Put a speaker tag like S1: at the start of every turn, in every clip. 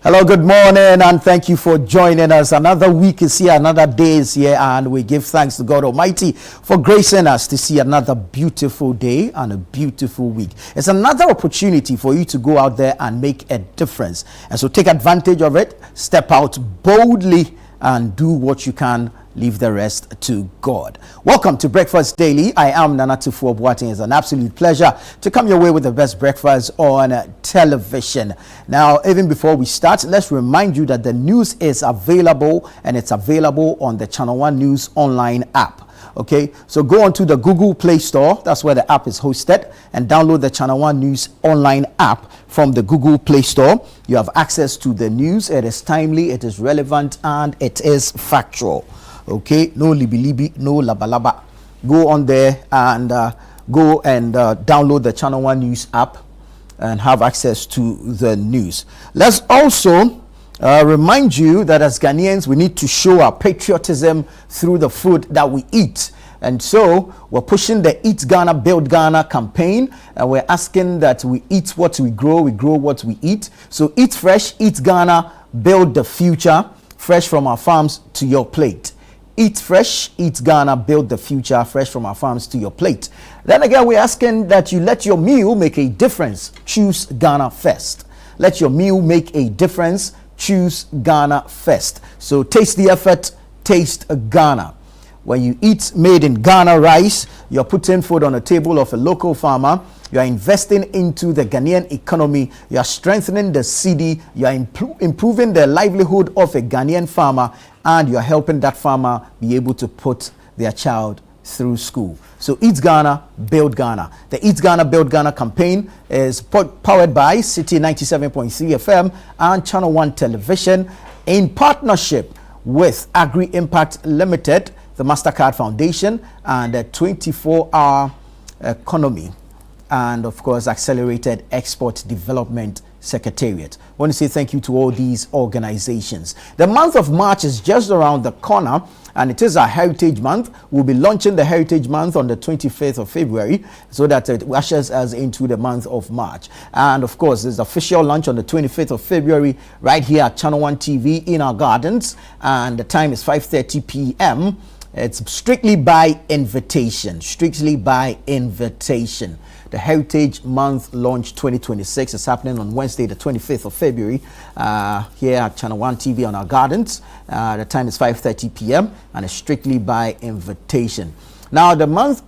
S1: Hello, good morning, and thank you for joining us. Another week is here, another day is here, and we give thanks to God Almighty for gracing us to see another beautiful day and a beautiful week. It's another opportunity for you to go out there and make a difference. And so take advantage of it, step out boldly, and do what you can. Leave the rest to God. Welcome to Breakfast Daily. I am Nana Tufuo Boateng. It's an absolute pleasure to come your way with the best breakfast on television. Now, even before we start, let's remind you that the news is available, and it's available on the Channel One News online app. Okay, so go onto the Google Play Store. That's where the app is hosted, and download the Channel One News online app from the Google Play Store. You have access to the news. It is timely, it is relevant, and it is factual. Okay, no libi, no laba. Go on there and download the Channel One News app and have access to the news. Let's also remind you that as Ghanaians, we need to show our patriotism through the food that we eat. And so we're pushing the Eat Ghana, Build Ghana campaign, and we're asking that we eat what we grow what we eat. So eat fresh, eat Ghana, build the future, fresh from our farms to your plate. Eat fresh, eat Ghana, build the future, fresh from our farms to your plate. Then again, we're asking that you let your meal make a difference. Choose Ghana first. Let your meal make a difference. Choose Ghana first. So taste the effort, taste Ghana. When you eat made in Ghana rice, you're putting food on the table of a local farmer. You are investing into the Ghanaian economy. You are strengthening the city. You are improving the livelihood of a Ghanaian farmer, and you are helping that farmer be able to put their child through school. So Eat Ghana, Build Ghana. The Eat Ghana, Build Ghana campaign is powered by City 97.3 FM and Channel One Television in partnership with Agri Impact Limited, the MasterCard Foundation, and the 24-hour economy, and of course Accelerated Export Development Secretariat. I want to say thank you to all these organizations. The month of March is just around the corner, and it is our Heritage Month. We'll be launching the Heritage Month on the 25th of February, so that it ushers us into the month of March. And of course, there's official launch on the 25th of February right here at Channel One TV in our gardens, and the time is 5:30 p.m. It's strictly by invitation. Strictly by invitation. The Heritage Month Launch 2026 is happening on Wednesday, the 25th of February, here at Channel One TV on our gardens. The time is 5:30 p.m. and it's strictly by invitation. Now, the month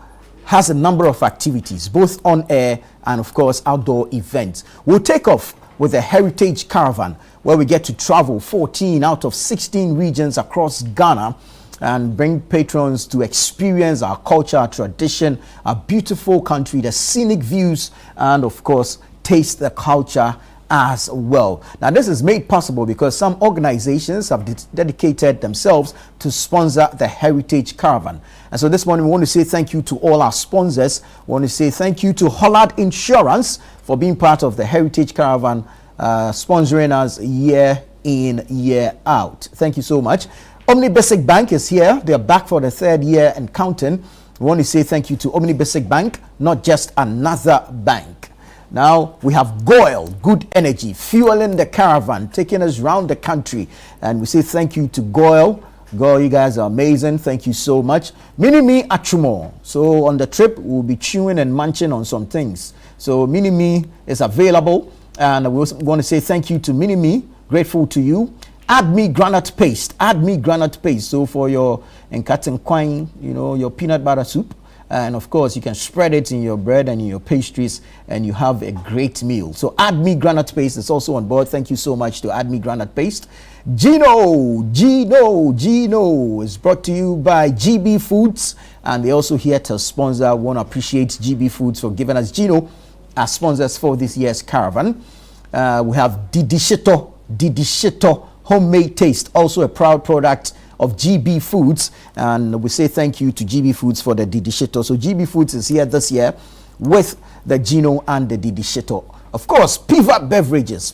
S1: has a number of activities, both on air and, of course, outdoor events. We'll take off with a Heritage Caravan, where we get to travel 14 out of 16 regions across Ghana and bring patrons to experience our culture, our tradition, our beautiful country, the scenic views, and of course, taste the culture as well. Now, this is made possible because some organizations have dedicated themselves to sponsor the Heritage Caravan. And so this morning, we want to say thank you to all our sponsors. We want to say thank you to Hollard Insurance for being part of the Heritage Caravan, sponsoring us year in, year out. Thank you so much. Omni Basic Bank is here. They are back for the third year and counting. We want to say thank you to Omni Basic Bank, not just another bank. Now we have Goil, good energy, fueling the caravan, taking us around the country. And we say thank you to Goil. Goil, you guys are amazing. Thank you so much. Mini-Me Achumo. So on the trip, we'll be chewing and munching on some things. So Mini-Me is available. And we also want to say thank you to Mini-Me. Grateful to you. Add me granite paste. Add me granite paste. So for your nkattenkwine, your peanut butter soup, and of course you can spread it in your bread and in your pastries, and you have a great meal. So Add Me Granite Paste is also on board. Thank you so much to Add Me Granite Paste. Gino is brought to you by GB Foods, and they're also here to sponsor. We want to appreciate GB Foods for giving us Gino as sponsors for this year's caravan. We have Didishito Homemade Taste, also a proud product of GB Foods, and we say thank you to GB Foods for the Didishito. So GB Foods is here this year with the Gino and the Didishito. Of course, Piva Beverages,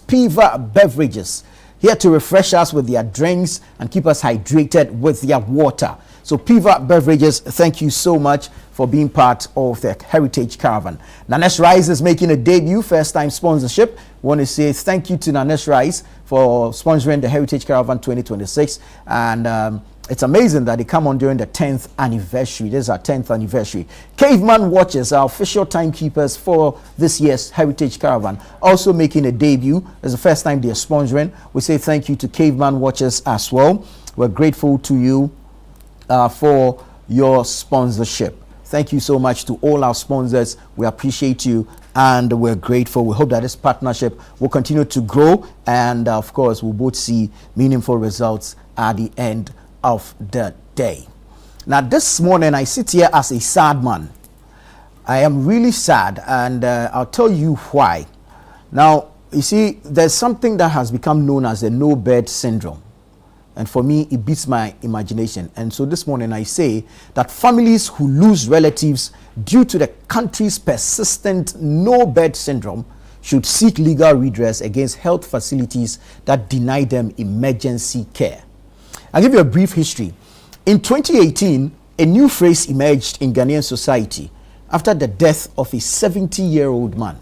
S1: here to refresh us with their drinks and keep us hydrated with their water. So Pivot Beverages, thank you so much for being part of the Heritage Caravan. Nanesh Rice is making a debut, first time sponsorship. We want to say thank you to Nanesh Rice for sponsoring the Heritage Caravan 2026. And it's amazing that they come on during the 10th anniversary. This is our 10th anniversary. Caveman Watches, our official timekeepers for this year's Heritage Caravan, also making a debut. It's the first time they're sponsoring. We say thank you to Caveman Watches as well. We're grateful to you for your sponsorship. Thank you so much to all our sponsors. We appreciate you and we're grateful. We hope that this partnership will continue to grow, and of course we'll both see meaningful results at the end of the day. Now this morning I sit here as a sad man. I am really sad, and I'll tell you why. Now you see, there's something that has become known as the no bed syndrome, and for me it beats my imagination. And so this morning I say that families who lose relatives due to the country's persistent no bed syndrome should seek legal redress against health facilities that deny them emergency care. I'll give you a brief history. In 2018, a new phrase emerged in Ghanaian society after the death of a 70-year-old man.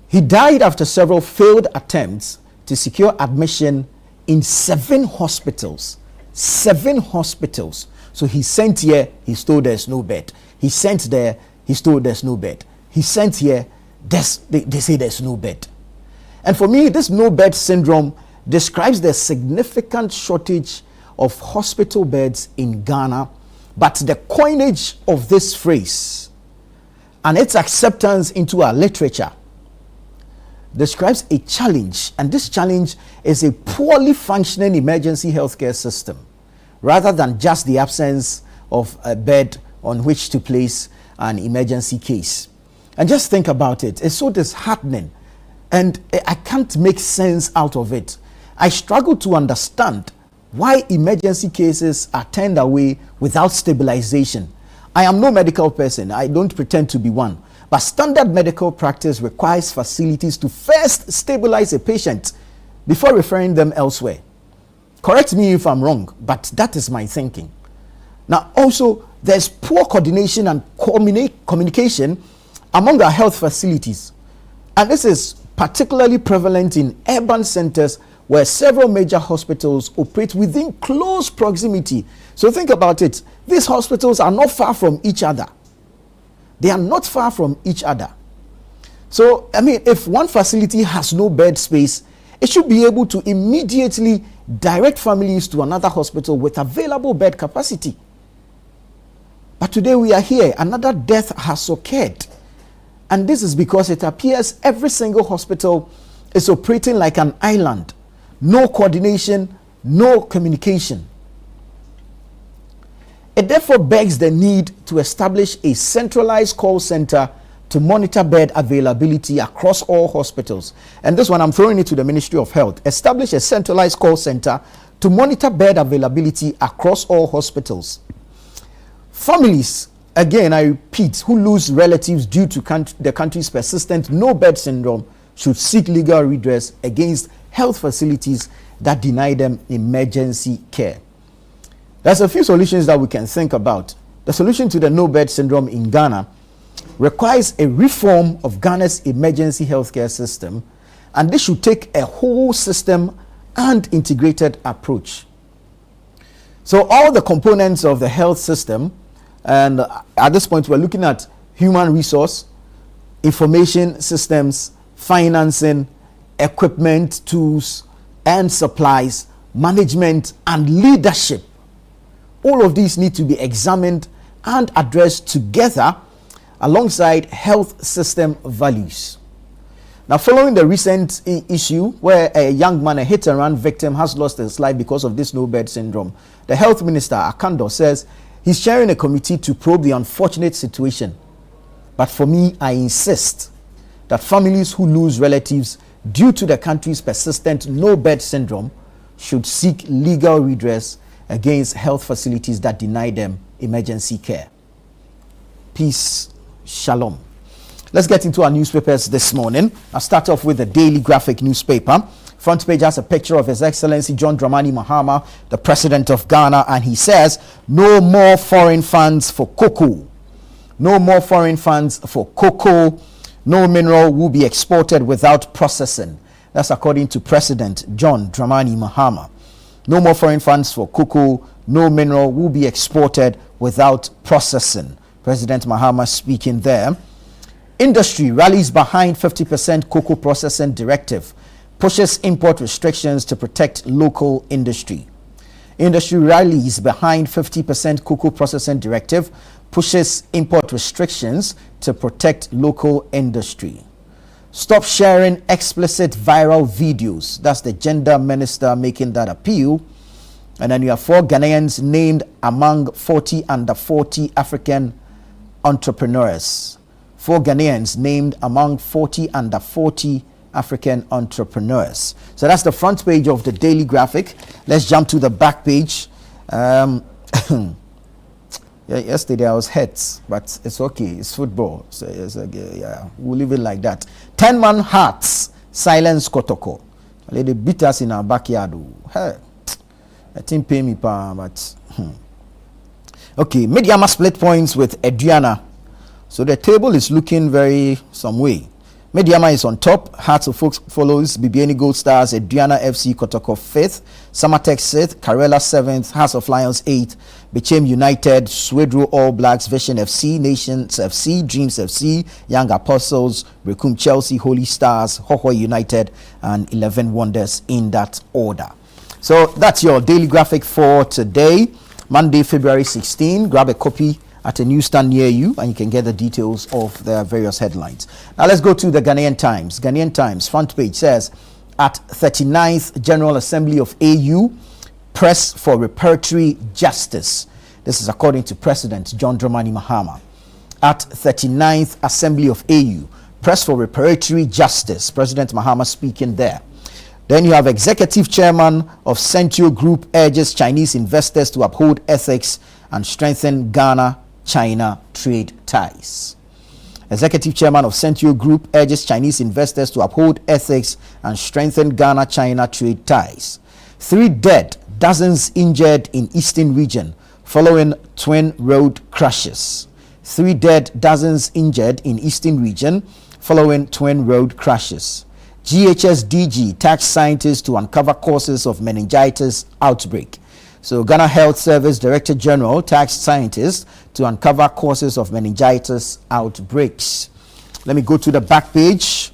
S1: He died after several failed attempts to secure admission in 7 hospitals. 7 hospitals. So he sent here, he's told there's no bed. He sent there, he's told there's no bed. He sent here, they say there's no bed. And for me, this no bed syndrome describes the significant shortage of hospital beds in Ghana, but the coinage of this phrase and its acceptance into our literature describes a challenge, and this challenge is a poorly functioning emergency healthcare system rather than just the absence of a bed on which to place an emergency case. And just think about it. It's so disheartening, and I can't make sense out of it. I struggle to understand why emergency cases are turned away without stabilization. I am no medical person. I don't pretend to be one. But standard medical practice requires facilities to first stabilize a patient before referring them elsewhere. Correct me if I'm wrong, but that is my thinking. Now, also, there's poor coordination and communication among our health facilities. And this is particularly prevalent in urban centers where several major hospitals operate within close proximity. So think about it. These hospitals are not far from each other. They are not far from each other. So, I mean, if one facility has no bed space, it should be able to immediately direct families to another hospital with available bed capacity. But today we are here. Another death has occurred. And this is because it appears every single hospital is operating like an island. No coordination, no communication. It therefore begs the need to establish a centralized call center to monitor bed availability across all hospitals. And this one, I'm throwing it to the Ministry of Health. Establish a centralized call center to monitor bed availability across all hospitals. Families, again, I repeat, who lose relatives due to the country's persistent no bed syndrome should seek legal redress against health facilities that deny them emergency care. There's a few solutions that we can think about. The solution to the no bed syndrome in Ghana requires a reform of Ghana's emergency healthcare system, and this should take a whole system and integrated approach. So all the components of the health system, and at this point we're looking at human resource, information systems, financing, equipment, tools and supplies, management and leadership. All of these need to be examined and addressed together alongside health system values. Now, following the recent issue where a young man, a hit and run victim, has lost his life because of this no bed syndrome, the health minister, Akando, says he's chairing a committee to probe the unfortunate situation. But for me, I insist that families who lose relatives due to the country's persistent no bed syndrome should seek legal redress against health facilities that deny them emergency care. Peace, shalom. Let's get into our newspapers this morning. I'll start off with the Daily Graphic newspaper. Front page has a picture of His Excellency John Dramani Mahama, the President of Ghana, and he says, no more foreign funds for cocoa. No more foreign funds for cocoa. No mineral will be exported without processing. That's according to President John Dramani Mahama. No more foreign funds for cocoa. No mineral will be exported without processing. President Mahama speaking there. Industry rallies behind 50% cocoa processing directive. Pushes import restrictions to protect local industry. Industry rallies behind 50% cocoa processing directive. Pushes import restrictions to protect local industry. Stop sharing explicit viral videos. That's the gender minister making that appeal. And then you have 4 Ghanaians named among 40 under 40 African entrepreneurs. 4 Ghanaians named among 40 under 40 African entrepreneurs. So that's the front page of the Daily Graphic. Let's jump to the back page. Yesterday I was hurt, but it's okay. It's football. So it's okay. Yeah, we'll leave it like that. 10-man Hearts silence Kotoko. They beat us in our backyard. Hey, I think pay me pa, but okay. Mediama split points with Adriana. So the table is looking very some way. Mediama is on top. Hearts of Folks follows. BBN Gold Stars, Adriana FC, Kotoko 5th. Samatex 6th. Karela 7th. Hearts of Lions 8th. Became United, Swedru All Blacks, Vision FC, Nations FC, Dreams FC, Young Apostles, Rekum Chelsea, Holy Stars, Hoho United, and 11 Wonders in that order. So that's your Daily Graphic for today, Monday, February 16. Grab a copy at a newsstand near you, and you can get the details of the various headlines. Now let's go to the Ghanaian Times. Ghanaian Times front page says, at 39th General Assembly of AU, press for reparatory justice. This is according to President John Dramani Mahama. At 39th Assembly of AU, press for reparatory justice. President Mahama speaking there. Then you have Executive Chairman of Centio Group urges Chinese investors to uphold ethics and strengthen Ghana-China trade ties. Executive Chairman of Centio Group urges Chinese investors to uphold ethics and strengthen Ghana-China trade ties. 3 dead, dozens injured in Eastern region following twin road crashes. 3 dead, dozens injured in Eastern region following twin road crashes. GHS DG tasked scientists to uncover causes of meningitis outbreak. So Ghana Health Service Director General tasked scientists to uncover causes of meningitis outbreaks. Let me go to the back page.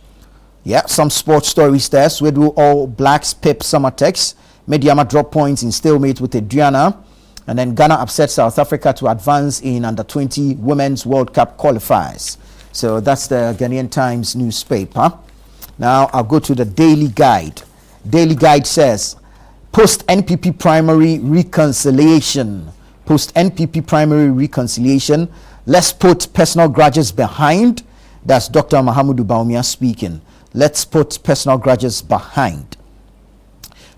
S1: Yeah, some sports stories there. Swedru All Blacks Pep Samatex. Mediama drop points in stalemate with Adriana. And then Ghana upset South Africa to advance in under-20 Women's World Cup qualifiers. So that's the Ghanaian Times newspaper. Now I'll go to the Daily Guide. Daily Guide says, post-NPP primary reconciliation. Post-NPP primary reconciliation. Let's put personal grudges behind. That's Dr. Mahamudu Bawumia speaking. Let's put personal grudges behind.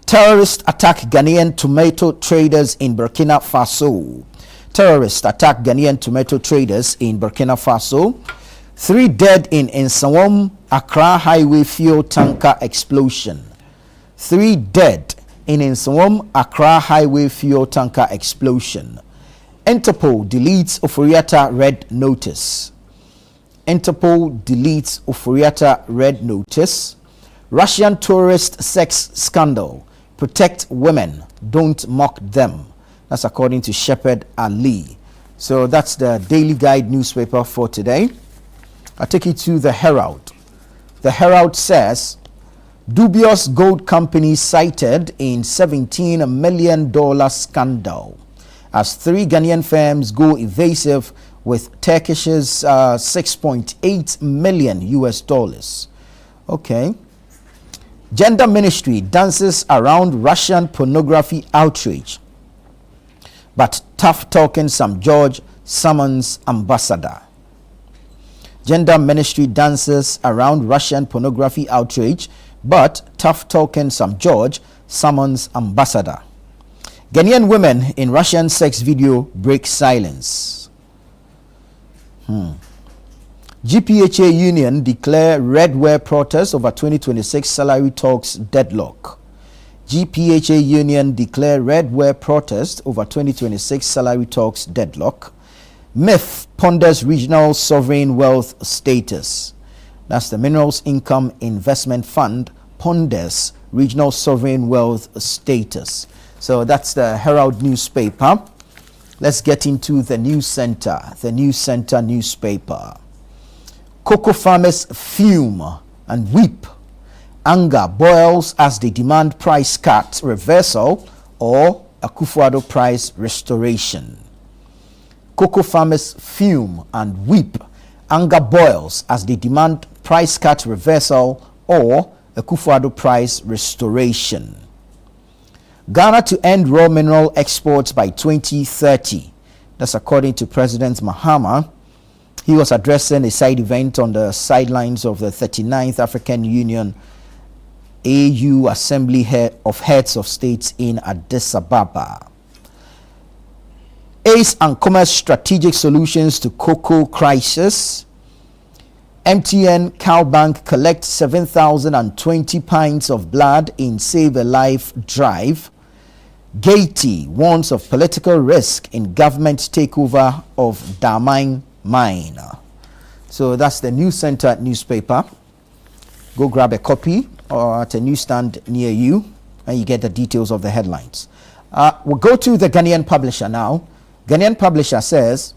S1: Terrorists attack Ghanaian tomato traders in Burkina Faso. Terrorists attack Ghanaian tomato traders in Burkina Faso. 3 dead in Nsawam Accra Highway fuel tanker explosion. 3 dead in Nsawam Accra Highway fuel tanker explosion. Interpol deletes Oforiatta red notice. Interpol deletes Oforiatta red notice. Russian tourist sex scandal. Protect women, don't mock them. That's according to Shepherd Ali. So that's the Daily Guide newspaper for today. I'll take you to the Herald. The Herald says, dubious gold company cited in $17 million scandal as 3 Ghanaian firms go evasive with Turkish's $6.8 million US. Okay. Gender Ministry dances around Russian pornography outrage, but tough talking Sam George summons ambassador. Gender Ministry dances around Russian pornography outrage, but tough talking Sam George summons ambassador. Ghanaian women in Russian sex video break silence. GPHA Union declare red ware protest over 2026 salary talks deadlock. GPHA Union declare red ware protest over 2026 salary talks deadlock. MIF ponders regional sovereign wealth status. That's the Minerals Income Investment Fund ponders regional sovereign wealth status. So that's the Herald newspaper. Let's get into the News Center. The News Center newspaper. Cocoa farmers fume and weep. Anger boils as they demand price cut reversal or Akufo-Addo price restoration. Cocoa farmers fume and weep. Anger boils as they demand price cut reversal or Akufo-Addo price restoration. Ghana to end raw mineral exports by 2030. That's according to President Mahama. He was addressing a side event on the sidelines of the 39th African Union AU Assembly of Heads of States in Addis Ababa. ACE and Commerce strategic solutions to cocoa crisis. MTN Cowbank collect 7,020 pints of blood in Save a Life drive. Gaety warns of political risk in government takeover of Damang mine. So that's the News Center newspaper. Go grab a copy or at a newsstand near you and you get the details of the headlines. We'll go to the Ghanaian Publisher now. Ghanaian Publisher says,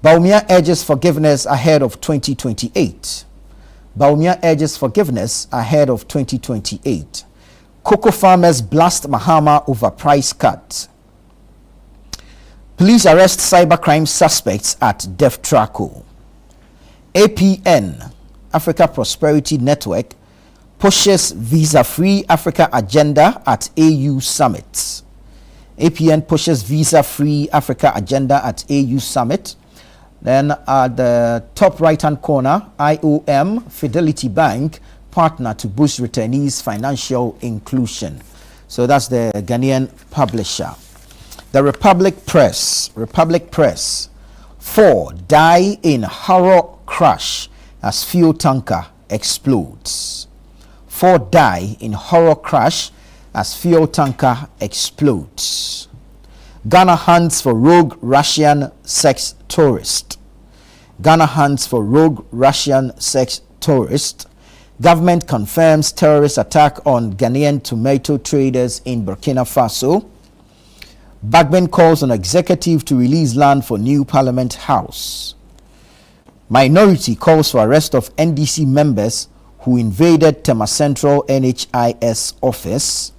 S1: Bawumia urges forgiveness ahead of 2028. Bawumia urges forgiveness ahead of 2028. Cocoa farmers blast Mahama over price cut. Police arrest cybercrime suspects at Deftraco. APN, Africa Prosperity Network, pushes visa-free Africa agenda at AU Summit. APN pushes visa-free Africa agenda at AU Summit. Then at the top right-hand corner, IOM, Fidelity Bank, partner to boost returnees' financial inclusion. So that's the Ghanaian Publisher. The Republic Press. 4 die in horror crash as fuel tanker explodes. 4 die in horror crash as fuel tanker explodes. Ghana hunts for rogue Russian sex tourist. Ghana hunts for rogue Russian sex tourist. Government confirms terrorist attack on Ghanaian tomato traders in Burkina Faso. Bagman calls on executive to release land for new Parliament House. Minority calls for arrest of NDC members who invaded Tema Central NHIS office.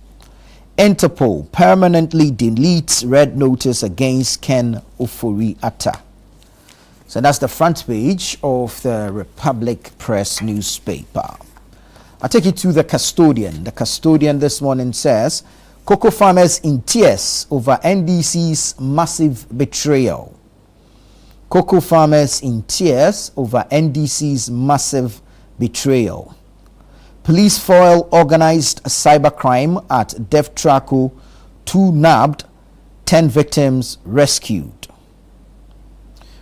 S1: Interpol permanently deletes red notice against Ken Ofori-Atta. So that's the front page of the Republic Press newspaper. I'll take you to the Custodian. The Custodian this morning says, cocoa farmers in tears over NDC's massive betrayal. Cocoa farmers in tears over NDC's massive betrayal. Police foil organized cybercrime at Deftraco, 2 nabbed, 10 victims rescued.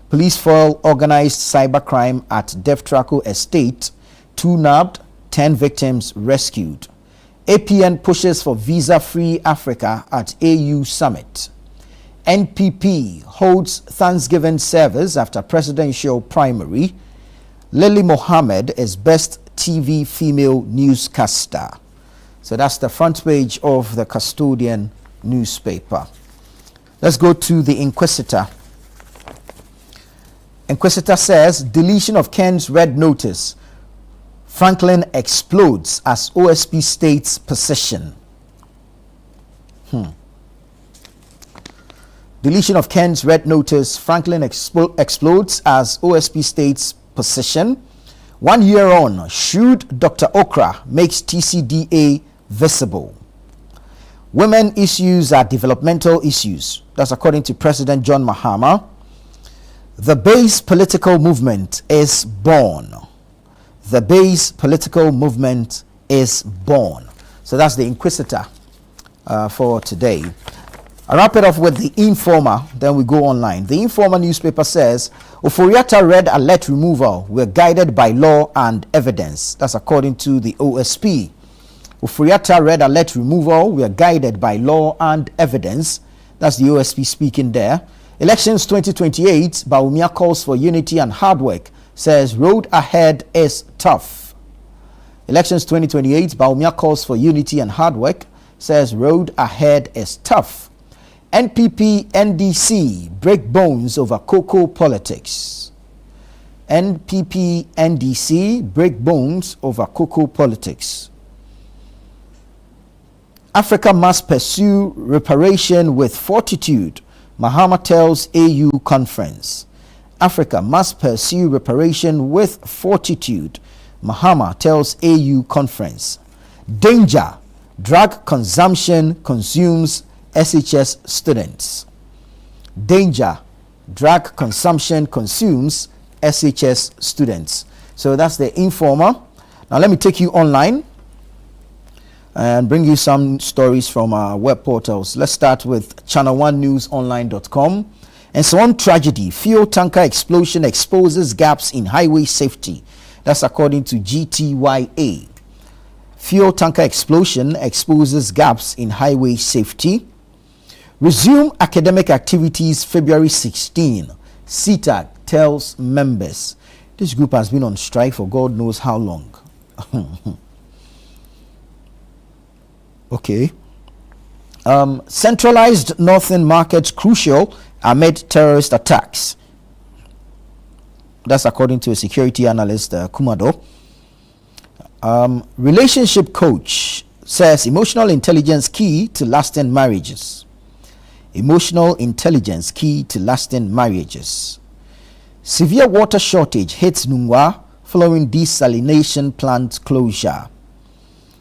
S1: Police foil organized cybercrime at Deftraco Estate, 2 nabbed, 10 victims rescued. APN pushes for visa-free Africa at AU Summit. NPP holds Thanksgiving service after presidential primary. Lily Mohammed is best TV female newscaster. So that's the front page of the Custodian newspaper. Let's go to the Inquisitor. Inquisitor says, deletion of Ken's red notice. Franklin explodes as OSP states position. Deletion of Ken's red notice. Franklin explodes as OSP states position. 1 year on, shrewd Dr. Okra makes TCDA visible. Women issues are developmental issues. That's according to President John Mahama. The base political movement is born. The base political movement is born. So that's the Inquisitor for today. I wrap it off with the Informer, then we go online. The Informer newspaper says, Oforiatta red alert removal were guided by law and evidence. That's according to the OSP. Oforiatta red alert removal were guided by law and evidence. That's the OSP speaking there. Elections 2028, Bawumia calls for unity and hard work, says road ahead is tough. Elections 2028, Bawumia calls for unity and hard work, says road ahead is tough. NPP NDC break bones over cocoa politics. NPP NDC break bones over cocoa politics. Africa must pursue reparation with fortitude, Mahama tells AU conference. Africa must pursue reparation with fortitude, Mahama tells AU conference. Danger, drug consumption consumes SHS students. Danger, drug consumption consumes SHS students. So that's the Informer. Now let me take you online and bring you some stories from our web portals. Let's start with channel1newsonline.com. And so on tragedy, fuel tanker explosion exposes gaps in highway safety. That's according to GTYA. Fuel tanker explosion exposes gaps in highway safety. Resume academic activities February 16. CTAG tells members. This group has been on strike for God knows how long. Okay. Centralized northern markets crucial amid terrorist attacks. That's according to a security analyst, Kumado. Relationship coach says emotional intelligence key to lasting marriages. Emotional intelligence key to lasting marriages. Severe water shortage hits Nungwa following desalination plant closure.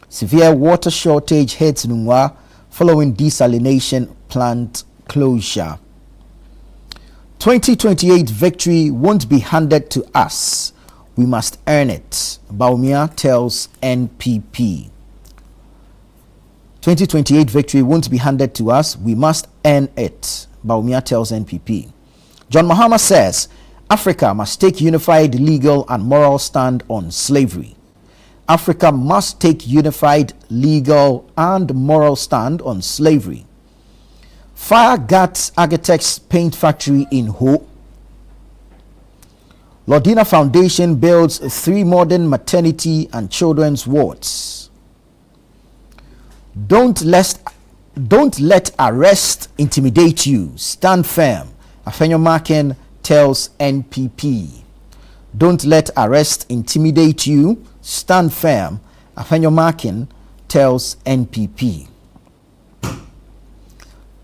S1: Severe water shortage hits Nungwa following desalination plant closure. 2028 victory won't be handed to us. We must earn it, Bawumia tells NPP. 2028 victory won't be handed to us. We must earn it, Bawumia tells NPP. John Mahama says Africa must take unified legal and moral stand on slavery. Africa must take unified legal and moral stand on slavery. Fire guts architects paint factory in Ho. Lordina Foundation builds 3 modern maternity and children's wards. Don't let arrest intimidate you. Stand firm. Afenyo Makin tells NPP. Don't let arrest intimidate you. Stand firm. Afenyo Makin tells NPP.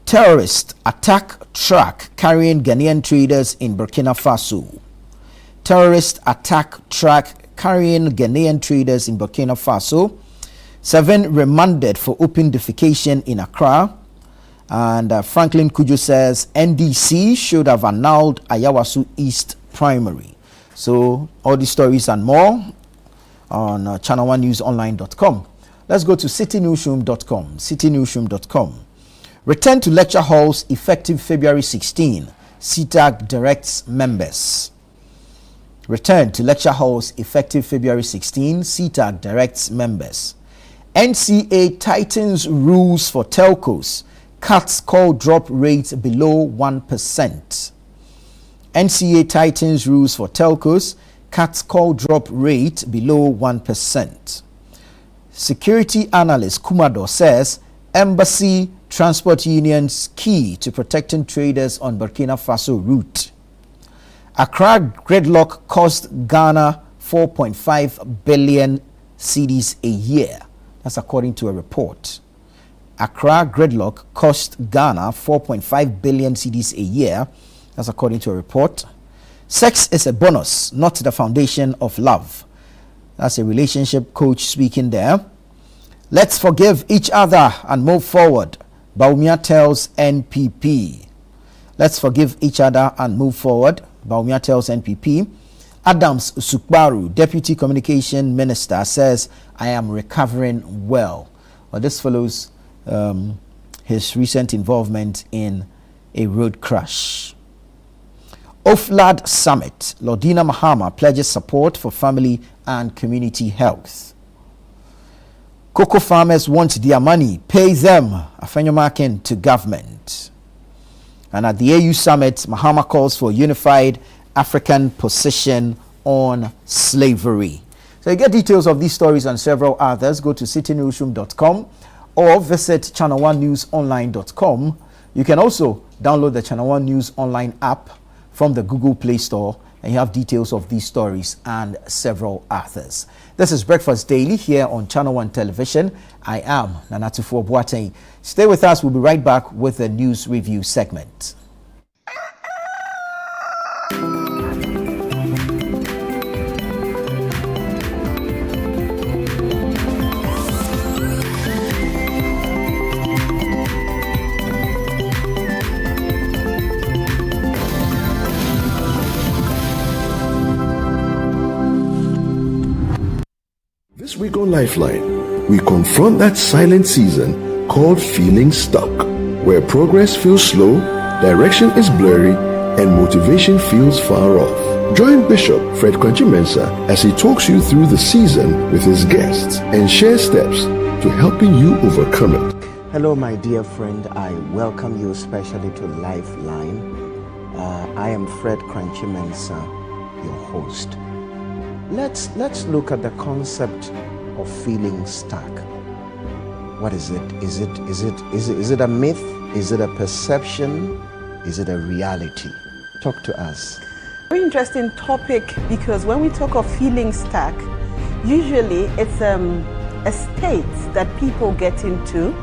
S1: Terrorist attack truck carrying Ghanaian traders in Burkina Faso. Terrorist attack truck carrying Ghanaian traders in Burkina Faso. 7 remanded for open defecation in Accra. And Franklin Kujo says NDC should have annulled Ayawasu East primary. So all these stories and more on channel1newsonline.com. Let's go to citynewsroom.com. citynewsroom.com. Return to lecture halls effective February 16. CTAG directs members. Return to lecture halls effective February 16. CTAG directs members. NCA tightens rules for telcos. Cuts call drop rate below 1%. NCA tightens rules for telcos. Cuts call drop rate below 1%. Security analyst Kumado says embassy transport unions key to protecting traders on Burkina Faso route. Accra gridlock cost Ghana 4.5 billion cedis a year. That's according to a report. Accra gridlock cost Ghana 4.5 billion cedis a year. That's according to a report. Sex is a bonus, not the foundation of love. That's a relationship coach speaking there. Let's forgive each other and move forward, Bawumia tells NPP. Let's forgive each other and move forward, Bawumia tells NPP. Adams Usukbaru, Deputy Communication Minister, says, I am recovering well. Well, this follows his recent involvement in a road crash. Oflad Summit, Lordina Mahama pledges support for family and community health. Cocoa farmers want their money, pay them, Afenyomakin to government. And at the AU Summit, Mahama calls for a unified African position on slavery. So you get details of these stories and several others. Go to citynewsroom.com or visit channel1newsonline.com. You can also download the Channel One News Online app from the Google Play Store, and you have details of these stories and several others. This is Breakfast Daily here on Channel One Television. I am Nanatufo Boateng. Stay with us. We'll be right back with the news review segment.
S2: This week on Lifeline, we confront that silent season called feeling stuck, where progress feels slow, direction is blurry, and motivation feels far off. Join Bishop Fred Kwanchi Mensah as he talks you through the season with his guests and shares steps to helping you overcome it.
S3: Hello, my dear friend. I welcome you especially to Lifeline. I am Fred Kwanchi Mensah, your host. Let's look at the concept of feeling stuck. What is it? Is it a myth? Is it a perception? Is it a reality? Talk to us.
S4: Very interesting topic, because when we talk of feeling stuck, usually it's a state that people get into.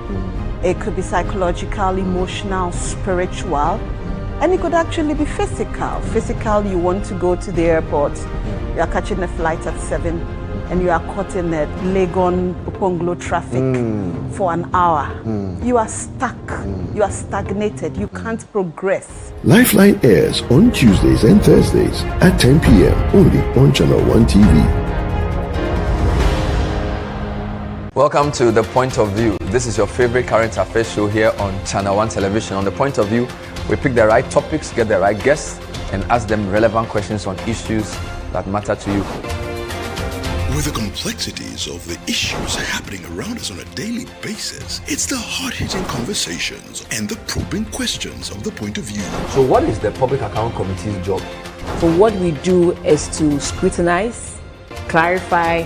S4: It could be psychological, emotional, spiritual, and it could actually be physical. Physical, you want to go to the airport, you are catching a flight at 7 and you are caught in the Legon-Oponglo traffic for an hour. You are stuck, you are stagnated, you can't progress.
S2: Lifeline airs on Tuesdays and Thursdays at 10 p.m. only on Channel One TV.
S5: Welcome to The Point of View. This is your favorite current affairs show here on Channel One Television. On The Point of View, we pick the right topics, get the right guests, and ask them relevant questions on issues that matter to you.
S6: With the complexities of the issues happening around us on a daily basis, it's the hard-hitting conversations and the probing questions of The Point of View.
S5: So what is the Public Account Committee's job?
S7: So what we do is to scrutinize, clarify,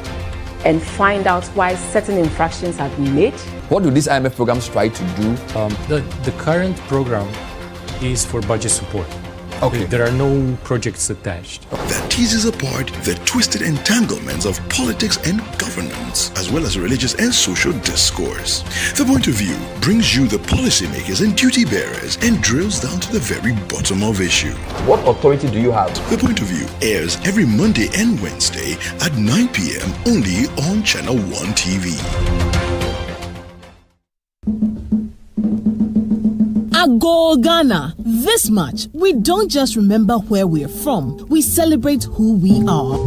S7: and find out why certain infractions have been made.
S5: What do these IMF programs try to do?
S8: The current program is for budget support.
S5: Okay.
S8: There are no projects attached.
S6: That teases apart the twisted entanglements of politics and governance, as well as religious and social discourse. The Point of View brings you the policymakers and duty bearers and drills down to the very bottom of issue.
S5: What authority do you have?
S6: The Point of View airs every Monday and Wednesday at 9 p.m. only on Channel One TV.
S9: Ago Ghana. This March, we don't just remember where we're from, we celebrate who we are.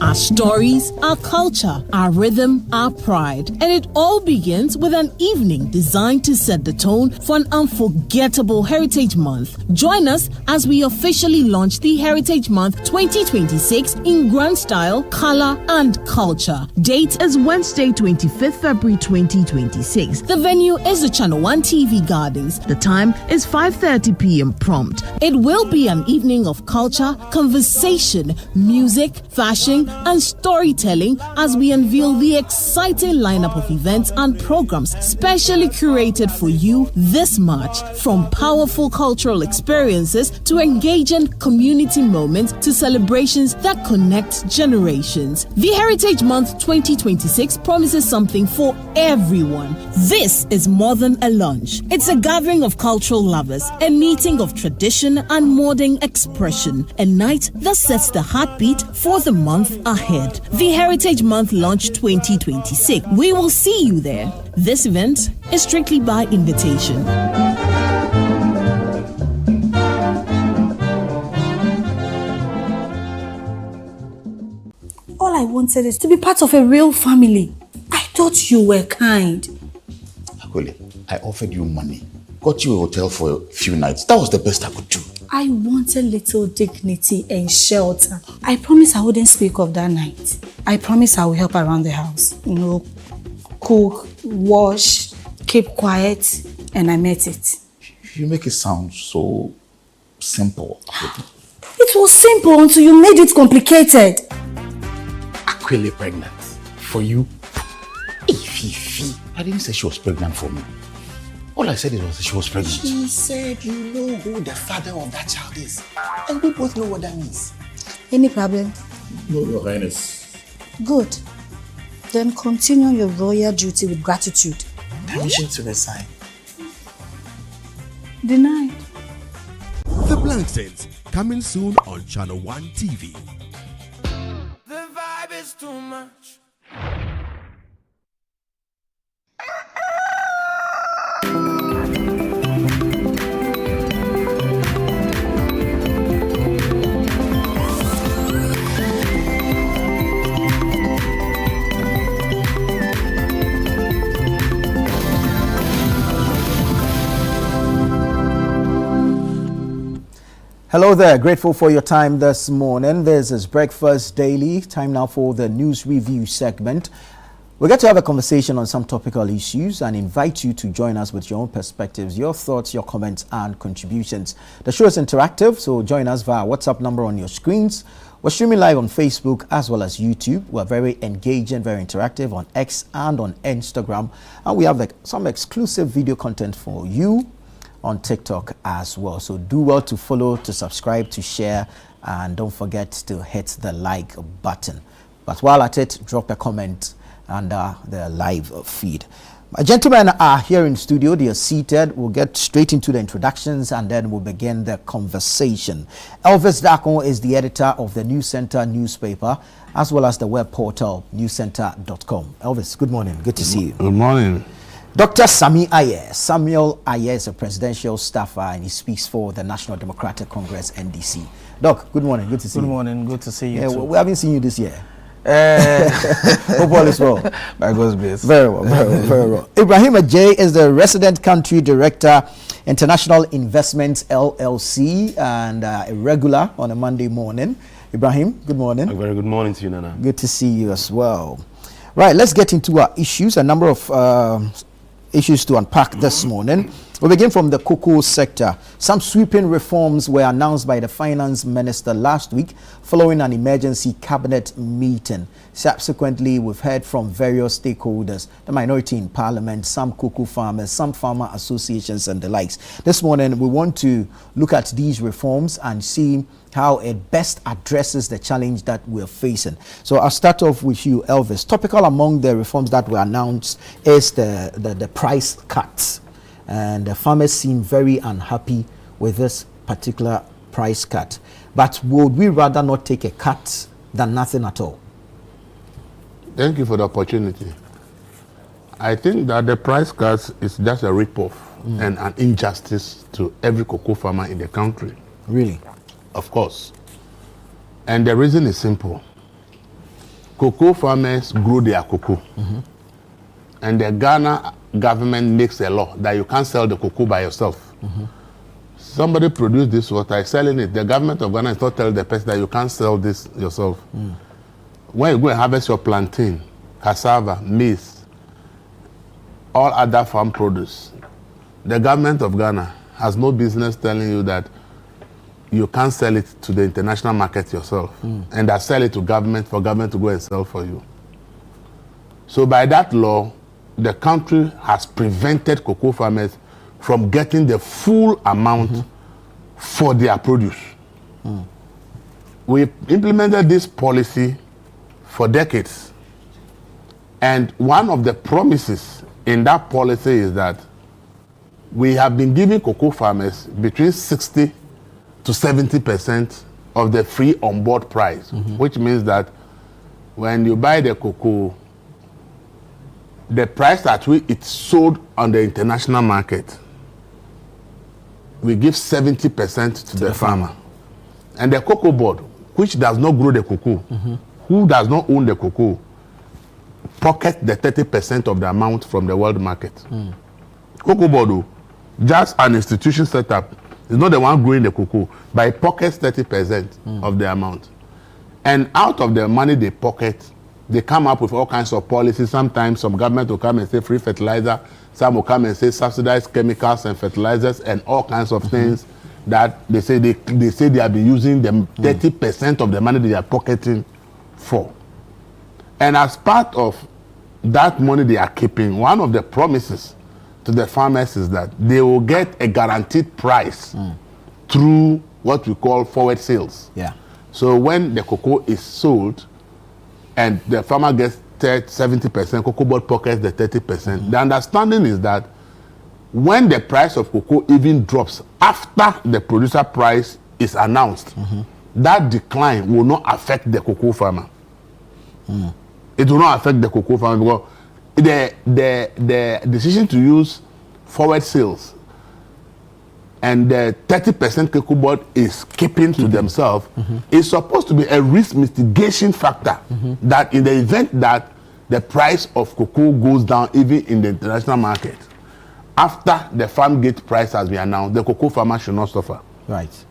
S9: Our stories, our culture, our rhythm, our pride. And it all begins with an evening designed to set the tone for an unforgettable Heritage Month. Join us as we officially launch the Heritage Month 2026 in grand style, color, and culture. Date is Wednesday, 25th February 2026. The venue is the Channel One TV Gardens. The time is 5:30 p.m. prompt. It will be an evening of culture, conversation, music, fashion, and storytelling as we unveil the exciting lineup of events and programs specially curated for you this March. From powerful cultural experiences to engaging community moments to celebrations that connect generations. The Heritage Month 2026 promises something for everyone. This is more than a lunch. It's a gathering of cultural lovers, a meeting of tradition and modern expression, a night that sets the heartbeat for the month ahead. The Heritage Month Launch 2026. We will see you there. This event is strictly by invitation.
S10: All I wanted is to be part of a real family. I thought you were kind.
S11: Akuli,
S10: I offered you money, got you a hotel for a few nights. That was the best I could do.
S11: I wanted little dignity and shelter. I promised I wouldn't speak of that night. I promised I would help around the house. You know, cook, wash, keep quiet, and I met it.
S10: You make it sound so simple.
S11: It was simple until you made it complicated.
S10: Aquile pregnant. For you? Ififi. I didn't say she was pregnant for me. All I said was she was pregnant.
S3: She said you know who the father of that child is. And we both know what that means.
S11: Any problem?
S10: No, Your Highness.
S11: Good. Then continue your royal duty with gratitude.
S3: Permission to resign.
S11: Denied.
S12: The Blank Saints, coming soon on Channel 1 TV.
S13: The vibe is too much.
S1: Hello there, grateful for your time this morning. This is Breakfast Daily. Time now for the news review segment. We get to have a conversation on some topical issues and invite you to join us with your own perspectives, your thoughts, your comments and contributions. The show is interactive, so join us via WhatsApp number on your screens. We're streaming live on Facebook as well as YouTube. We're very engaging, very interactive on X and on Instagram. And we have some exclusive video content for you on TikTok as well. So do well to follow, to subscribe, to share, and don't forget to hit the like button. But while at it, drop a comment under the live feed. My gentlemen are here in studio. They are seated. We'll get straight into the introductions and then we'll begin the conversation. Elvis Dakon is the editor of the News Center newspaper as well as the web portal newscenter.com. Elvis, good morning. Good to see you.
S14: Good morning.
S1: Dr. Samuel Ayer is a presidential staffer and he speaks for the National Democratic Congress, NDC. Doc, good morning. Good to see you.
S15: Good morning. Good to see you too.
S1: We haven't seen you this year. Hope all is well.
S15: By God's grace.
S1: Very well, very well. Ibrahim Ajay is the resident country director, International Investments LLC, and a regular on a Monday morning. Ibrahim, good morning.
S14: A very good morning to you, Nana.
S1: Good to see you as well. Right, let's get into our issues. A number of issues to unpack this morning. We begin from the cocoa sector. Some sweeping reforms were announced by the finance minister last week following an emergency cabinet meeting. Subsequently, we've heard from various stakeholders, the minority in parliament, some cocoa farmers, some farmer associations and the likes. This morning, we want to look at these reforms and see how it best addresses the challenge that we're facing. So I'll start off with you, Elvis. Topical among the reforms that were announced is the price cuts. And the farmers seem very unhappy with this particular price cut. But would we rather not take a cut than nothing at all?
S14: Thank you for the opportunity. I think that the price cuts is just a rip-off and an injustice to every cocoa farmer in the country.
S1: Really?
S14: Of course. And the reason is simple. Cocoa farmers grow their cocoa. And the Ghana government makes a law that you can't sell the cocoa by yourself. Somebody produced this water, is selling it. The government of Ghana is not telling the person that you can't sell this yourself. When you go and harvest your plantain, cassava, maize, all other farm produce, the government of Ghana has no business telling you that you can't sell it to the international market yourself and that sell it to government for government to go and sell for you. So by that law, the country has prevented cocoa farmers from getting the full amount for their produce. We implemented this policy for decades. And one of the promises in that policy is that we have been giving cocoa farmers between 60 to 70% of the free on-board price, which means that when you buy the cocoa, the price at which it's sold on the international market, we give 70% to the farmer. And the cocoa board, which does not grow the cocoa, who does not own the cocoa, pocket the 30% of the amount from the world market. Cocoa board, just an institution set up. It's not the one growing the cocoa, but it pockets 30% of the amount. And out of the money they pocket, they come up with all kinds of policies. Sometimes some government will come and say free fertilizer. Some will come and say subsidized chemicals and fertilizers and all kinds of things that they say they have been using them 30% of the money they are pocketing for. And as part of that money they are keeping, one of the promises to the farmers is that they will get a guaranteed price through what we call forward sales.
S1: Yeah.
S14: So when the cocoa is sold and the farmer gets 70%, Cocoa Board pockets the 30%. The understanding is that when the price of cocoa even drops after the producer price is announced, that decline will not affect the cocoa farmer. It will not affect the cocoa farmer because the decision to use forward sales and the 30% Cocoa Board is keeping to themselves is supposed to be a risk mitigation factor that in the event that the price of cocoa goes down even in the international market, after the farm gate price has been announced, the cocoa farmer should not suffer.
S1: Right.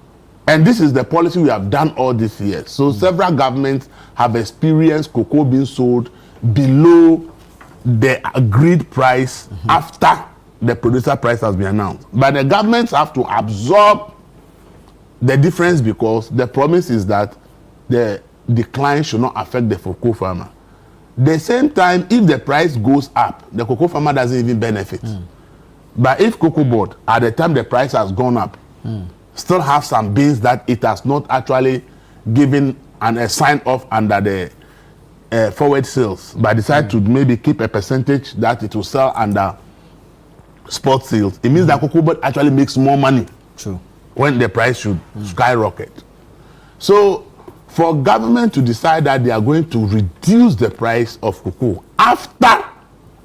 S14: And this is the policy we have done all these years. So several governments have experienced cocoa being sold below the agreed price after the producer price has been announced. But the governments have to absorb the difference because the promise is that the decline should not affect the cocoa farmer. The same time, if the price goes up, the cocoa farmer doesn't even benefit. But if Cocoa Board, at the time the price has gone up, still have some bins that it has not actually given a sign off under the forward sales, but decide to maybe keep a percentage that it will sell under spot sales, it means that Cocoa Board actually makes more money.
S1: True.
S14: When the price should skyrocket. So for government to decide that they are going to reduce the price of cocoa after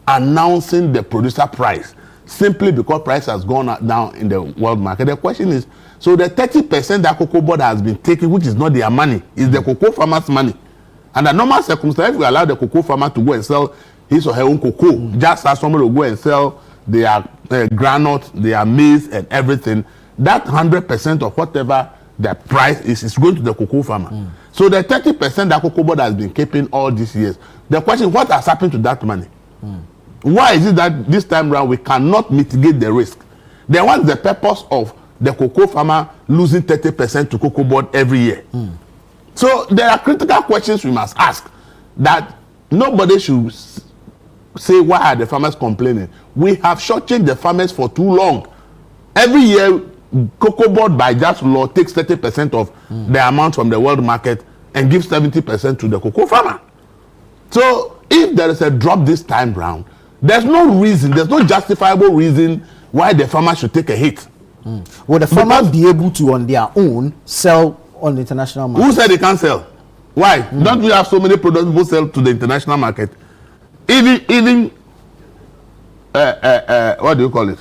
S14: announcing the producer price, simply because price has gone down in the world market, the question is, so the 30% that Cocoa Board has been taking, which is not their money, is the cocoa farmer's money. And the normal circumstance, if we allow the cocoa farmer to go and sell his or her own cocoa, just as somebody will go and sell their granite, their maize and everything, that 100% of whatever the price is going to the cocoa farmer. So the 30% that Cocoa Board has been keeping all these years, the question, what has happened to that money? Why is it that this time around we cannot mitigate the risk? Then what's the purpose of the cocoa farmer losing 30% to Cocoa Board every year? So there are critical questions we must ask that nobody should say, why are the farmers complaining? We have shortchanged the farmers for too long. Every year, Cocoa Board by just law takes 30% of the amount from the world market and gives 70% to the cocoa farmer. So if there is a drop this time round, there's no reason, there's no justifiable reason why the farmer should take a hit.
S1: Will the farmers be able to on their own sell on the international market?
S14: Who said they can't sell? Why? Don't we have so many products people sell to the international market? Even what do you call it?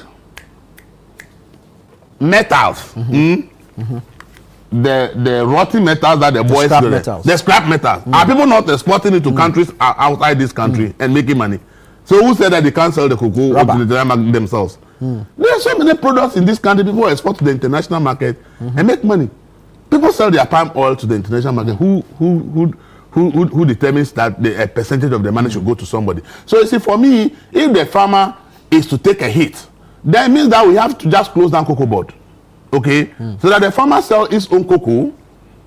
S14: Metals. The rotten metals that the boys
S1: scrap
S14: do,
S1: metals.
S14: the scrap metals. Are people not exporting it to countries outside this country and making money? So who said that they can't sell the cocoa to the international market themselves? There are so many products in this country people export to the international market and make money. People sell their palm oil to the international market. Who determines that a percentage of the money should go to somebody? So you see, for me, if the farmer is to take a hit, that means that we have to just close down Cocoa Board, okay? So that the farmer sell his own cocoa,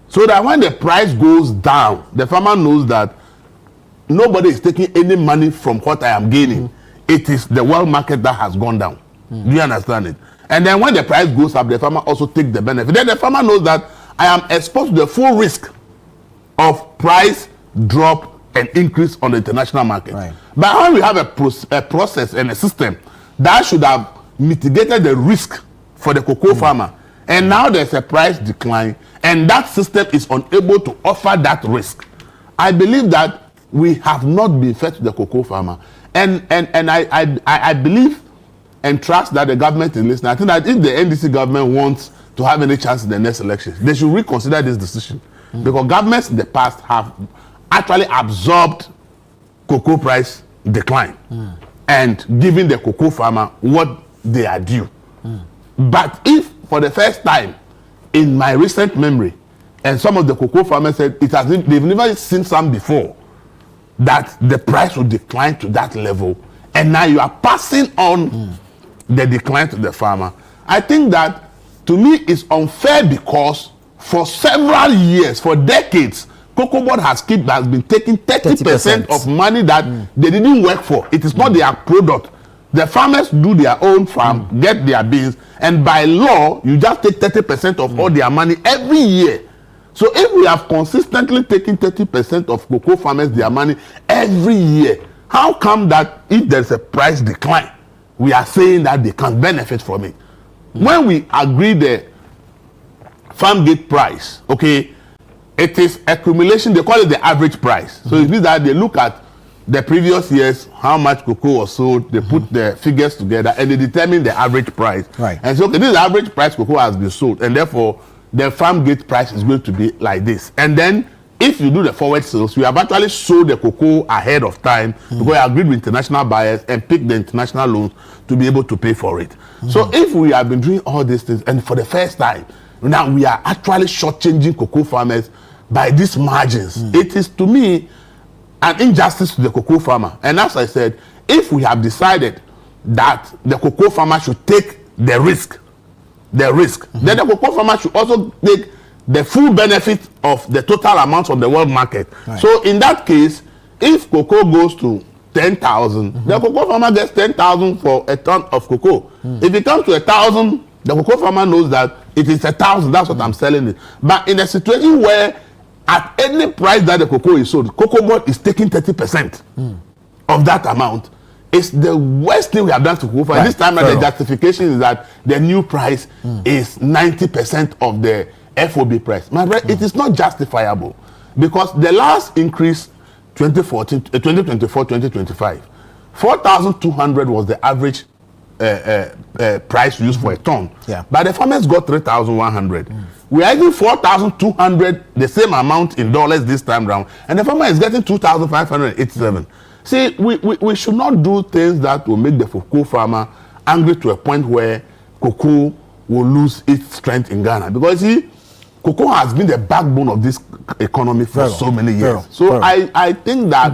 S14: so that when the price goes down, the farmer knows that nobody is taking any money from what I am gaining. It is the world market that has gone down. Do you understand it? And then when the price goes up, the farmer also takes the benefit. Then the farmer knows that I am exposed to the full risk of price drop and increase on the international market. Right. But when we have a process and a system that should have mitigated the risk for the cocoa farmer, and now there's a price decline, and that system is unable to offer that risk, I believe that we have not been fair to the cocoa farmer. And I believe and trust that the government is listening. I think that if the NDC government wants to have any chance in the next election, they should reconsider this decision. Because governments in the past have actually absorbed cocoa price decline and giving the cocoa farmer what they are due. But if for the first time in my recent memory, and some of the cocoa farmers said they've never seen some before, that the price will decline to that level, and now you are passing on the decline to the farmer. I think that, to me, it's unfair because for several years, for decades, Cocoa Board has been taking 30% of money that they didn't work for. It is not their product. The farmers do their own farm, get their beans, and by law, you just take 30% of all their money every year. So if we have consistently taken 30% of cocoa farmers their money every year, how come that if there's a price decline, we are saying that they can't benefit from it? When we agree the farm gate price, okay, it is accumulation, they call it the average price. So it means that they look at the previous years, how much cocoa was sold, they put the figures together and they determine the average price.
S1: Right.
S14: And so okay, this is the average price cocoa has been sold, and therefore the farm gate price is going to be like this. And then if you do the forward sales, you have actually sold the cocoa ahead of time because you agreed with international buyers and picked the international loans to be able to pay for it. So if we have been doing all these things, and for the first time, now we are actually shortchanging cocoa farmers by these margins, it is, to me, an injustice to the cocoa farmer. And as I said, if we have decided that the cocoa farmer should take the risk, then the cocoa farmer should also take the full benefit of the total amount on the world market. Right. So in that case, if cocoa goes to 10,000, the cocoa farmer gets 10,000 for a ton of cocoa. If it comes to 1,000, the cocoa farmer knows that it is 1,000. That's what I'm selling it. But in a situation where at any price that the cocoa is sold, Cocoa Board is taking 30% of that amount. It's the worst thing we have done to cocoa farmers. This time, the justification is that the new price is 90% of the FOB price. My friend, it is not justifiable because the last increase, 2024, 2025, 4,200 was the average price used for a ton. Yeah. But the farmers got 3,100. We are getting 4,200, the same amount in dollars this time round, and the farmer is getting 2,587. See, we should not do things that will make the cocoa farmer angry to a point where cocoa will lose its strength in Ghana. Because see, cocoa has been the backbone of this economy for so many years. So I think that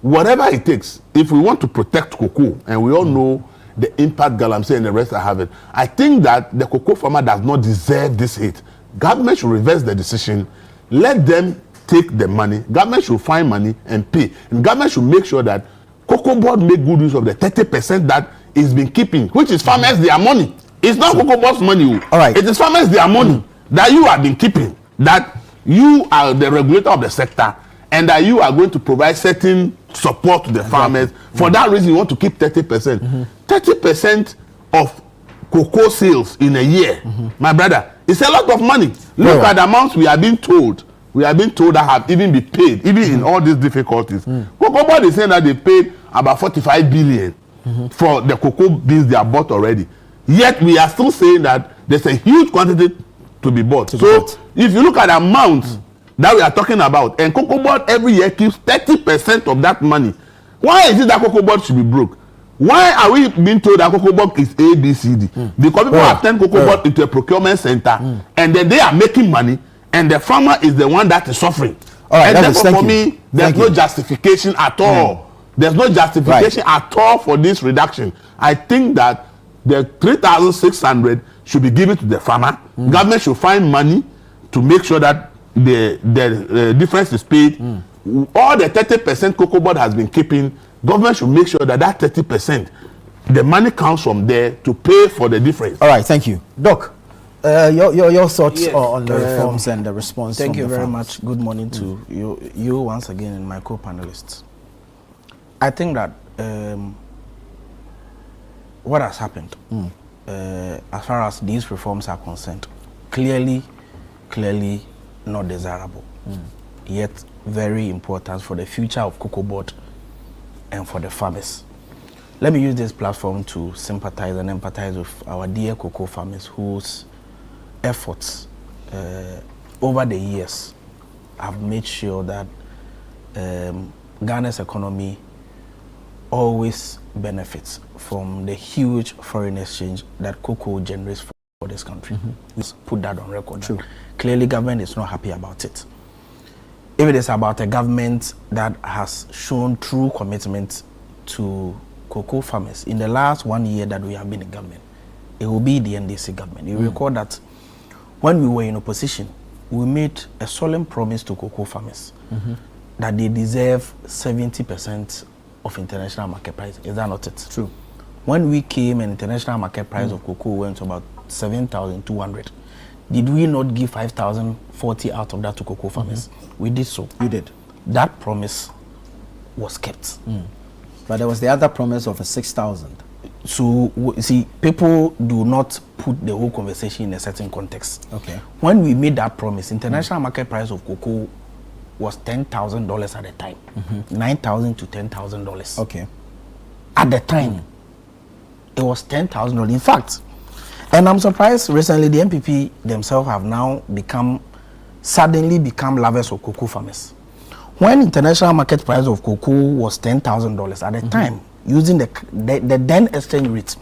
S14: whatever it takes, if we want to protect cocoa, and we all know the impact Galamsey and the rest are having, I think that the cocoa farmer does not deserve this hit. Government should reverse the decision. Let them take the money. Government should find money and pay. And government should make sure that Cocoa Board make good use of the 30% that is been keeping, which is farmers their money. It's not Cocoa Board's money. All right. It is farmers their money that you have been keeping, that you are the regulator of the sector, and that you are going to provide certain support to the farmers. For that reason, you want to keep 30%. 30% of cocoa sales in a year, my brother, it's a lot of money. Look at the amounts we are being told. We are being told that have even been paid, even in all these difficulties. Cocoa Board is saying that they paid about 45 billion for the cocoa beans they have bought already. Yet we are still saying that there's a huge quantity to be bought. So if you look at the amounts that we are talking about, and Cocoa Board every year keeps 30% of that money, why is it that Cocoa Board should be broke? Why are we being told that Cocoa Board is A, B, C, D? Because people have turned Cocoa Board into a procurement center, and then they are making money, and the farmer is the one that is suffering. All right, and therefore, for me, there's no justification at all. There's no justification at all for this reduction. I think that the 3,600 should be given to the farmer. Government should find money to make sure that the difference is paid. All the 30% Cocoa Board has been keeping, government should make sure that that 30%, the money comes from there to pay for the difference.
S1: All right, thank you. Doc, your thoughts on the reforms and the response.
S15: Thank you very much. Good morning to you once again and my co-panelists. I think that what has happened, as far as these reforms are concerned, clearly not desirable, yet very important for the future of Cocoa Board and for the farmers. Let me use this platform to sympathize and empathize with our dear cocoa farmers whose efforts over the years have made sure that Ghana's economy always benefits from the huge foreign exchange that cocoa generates for this country. Let's put that on record.
S1: True.
S15: Clearly, government is not happy about it. If it is about a government that has shown true commitment to cocoa farmers in the last 1 year that we have been in government, it will be the NDC government. You recall that when we were in opposition, we made a solemn promise to cocoa farmers that they deserve 70% of international market price. Is that not it?
S1: True.
S15: When we came, an international market price of cocoa went to about 7,200. Did we not give 5,040 out of that to cocoa farmers? We did so.
S1: You did.
S15: That promise was kept.
S1: But there was the other promise of a 6,000.
S15: So, see, people do not put the whole conversation in a certain context.
S1: Okay.
S15: When we made that promise, international market price of cocoa was $10,000 at the time. $9,000 to $10,000.
S1: Okay.
S15: At the time, it was $10,000. In fact, and I'm surprised recently the MPP themselves have now suddenly become lovers of cocoa farmers. When international market price of cocoa was $10,000 at the time, using the then exchange rate,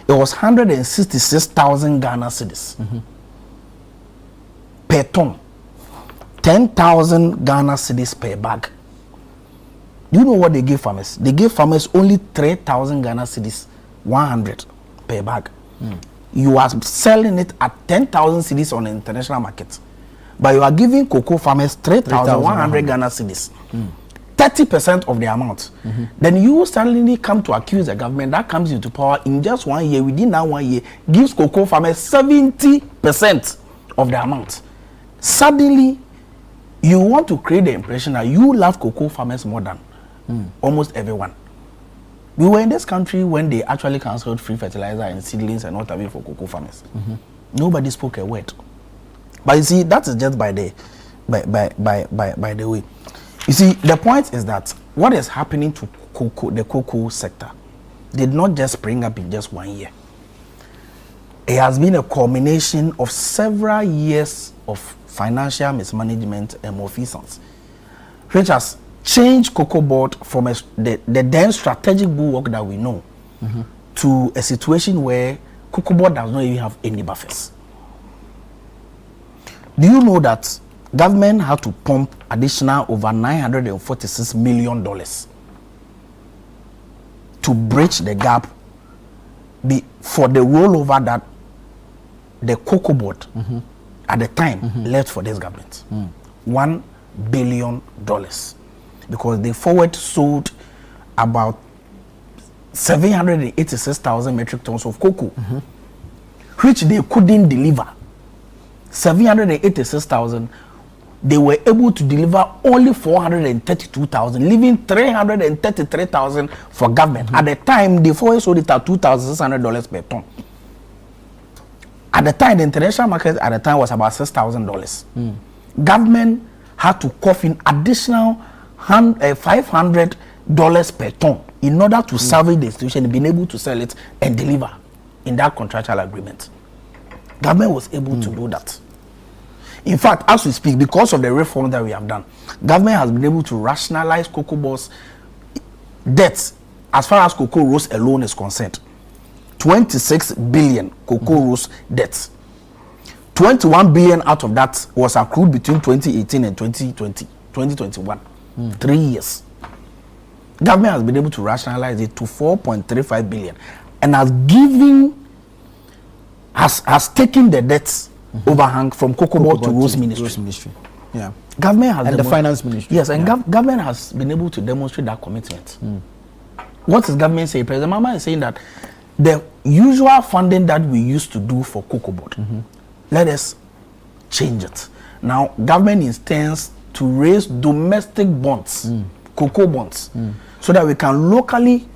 S15: it was 166,000 Ghana cedis per ton. 10,000 Ghana cedis per bag. Do you know what they gave farmers? They gave farmers only 3,000 Ghana cedis, 100 per bag. You are selling it at 10,000 cedis on the international market, but you are giving cocoa farmers 3,100 Ghana cedis, 30% of the amount. Then you suddenly come to accuse the government that comes into power in just 1 year, within that 1 year, gives cocoa farmers 70% of the amount. Suddenly, you want to create the impression that you love cocoa farmers more than almost everyone. We were in this country when they actually cancelled free fertilizer and seedlings and what have you for cocoa farmers. Nobody spoke a word. But you see, that is just by the way. You see, the point is that what is happening to the cocoa sector did not just spring up in just 1 year. It has been a culmination of several years of financial mismanagement and malfeasance, which has changed Cocoa Board from the then strategic bulwark that we know to a situation where Cocoa Board does not even have any buffers. Do you know that government had to pump additional over $946 million to bridge the gap for the rollover that the Cocoa Board at the time left for this government? $1 billion. Because they forward sold about 786,000 metric tons of cocoa, which they couldn't deliver. 786,000, they were able to deliver only 432,000, leaving 333,000 for government. At the time, they forward sold it at $2,600 per ton. At the time, the international market at the time was about $6,000. Government had to cough in additional $500 per ton in order to salvage the situation and being able to sell it and deliver in that contractual agreement. Government was able to do that. In fact, as we speak, because of the reform that we have done, government has been able to rationalize Cocoa Board's debts as far as Cocoa Roast alone is concerned. 26 billion Cocoa Roast debts. 21 billion out of that was accrued between 2018 and 2021. 3 years. Government has been able to rationalize it to 4.35 billion and has taken the debts overhang from Cocoa Board to Roast Ministry.
S1: Yeah.
S15: Government has
S1: and the finance ministry.
S15: Yes, and government has been able to demonstrate that commitment. What is government saying? President Mama is saying that the usual funding that we used to do for Cocoa Board, let us change it. Now, government intends to raise domestic bonds, cocoa bonds, so that we can locally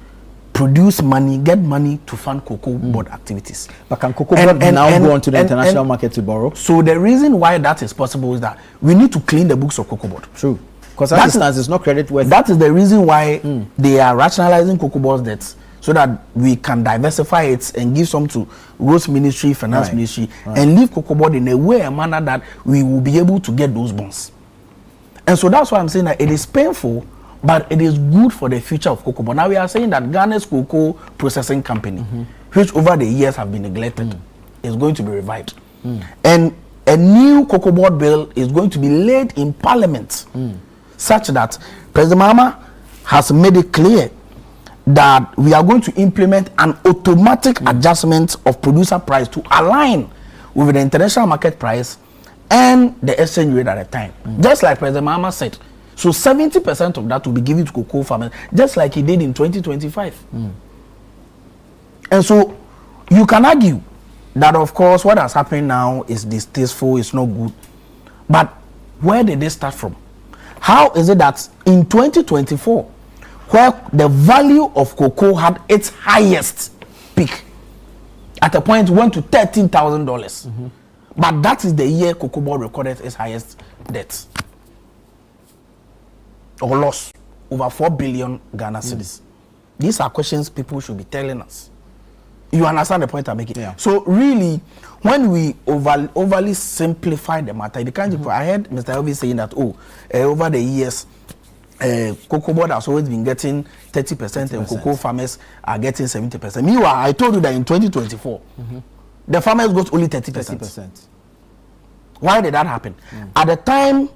S15: produce money, get money to fund Cocoa Board activities.
S1: But can Cocoa Board now go onto the international market to borrow?
S15: So the reason why that is possible is that we need to clean the books of Cocoa Board.
S1: True. Because that instance is not credit worthy.
S15: That is the reason why they are rationalizing Cocoa Board's debts, so that we can diversify it and give some to Roast Ministry, Finance Ministry, and leave Cocoa Board in a manner that we will be able to get those bonds. And so that's why I'm saying that it is painful but it is good for the future of cocoa. But now we are saying that Ghana's cocoa processing company, which over the years have been neglected, is going to be revived. And a new cocoa board bill is going to be laid in Parliament, such that President Mahama has made it clear that we are going to implement an automatic adjustment of producer price to align with the international market price and the exchange rate at the time. Just like President Mahama said. So 70% of that will be given to cocoa farmers, just like he did in 2025. And so you can argue that, of course, what has happened now is distasteful, it's not good. But where did they start from? How is it that in 2024, where the value of cocoa had its highest peak, at a point went to $13,000, but that is the year cocoa board recorded its highest debt or loss, over 4 billion Ghana cedis. These are questions people should be telling us. You understand the point I'm making? Yeah. So really, when we overly simplify the matter, I heard Mr. Elvis saying that, over the years, cocoa board has always been getting 30% and cocoa farmers are getting 70%. Meanwhile, I told you that in 2024, the farmers got only 30%. Why did that happen? At the time,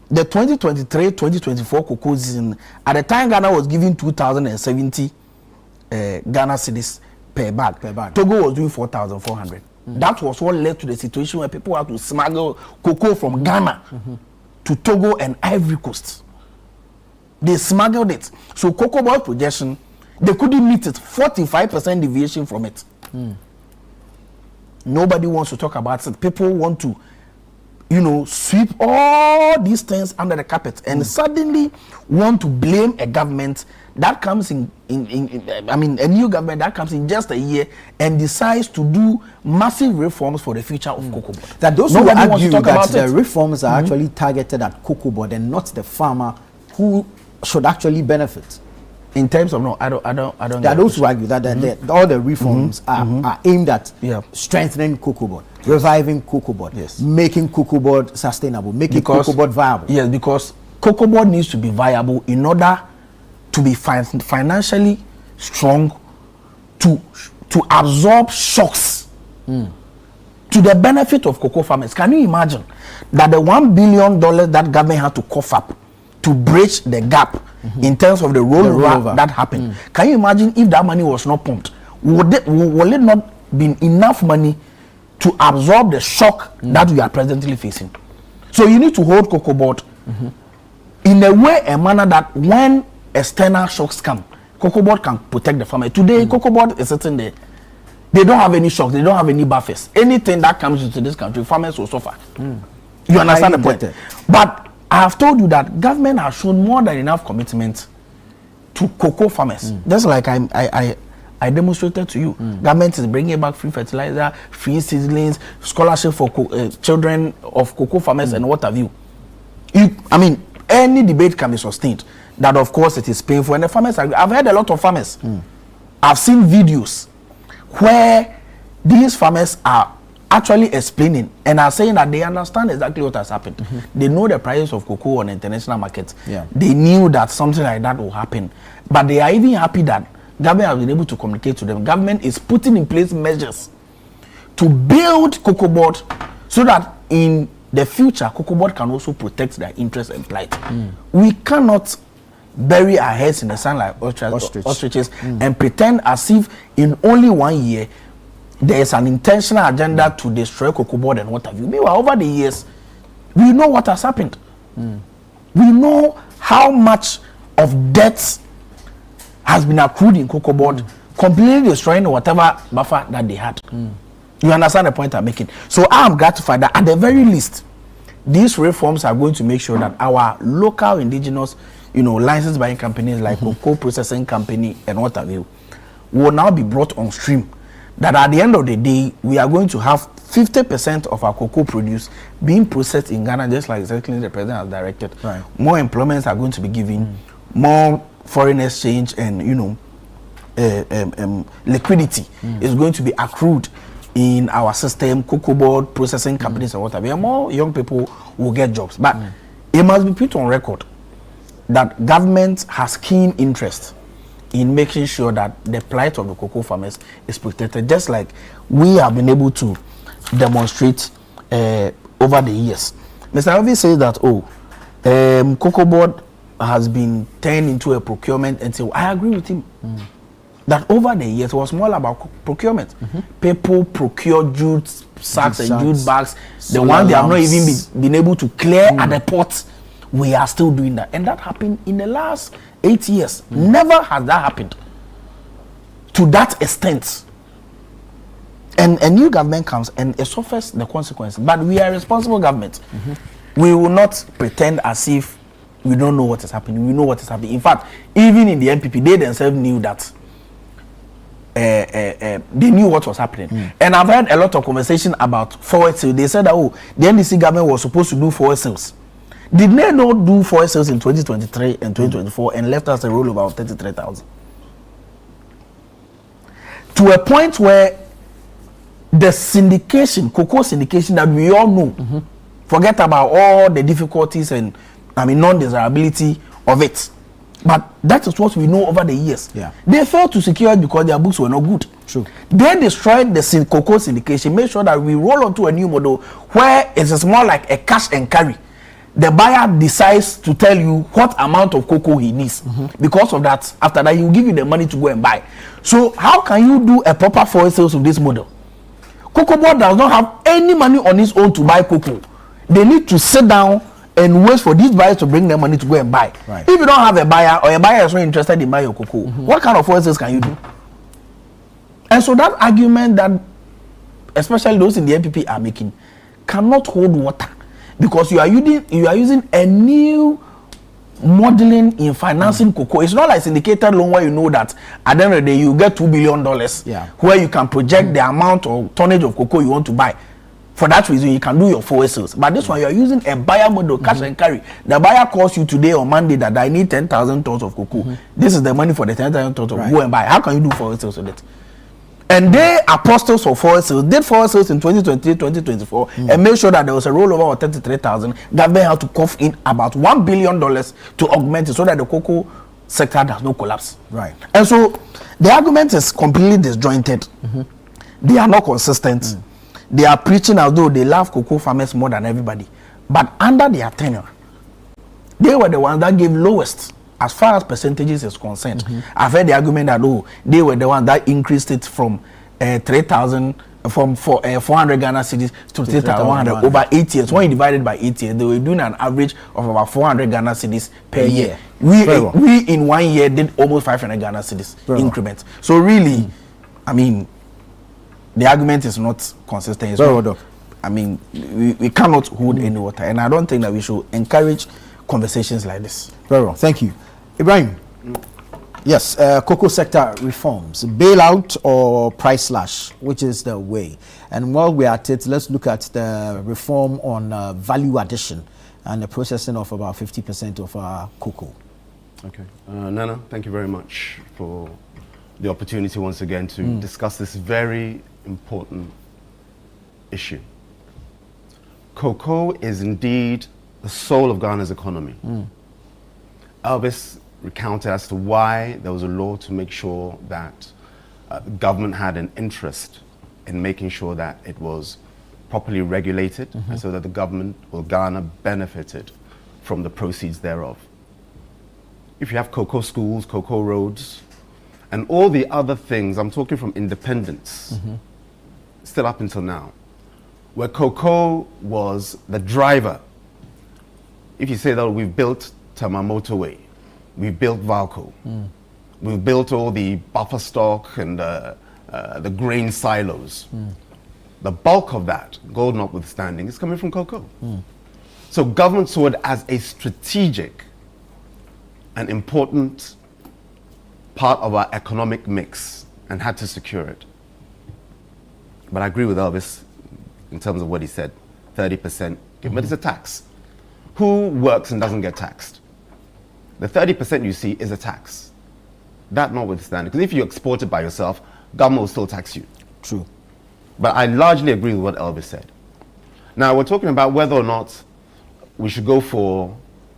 S15: the 2023-2024 cocoa season, at the time Ghana was giving 2,070 Ghana cedis per bag. Togo was doing 4,400. That was what led to the situation where people had to smuggle cocoa from Ghana to Togo and Ivory Coast. They smuggled it. So cocoa board projection, they couldn't meet it. 45% deviation from it. Nobody wants to talk about it. People want to, sweep all these things under the carpet and suddenly want to blame a government that comes a new government that comes in just a year and decides to do massive reforms for the future of cocoa board.
S1: That those who argue that the reforms are actually targeted at cocoa board and not the farmer who should actually benefit.
S15: In terms of I don't.
S1: There are those who argue that all the reforms are aimed at strengthening cocoa board, reviving cocoa board, making cocoa board sustainable, making cocoa board viable.
S15: Yes, because cocoa board needs to be viable in order to be financially strong, to absorb shocks to the benefit of cocoa farmers. Can you imagine that the $1 billion that government had to cough up to bridge the gap in terms of the rollover that happened? Can you imagine if that money was not pumped? Would it not be enough money to absorb the shock that we are presently facing? So you need to hold cocoa board in a manner that when external shocks come, cocoa board can protect the farmer. Today, cocoa board is sitting there. They don't have any shocks. They don't have any buffers. Anything that comes into this country, farmers will suffer. You understand the point? But I have told you that government has shown more than enough commitment to cocoa farmers. Just like I demonstrated to you. Government is bringing back free fertilizer, free seedlings, scholarship for children of cocoa farmers and what have you. Any debate can be sustained. That of course it is painful, and the farmers agree. I've heard a lot of farmers. I've seen videos where these farmers are actually explaining and are saying that they understand exactly what has happened. They know the price of cocoa on the international market. They knew that something like that will happen, but they are even happy that government has been able to communicate to them. Government is putting in place measures to build cocoa board so that in the future cocoa board can also protect their interests and plight. We cannot bury our heads in the sand like ostriches and pretend as if in only 1 year there is an intentional agenda to destroy cocoa board and what have you. Meanwhile, over the years, we know what has happened. We know how much of debt has been accrued in cocoa board, completely destroying whatever buffer that they had. You understand the point I'm making? So I am gratified that at the very least, these reforms are going to make sure that our local indigenous, licensed buying companies like cocoa processing company and what have you, will now be brought on stream. That at the end of the day, we are going to have 50% of our cocoa produce being processed in Ghana, just like exactly the president has directed. More employments are going to be given, more foreign exchange and liquidity is going to be accrued in our system, cocoa board processing companies and whatever. More young people will get jobs, but it must be put on record that government has keen interest in making sure that the plight of the cocoa farmers is protected, just like we have been able to demonstrate over the years. Mr. Alvin says that, Cocoa Board has been turned into a procurement, and so I agree with him. That over the years it was more about procurement. People procure jute sacks and jute bags, the ones they have not even been able to clear at the port. We are still doing that, and that happened in the last 8 years. Never has that happened to that extent. And a new government comes and it suffers the consequences. But we are a responsible government. We will not pretend as if we don't know what is happening. We know what is happening. In fact, even in the NPP, they themselves knew that. They knew what was happening. And I've heard a lot of conversation about forward sales. They said that, the NDC government was supposed to do forward sales. Did they not do forward sales in 2023 and 2024 and left us a roll of about 33,000? To a point where the syndication, cocoa syndication that we all know, forget about all the difficulties and non-desirability of it. But that is what we know over the years. They failed to secure it because their books were not good.
S1: True.
S15: They destroyed the cocoa syndication, made sure that we roll onto a new model where it is more like a cash and carry. The buyer decides to tell you what amount of cocoa he needs. Because of that, after that, he will give you the money to go and buy. So how can you do a proper forward sales with this model? Cocoa Board does not have any money on its own to buy cocoa. They need to sit down and wait for these buyers to bring their money to go and buy. If you don't have a buyer, or a buyer is not interested in buying your cocoa, what kind of forward sales can you do? And so that argument that especially those in the NPP are making cannot hold water, because you are using a new modeling in financing cocoa. It's not like syndicated loan where you know that at the end of the day you get $2 billion where you can project the amount or tonnage of cocoa you want to buy. For that reason, you can do your forward sales. But this one, you are using a buyer model, cash and carry. The buyer calls you today on Monday that I need 10,000 tons of cocoa. This is the money for the 10,000 tons of go and buy. How can you do forward sales with it? And they apostles for forward sales, did forward sales in 2023, 2024, and made sure that there was a rollover of 33,000. Government had to cough in about $1 billion to augment it so that the cocoa sector does not collapse. And so the argument is completely disjointed. They are not consistent. They are preaching as though they love cocoa farmers more than everybody. But under their tenure, they were the ones that gave lowest as far as percentages is concerned. I've heard the argument that they were the ones that increased it from 3,000 from 400 Ghana cedis to 3,100 over 8 years. When you divide it by 8 years, they were doing an average of about 400 Ghana cedis per year. We in 1 year did almost 500 Ghana cedis increments. So really, the argument is not consistent. We cannot hold any water, and I don't think that we should encourage conversations like this.
S1: Very well, thank you. Ibrahim, yes, cocoa sector reforms, bailout or price slash, which is the way? And while we're at it, let's look at the reform on value addition and the processing of about 50% of our cocoa.
S16: Okay, Nana, thank you very much for the opportunity once again to discuss this very important issue. Cocoa is indeed the soul of Ghana's economy. Elvis recounted as to why there was a law to make sure that the government had an interest in making sure that it was properly regulated, and so that the government or Ghana benefited from the proceeds thereof. If you have cocoa schools, cocoa roads, and all the other things, I'm talking from independence, still up until now, where cocoa was the driver. If you say that we've built Tama Motorway, we've built Valco, we've built all the buffer stock and the grain silos. The bulk of that, gold notwithstanding, is coming from cocoa. So government saw it as a strategic and important part of our economic mix and had to secure it. But I agree with Elvis in terms of what he said, 30%, but it's a tax. Who works and doesn't get taxed? The 30% you see is a tax. That notwithstanding, because if you export it by yourself, government will still tax you.
S1: True.
S16: But I largely agree with what Elvis said. Now we're talking about whether or not we should go for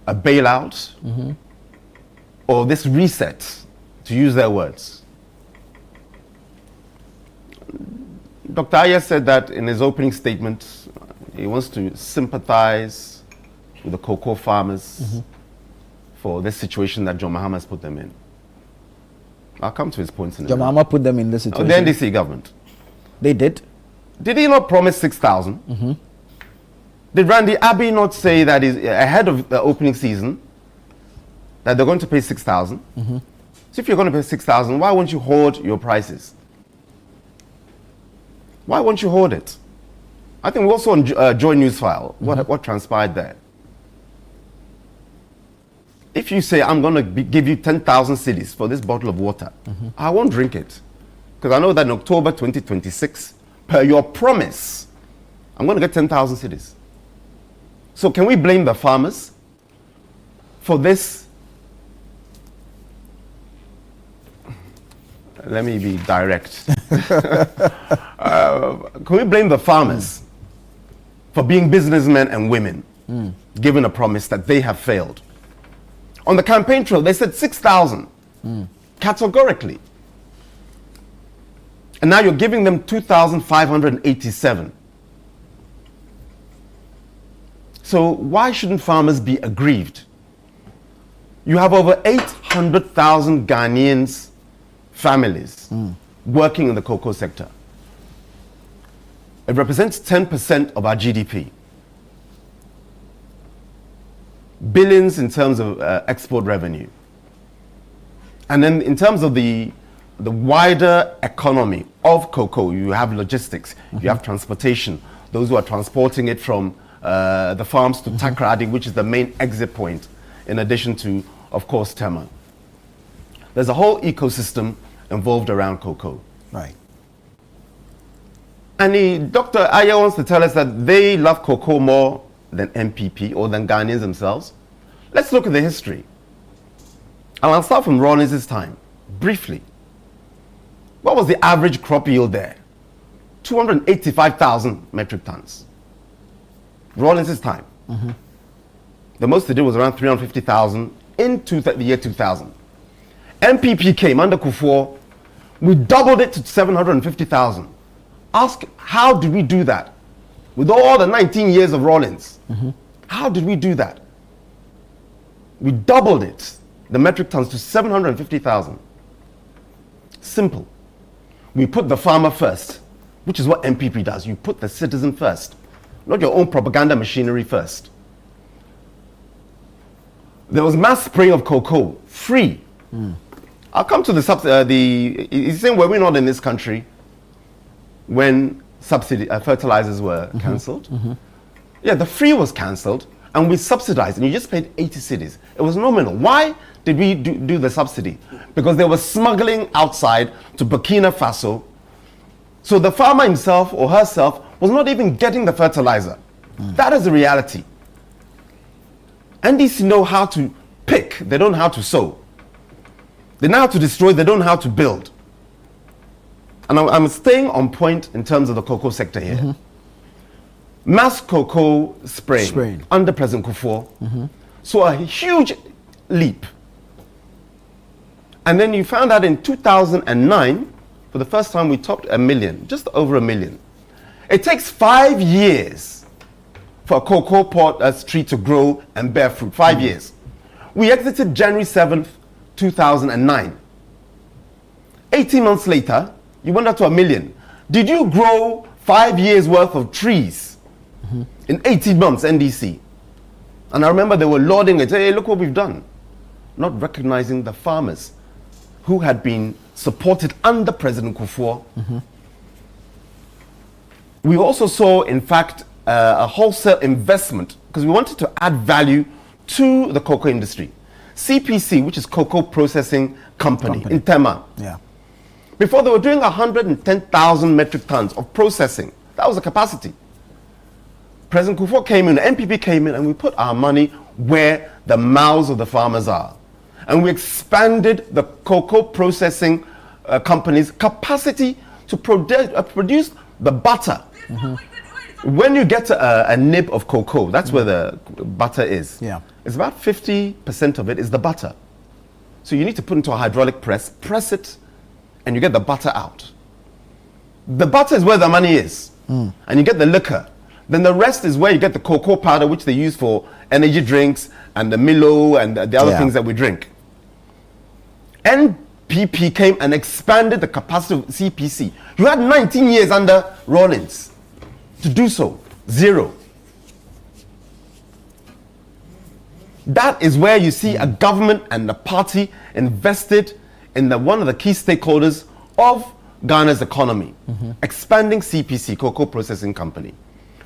S16: a bailout or this reset, to use their words. Dr. Ayer said that in his opening statement, he wants to sympathize with the cocoa farmers for this situation that John Mahama has put them in. I'll come to his points in a
S1: John
S16: minute.
S1: Mahama put them in this situation.
S16: The NDC government.
S1: They did.
S16: Did he not promise 6,000? Did Randy Abbey not say that is ahead of the opening season that they're going to pay 6,000? So if you're going to pay 6,000, why won't you hoard your prices? Why won't you hoard it? I think we also on Joy Newsfile, what transpired there. If you say, I'm going to give you 10,000 cedis for this bottle of water, I won't drink it. Because I know that in October 2026, per your promise, I'm going to get 10,000 cedis. So can we blame the farmers for this? Let me be direct. Can we blame the farmers for being businessmen and women, given a promise that they have failed? On the campaign trail, they said 6,000, categorically. And now you're giving them 2,587. So why shouldn't farmers be aggrieved? You have over 800,000 Ghanaians, families, working in the cocoa sector. It represents 10% of our GDP. Billions in terms of export revenue. And then in terms of the wider economy of cocoa, you have logistics, you have transportation, those who are transporting it from the farms to Takrady, which is the main exit point, in addition to, of course, Tema. There's a whole ecosystem involved around cocoa.
S1: Right.
S16: And Dr. Ayer wants to tell us that they love cocoa more than MPP or than Ghanaians themselves. Let's look at the history. And I'll start from Rawlings' time, briefly. What was the average crop yield there? 285,000 metric tons. Rawlings' time. The most they did was around 350,000 in the year 2000. MPP came under Kufuor. We doubled it to 750,000. Ask, how did we do that? With all the 19 years of Rawlings. How did we do that? We doubled it, the metric tons, to 750,000. Simple. We put the farmer first, which is what MPP does. You put the citizen first, not your own propaganda machinery first. There was mass spraying of cocoa, free. I'll come to the he's saying, were we not in this country when subsidy fertilizers were cancelled? Yeah, the free was cancelled and we subsidized, and you just paid 80 cedis. It was nominal. Why did we do the subsidy? Because they were smuggling outside to Burkina Faso. So the farmer himself or herself was not even getting the fertilizer. That is the reality. NDC know how to pick, they don't know how to sow. They know how to destroy, they don't know how to build. And I'm staying on point in terms of the cocoa sector here. Mass cocoa spraying under President Kufuor saw a huge leap. And then you found out in 2009, for the first time we topped 1 million, just over 1 million. It takes 5 years for a cocoa tree to grow and bear fruit, 5 years. We exited January 7th, 2009. 18 months later, you went up to 1 million. Did you grow 5 years worth of trees in 18 months, NDC? And I remember they were lauding it, hey, look what we've done. Not recognizing the farmers who had been supported under President Kufuor. We also saw, in fact, a wholesale investment because we wanted to add value to the cocoa industry. CPC, which is Cocoa Processing Company. In Tema.
S1: Yeah.
S16: Before, they were doing 110,000 metric tons of processing. That was the capacity. President Kufuor came in, the MPP came in, and we put our money where the mouths of the farmers are. And we expanded the cocoa processing company's capacity to produce the butter. When you get a nib of cocoa, that's where the butter is.
S1: Yeah.
S16: It's about 50% of it is the butter. So you need to put into a hydraulic press it, and you get the butter out. The butter is where the money is, and you get the liquor. Then the rest is where you get the cocoa powder, which they use for energy drinks, and the Milo, and the other things that we drink. NPP came and expanded the capacity of CPC. You had 19 years under Rawlings to do so. 0. That is where you see a government and a party invested in one of the key stakeholders of Ghana's economy, expanding CPC, Cocoa Processing Company,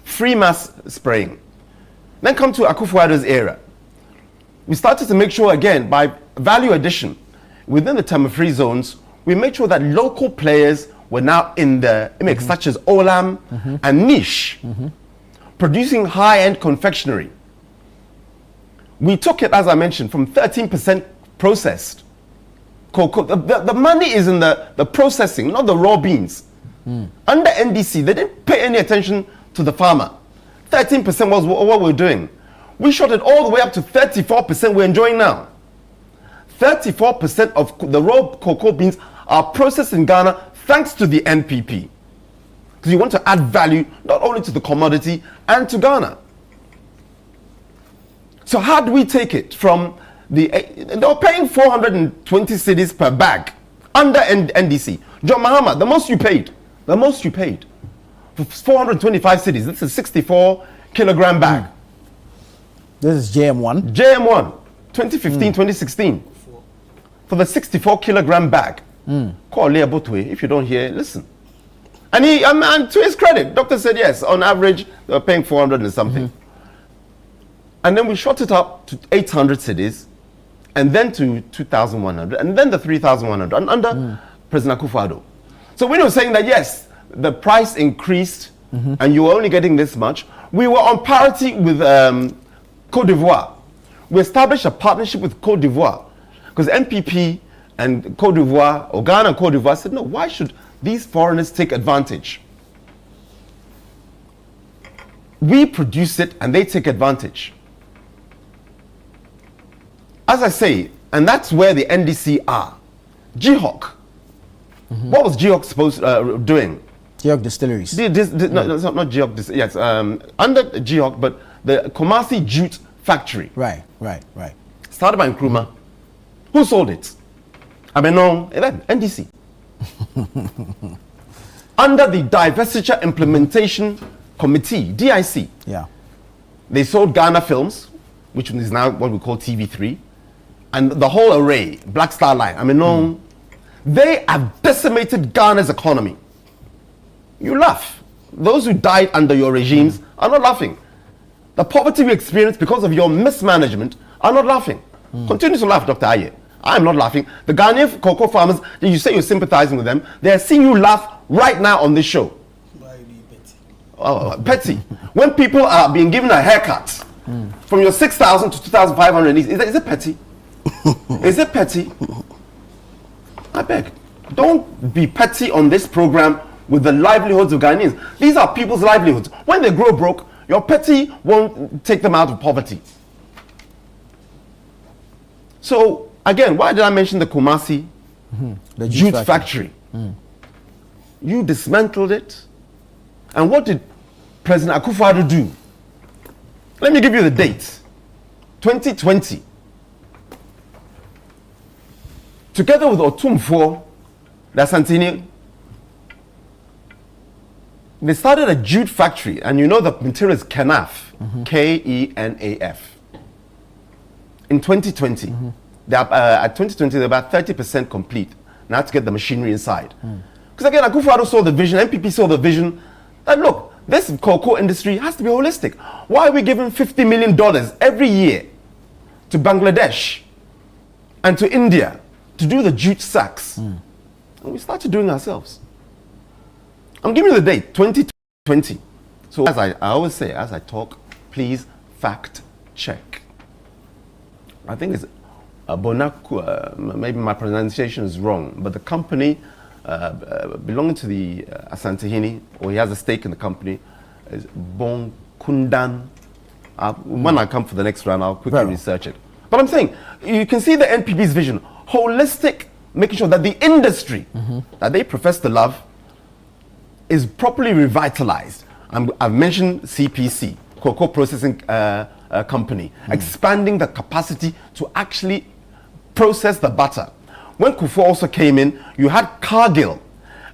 S16: free mass spraying. Then come to Akufo-Addo's era. We started to make sure, again, by value addition, within the term-free zones, we made sure that local players were now in the mix, such as Olam and Niche, producing high-end confectionery. We took it, as I mentioned, from 13% processed cocoa. The money is in the processing, not the raw beans. Under NDC, they didn't pay any attention to the farmer. 13% was what we're doing. We shot it all the way up to 34% we're enjoying now. 34% of the raw cocoa beans are processed in Ghana thanks to the NPP. Because you want to add value not only to the commodity and to Ghana. So how do we take it from they were paying 420 cedis per bag under NDC. John Mahama, the most you paid for 425 cedis. This is a 64 kilogram bag.
S1: This is JM1.
S16: JM1, 2015, 2016. For the 64 kilogram bag. Call Lea Botwe. If you don't hear, listen. And and to his credit, doctor said yes, on average, they were paying 400 and something. And then we shot it up to 800 cedis, and then to 2,100, and then the 3,100 under President Akufo-Addo. So we were saying that yes, the price increased, and you were only getting this much. We were on parity with Cote d'Ivoire. We established a partnership with Cote d'Ivoire, because NPP and Cote d'Ivoire, or Ghana and Cote d'Ivoire said, no, why should these foreigners take advantage? We produce it and they take advantage. As I say, and that's where the NDC are. GHOC. What was GHOC supposed doing?
S1: GHOC Distilleries.
S16: No, it's not GHOC Distilleries. Yes, under GHOC, but the Kumasi Jute Factory.
S1: Right.
S16: Started by Nkrumah. Who sold it? Abenon, NDC. Under the Divestiture Implementation Committee, DIC.
S1: Yeah.
S16: They sold Ghana Films, which is now what we call TV3, and the whole array, Black Star Line. They have decimated Ghana's economy. You laugh. Those who died under your regimes are not laughing. The poverty we experienced because of your mismanagement are not laughing. Continue to laugh, Dr. Aye. I am not laughing. The Ghanaian cocoa farmers, you say you're sympathizing with them, they are seeing you laugh right now on this show. Oh, petty. When people are being given a haircut from your 6,000 to 2,500, is it petty? Is it petty? I beg. Don't be petty on this program with the livelihoods of Ghanaians. These are people's livelihoods. When they grow broke, your petty won't take them out of poverty. So, again, why did I mention the Kumasi
S1: the
S16: Jute Factory? You dismantled it. And what did President Akufo-Addo do? Let me give you the date. 2020. Together with Otumfuo, the Asantini, they started a jute factory, and you know the material is KENAF, K-E-N-A-F. In 2020, at 2020, they're about 30% complete. Now to get the machinery inside. Because again, Akufo-Addo saw the vision, NPP saw the vision, that look, this cocoa industry has to be holistic. Why are we giving $50 million every year to Bangladesh and to India to do the jute sacks? And we started doing it ourselves. I'm giving you the date, 2020. So as I always say, as I talk, please fact check. I think it's Bonaku, maybe my pronunciation is wrong, but the company belonging to the Asantehene, or he has a stake in the company, is Bonkundan. When I come for the next round, I'll quickly research it. But I'm saying, you can see the NPP's vision. holistic, making sure that the industry that they profess to love is properly revitalized. I've mentioned CPC, Cocoa Processing Company, expanding the capacity to actually process the butter. When Kufuor also came in, you had Cargill,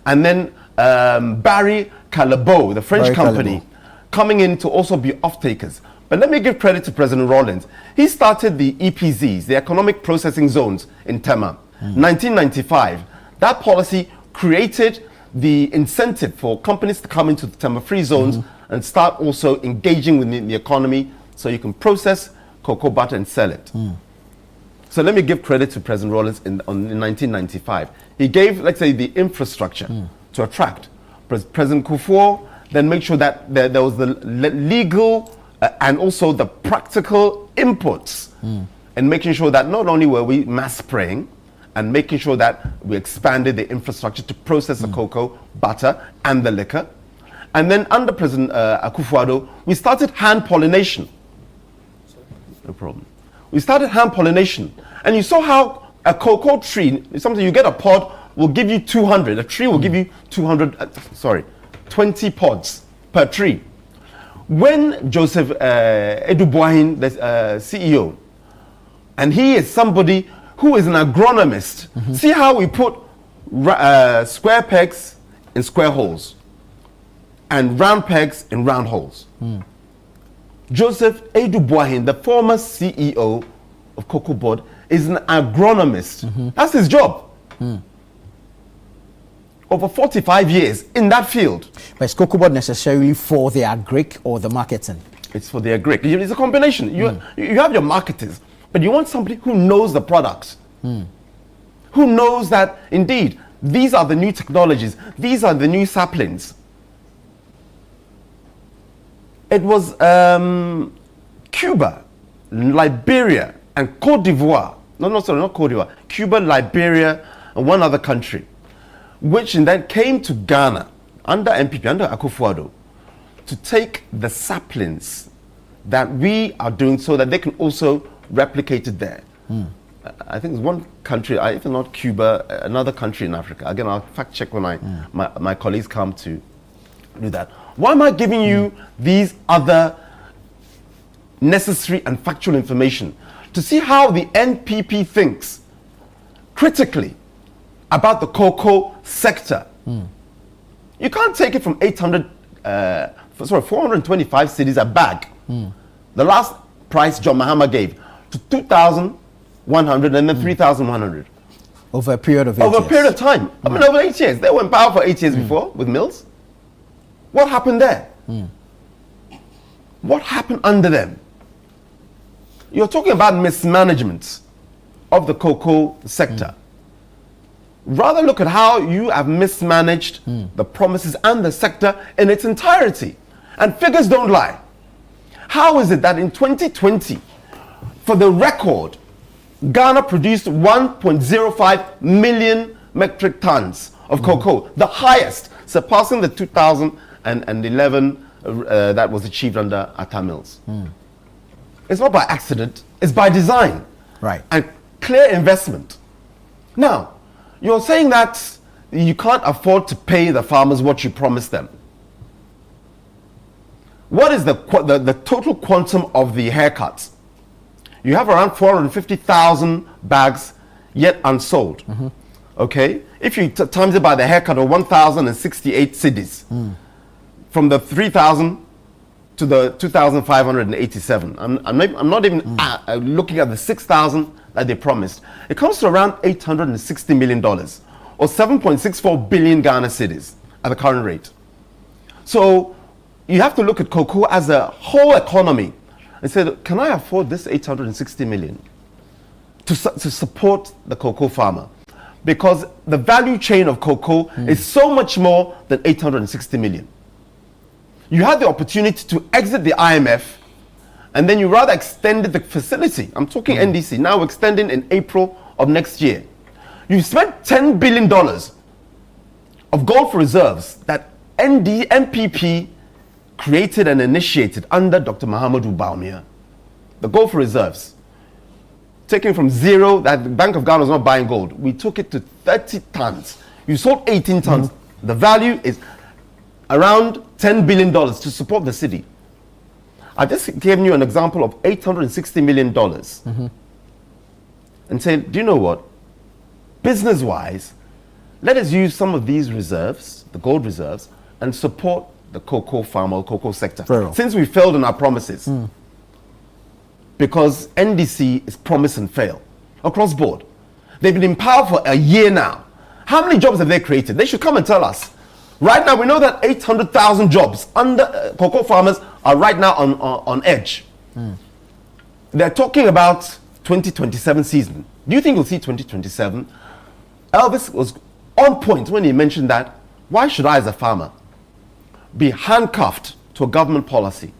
S16: and then Barry Callebaut, the French company, coming in to also be off-takers. But let me give credit to President Rawlings. He started the EPZs, the Economic Processing Zones in Tema. 1995. That policy created the incentive for companies to come into the Tema-free zones and start also engaging within the economy so you can process cocoa butter and sell it. So let me give credit to President Rawlings in 1995. He gave, let's say, the infrastructure to attract. President Kufuor then made sure that there was the legal and also the practical inputs and making sure that not only were we mass spraying and making sure that we expanded the infrastructure to process the cocoa, butter, and the liquor. And then under President Akufo-Addo, we started hand pollination. No problem. We started hand pollination. And you saw how a cocoa tree, something you get a pod, will give you 200. A tree will give you 20 pods per tree. When Joseph Edu-Boahen, the CEO, and he is somebody who is an agronomist, see how we put square pegs in square holes and round pegs in round holes. Joseph Edu-Boahen, the former CEO of Cocoa Board, is an agronomist. That's his job. Over 45 years in that field.
S1: But is Cocoa Board necessarily for the agric or the marketing?
S16: It's for the agric. It's a combination. You have your marketers, but you want somebody who knows the products, who knows that indeed these are the new technologies, these are the new saplings. It was Cuba, Liberia, and Cote d'Ivoire. Not Cote d'Ivoire. Cuba, Liberia, and one other country, which then came to Ghana under MPP, under Akufo-Addo, to take the saplings that we are doing so that they can also replicate it there. I think it's one country, if not Cuba, another country in Africa. Again, I'll fact check when my colleagues come to do that. Why am I giving you these other necessary and factual information? To see how the NPP thinks critically about the cocoa sector. You can't take it from 425 cedis a bag. The last price John Mahama gave to 2,100 and then 3,100.
S1: Over a period of 8 years.
S16: Over a period of time. I mean, over 8 years. They were in power for 8 years before with Mills. What happened there? What happened under them? You're talking about mismanagement of the cocoa sector. Rather look at how you have mismanaged the promises and the sector in its entirety. And figures don't lie. How is it that in 2020, for the record, Ghana produced 1.05 million metric tons of cocoa, the highest, surpassing the 2011 that was achieved under Atta Mills. It's not by accident, it's by design.
S1: Right.
S16: And clear investment. Now, you're saying that you can't afford to pay the farmers what you promised them. What is the total quantum of the haircuts? You have around 450,000 bags yet unsold. Okay? If you times it by the haircut of 1,068 cedis, from the 3,000 to the 2,587. I'm not even looking at the 6,000 that they promised. It comes to around $860 million, or 7.64 billion Ghana cedis at the current rate. So you have to look at cocoa as a whole economy and say, can I afford this 860 million to support the cocoa farmer? Because the value chain of cocoa is so much more than 860 million. You had the opportunity to exit the IMF, and then you rather extended the facility. I'm talking NDC, now extending in April of next year. You spent $10 billion of gold for reserves that MPP created and initiated under Dr. Mahamudu Bawumia. The gold for reserves. taking from zero, that the Bank of Ghana was not buying gold. We took it to 30 tons. You sold 18 tons. The value is around $10 billion to support the city. I just gave you an example of $860 million. And saying, do you know what? Business-wise, let us use some of these reserves, the gold reserves, and support the cocoa farm or cocoa sector. Since we failed in our promises. Because NDC is promise and fail across board. They've been in power for a year now. How many jobs have they created? They should come and tell us. Right now, we know that 800,000 jobs under cocoa farmers are right now on edge. They're talking about 2027 season. Do you think we'll see 2027? Elvis was on point when he mentioned that. Why should I, as a farmer, be handcuffed to a government policy?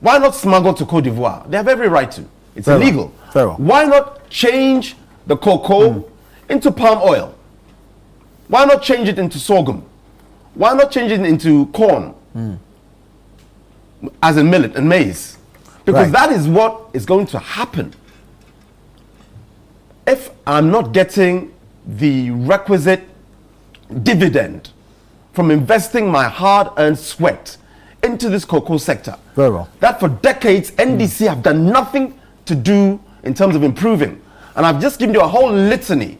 S16: Why not smuggle to Cote d'Ivoire? They have every right to. It's illegal. Why not change the cocoa into palm oil? Why not change it into sorghum? Why not change it into corn? As in millet and maize? Because that is what is going to happen. If I'm not getting the requisite dividend from investing my hard-earned sweat into this cocoa sector, that for decades NDC have done nothing to do in terms of improving. And I've just given you a whole litany,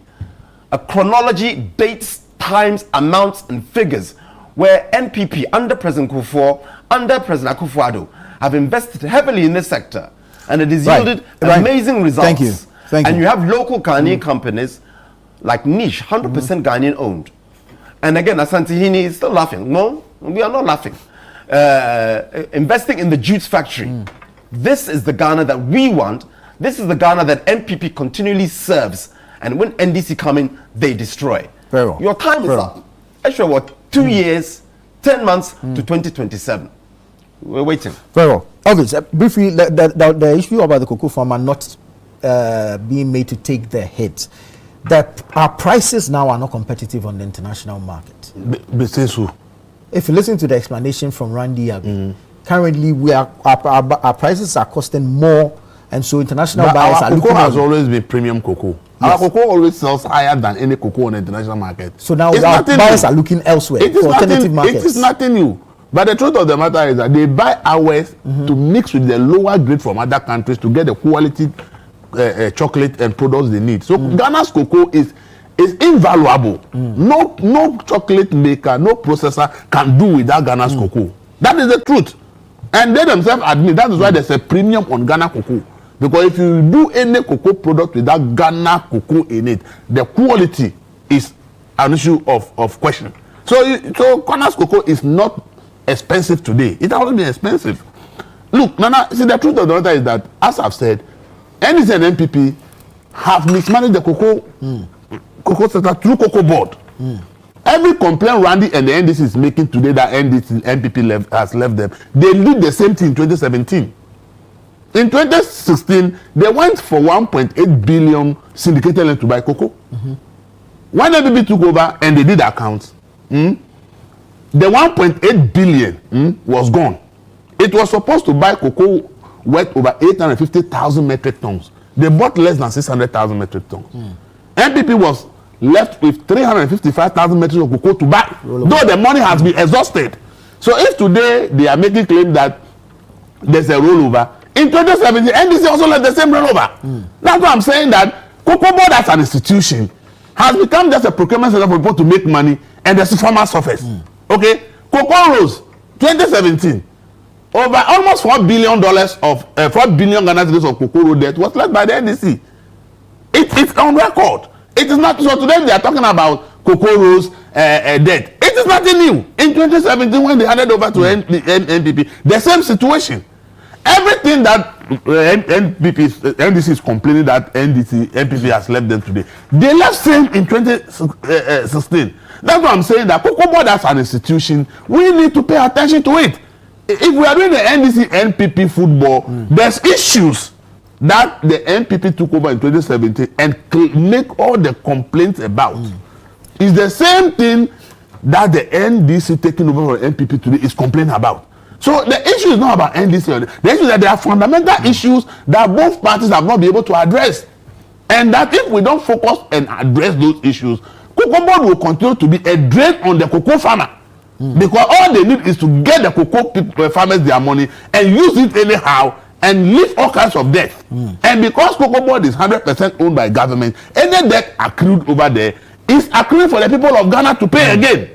S16: a chronology, dates, times, amounts, and figures where NPP under President Kufuor, under President Akufo-Addo have invested heavily in this sector, and it has yielded amazing results.
S1: Thank you. Thank
S16: and
S1: you.
S16: You have local Ghanaian companies like Niche, 100% Ghanaian owned. And again, Asante Hini is still laughing. No, we are not laughing. Investing in the jute factory. This is the Ghana that we want. This is the Ghana that NPP continually serves. And when NDC come in, they destroy. Your time is up. Actually, what, 2 years, 10 months to 2027. We're waiting.
S1: Very well. Elvis, briefly, the issue about the cocoa farmer not being made to take the hit. That our prices now are not competitive on the international market. If you listen to the explanation from Randy Abi, currently our prices are costing more, and so international buyers are looking.
S14: Cocoa has always been premium cocoa. Our cocoa always sells higher than any cocoa on the international market.
S1: So now our buyers are looking elsewhere for alternative markets.
S14: It is nothing new. But the truth of the matter is that they buy ours to mix with the lower grade from other countries to get the quality chocolate and products they need. So Ghana's cocoa is invaluable. No chocolate maker, no processor can do without Ghana's cocoa. That is the truth. And they themselves admit that is why there's a premium on Ghana cocoa. Because if you do any cocoa product without Ghana cocoa in it, the quality is an issue of question. So Ghana's cocoa is not expensive today. It has always been expensive. Look, Nana, see, the truth of the matter is that, as I've said, NDC and NPP have mismanaged the cocoa sector through cocoa board. Every complaint Randy and the NDC is making today that NPP has left them, they did the same thing in 2017. In 2016, they went for 1.8 billion syndicated loan to buy cocoa. When NPP took over and they did accounts, the 1.8 billion was gone. It was supposed to buy cocoa worth over 850,000 metric tons. They bought less than 600,000 metric tons. NPP was left with 355,000 metric tons of cocoa to buy, though the money has been exhausted. So if today they are making claim that there's a rollover, in 2017, NDC also left the same rollover. That's why I'm saying that cocoa board as an institution has become just a procurement center for people to make money, and the farmer suffers. Okay, cocoa rose 2017. Over almost $4 billion of 4 billion Ghana cedis of cocoa debt was led by the NDC. It's on record. It is not so. Today they are talking about cocoa rose debt. It is nothing new. In 2017, when they handed over to NPP, the same situation. Everything that NDC is complaining that NPP has left them today, they left same in 2016. That's why I'm saying that cocoa board as an institution, we need to pay attention to it. If we are doing the NDC NPP football, there's issues that the NPP took over in 2017 and make all the complaints about. It's the same thing that the NDC taking over for NPP today is complaining about. So the issue is not about NDC. The issue is that there are fundamental issues that both parties have not been able to address. And that if we don't focus and address those issues, Cocoa Board will continue to be a drain on the cocoa farmer. Because all they need is to get the cocoa farmers their money and use it anyhow and leave all kinds of debt. And because Cocoa Board is 100% owned by government, any debt accrued over there is accruing for the people of Ghana to pay again.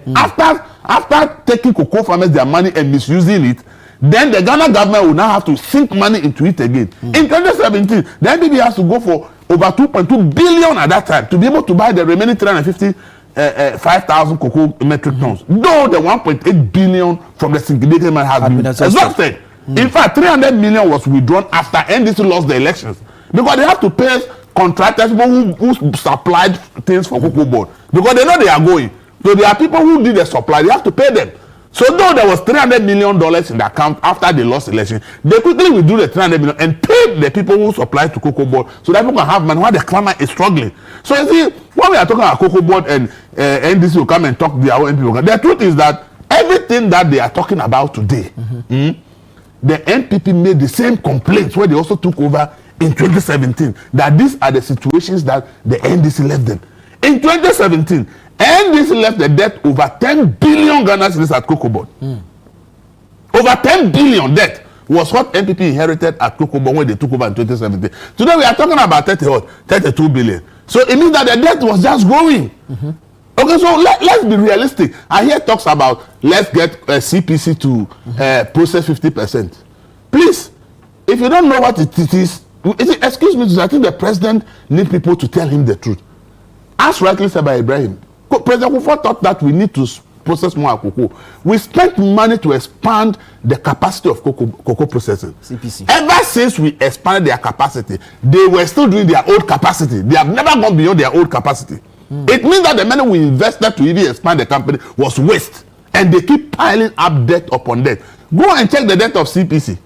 S14: After taking cocoa farmers their money and misusing it, then the Ghana government will now have to sink money into it again. In 2017, the NDB has to go for over 2.2 billion at that time to be able to buy the remaining 355,000 cocoa metric tons. Though the 1.8 billion from the syndicated money has been exhausted. In fact, 300 million was withdrawn after NDC lost the elections because they have to pay contractors who supplied things for Cocoa Board because they know they are going. So there are people who did the supply, they have to pay them. So though there was $300 million in the account after they lost the election, they quickly withdrew the 300 million and paid the people who supplied to Cocoa Board so that people can have money while the climate is struggling. So you see, when we are talking about Cocoa Board and NDC will come and talk their own people, the truth is that everything that they are talking about today, the NPP made the same complaints when they also took over in 2017, that these are the situations that the NDC left them. In 2017, NDC left the debt over 10 billion Ghana cedis at Cocoa Board. Over 10 billion debt was what NPP inherited at Cocoa Board when they took over in 2017. Today we are talking about 32 billion. So it means that the debt was just growing. Okay, so let's be realistic. I hear talks about let's get CPC to process 50%. Please, if you don't know what it is, excuse me, I think the president needs people to tell him the truth. As rightly said by Ibrahim, President Kufuor thought that we need to process more cocoa. We spent money to expand the capacity of cocoa processing. CPC. Ever since we expanded their capacity, they were still doing their old capacity. They have never gone beyond their old capacity. It means that the money we invested to even expand the company was waste. And they keep piling up debt upon debt. Go and check the debt of CPC.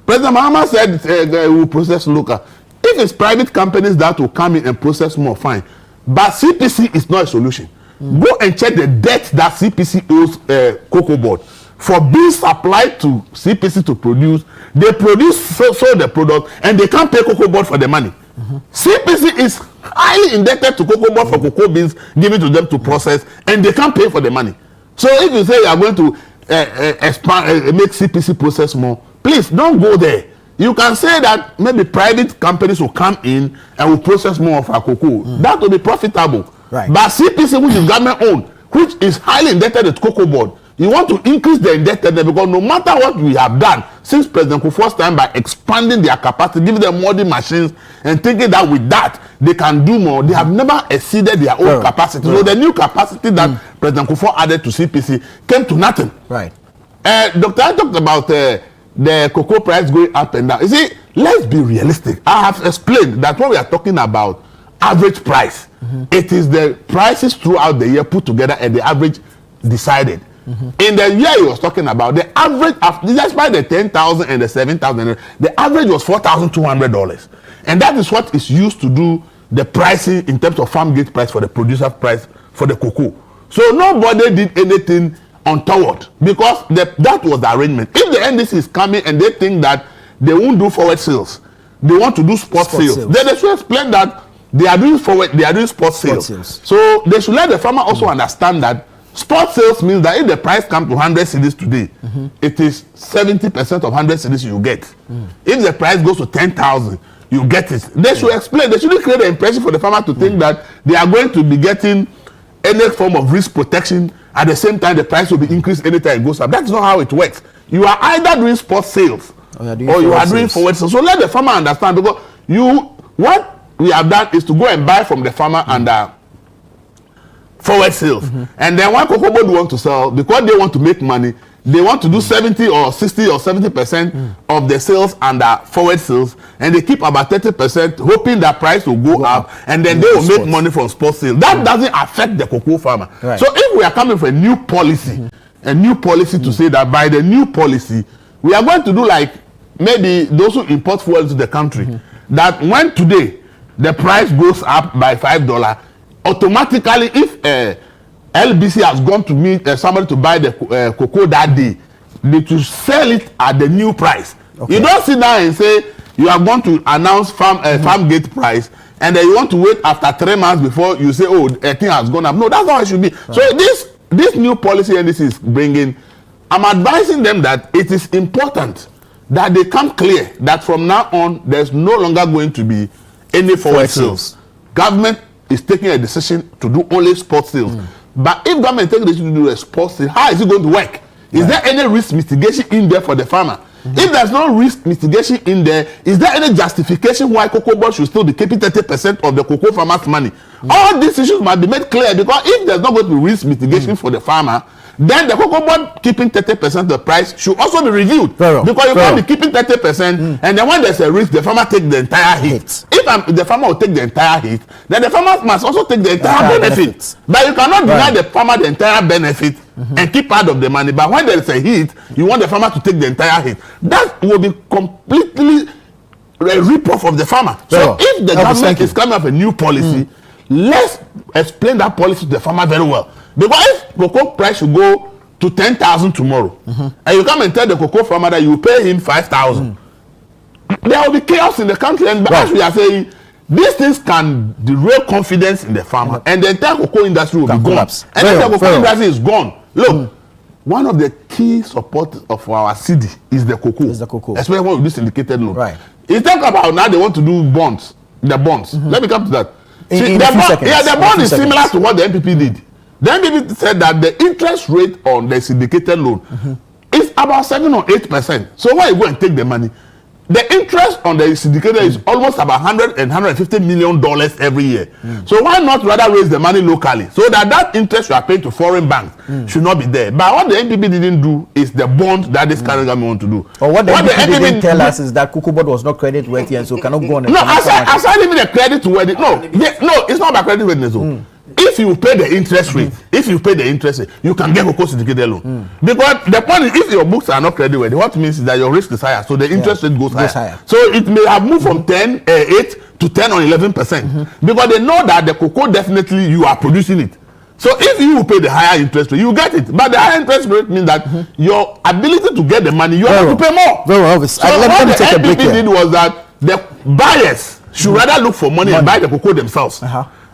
S14: President Mahama said we will process local. If it's private companies that will come in and process more, fine. But CPC is not a solution. Go and check the debt that CPC owes Cocoa Board for being supplied to CPC to produce. They produce, sell the product, and they can't pay Cocoa Board for the money. CPC is highly indebted to Cocoa Board for cocoa beans given to them to process, and they can't pay for the money. So if you say you are going to expand, make CPC process more, please don't go there. You can say that maybe private companies will come in and will process more of our cocoa. That will be profitable. Right. But CPC, which is government owned, which is highly indebted to Cocoa Board, you want to increase the indebtedness because no matter what we have done since President Kufuor's time by expanding their capacity, giving them modern machines and thinking that with that they can do more, they have never exceeded their own capacity. So the new capacity that President Kufuor added to CPC came to nothing. Right. Dr. I talked about the cocoa price going up and down. You see, let's be realistic. I have explained that when we are talking about average price, it is the prices throughout the year put together and the average decided. In the year he was talking about, the average, despite the 10,000 and the 7,000, the average was $4,200. And that is what is used to do the pricing in terms of farm gate price for the producer price for the cocoa. So nobody did anything untoward because that was the arrangement. If the NDC is coming and they think that they won't do forward sales, they want to do spot sales, then they should explain that they are doing spot sales. So they should let the farmer also understand that spot sales means that if the price comes to 100 cedis today, it is 70% of 100 cedis you get. If the price goes to 10,000, you get it. They should explain. They shouldn't create the impression for the farmer to think that they are going to be getting any form of risk protection. At the same time, the price will be increased anytime it goes up. That's not how it works. You are either doing spot sales or you are doing forward sales. So let the farmer understand, because what we have done is to go and buy from the farmer under forward sales. And then when Cocoa Board want to sell, because they want to make money, they want to do 70 or 60 or 70% of the sales under forward sales, and they keep about 30%, hoping that price will go up, and then they will make money from spot sales. That doesn't affect the cocoa farmer. Right. So if we are coming for a new policy, to say that by the new policy, we are going to do like maybe those who import fuel to the country, that when today the price goes up by $5, automatically if LBC has gone to meet somebody to buy the cocoa that day, they to sell it at the new price.
S1: Okay.
S14: You don't sit down and say you are going to announce farm gate price, and then you want to wait after 3 months before you say, oh, a thing has gone up. No, that's how it should be. Right. So this new policy NDC is bringing, I'm advising them that it is important that they come clear that from now on there's no longer going to be any forward sales. Government is taking a decision to do only spot sales. But if government takes the decision to do a spot sale, how is it going to work? Is there any risk mitigation in there for the farmer? If there's no risk mitigation in there, is there any justification why Cocoa Board should still be keeping 30% of the cocoa farmer's money? All these issues must be made clear, because if there's not going to be risk mitigation for the farmer, then the Cocoa Board keeping 30% of the price should also be reviewed. Because you can't be keeping 30% and then when there's a risk, the farmer take the entire hit. If the farmer will take the entire hit, then the farmer must also take the entire benefit. But you cannot deny the farmer the entire benefit and keep part of the money. But when there is a hit, you want the farmer to take the entire hit. That will be completely a rip-off of the farmer. So if the government is coming up with a new policy, let's explain that policy to the farmer very well. Because if cocoa price should go to 10,000 tomorrow, and you come and tell the cocoa farmer that you pay him 5,000, there will be chaos in the country. And as we are saying, these things can derail confidence in the farmer, and the entire cocoa industry will be gone. And if the cocoa industry is gone, look, one of the key supporters of our city is the cocoa. Especially when we do syndicated loan. Right. You talk about now they want to do bonds, the bonds. Let me come to that. The bond is similar to what the NPP did. The NPP said that the interest rate on the syndicated loan is about 7 or 8%. So when you go and take the money, the interest on the syndicated is almost about $100 and $150 million every year. So why not rather raise the money locally, so that interest you are paying to foreign banks should not be there? But what the NPP didn't do is the bond that this current government want to do.
S1: Or what the NPP didn't tell us is that Cocoa Board was not credit worthy and so cannot go on.
S14: No, aside even the credit worthy. No, it's not about credit worthiness. If you pay the interest rate, you can get cocoa syndicated loan. Because the point is, if your books are not credit worthy, what it means is that your risk is higher, so the interest rate goes higher. So it may have moved from 8 to 10 or 11%, because they know that the cocoa definitely you are producing it. So if you pay the higher interest rate, you get it. But the higher interest rate means that your ability to get the money, you have to pay more.
S1: Very obvious.
S14: So what the NPP did was that the buyers should rather look for money and buy the cocoa themselves.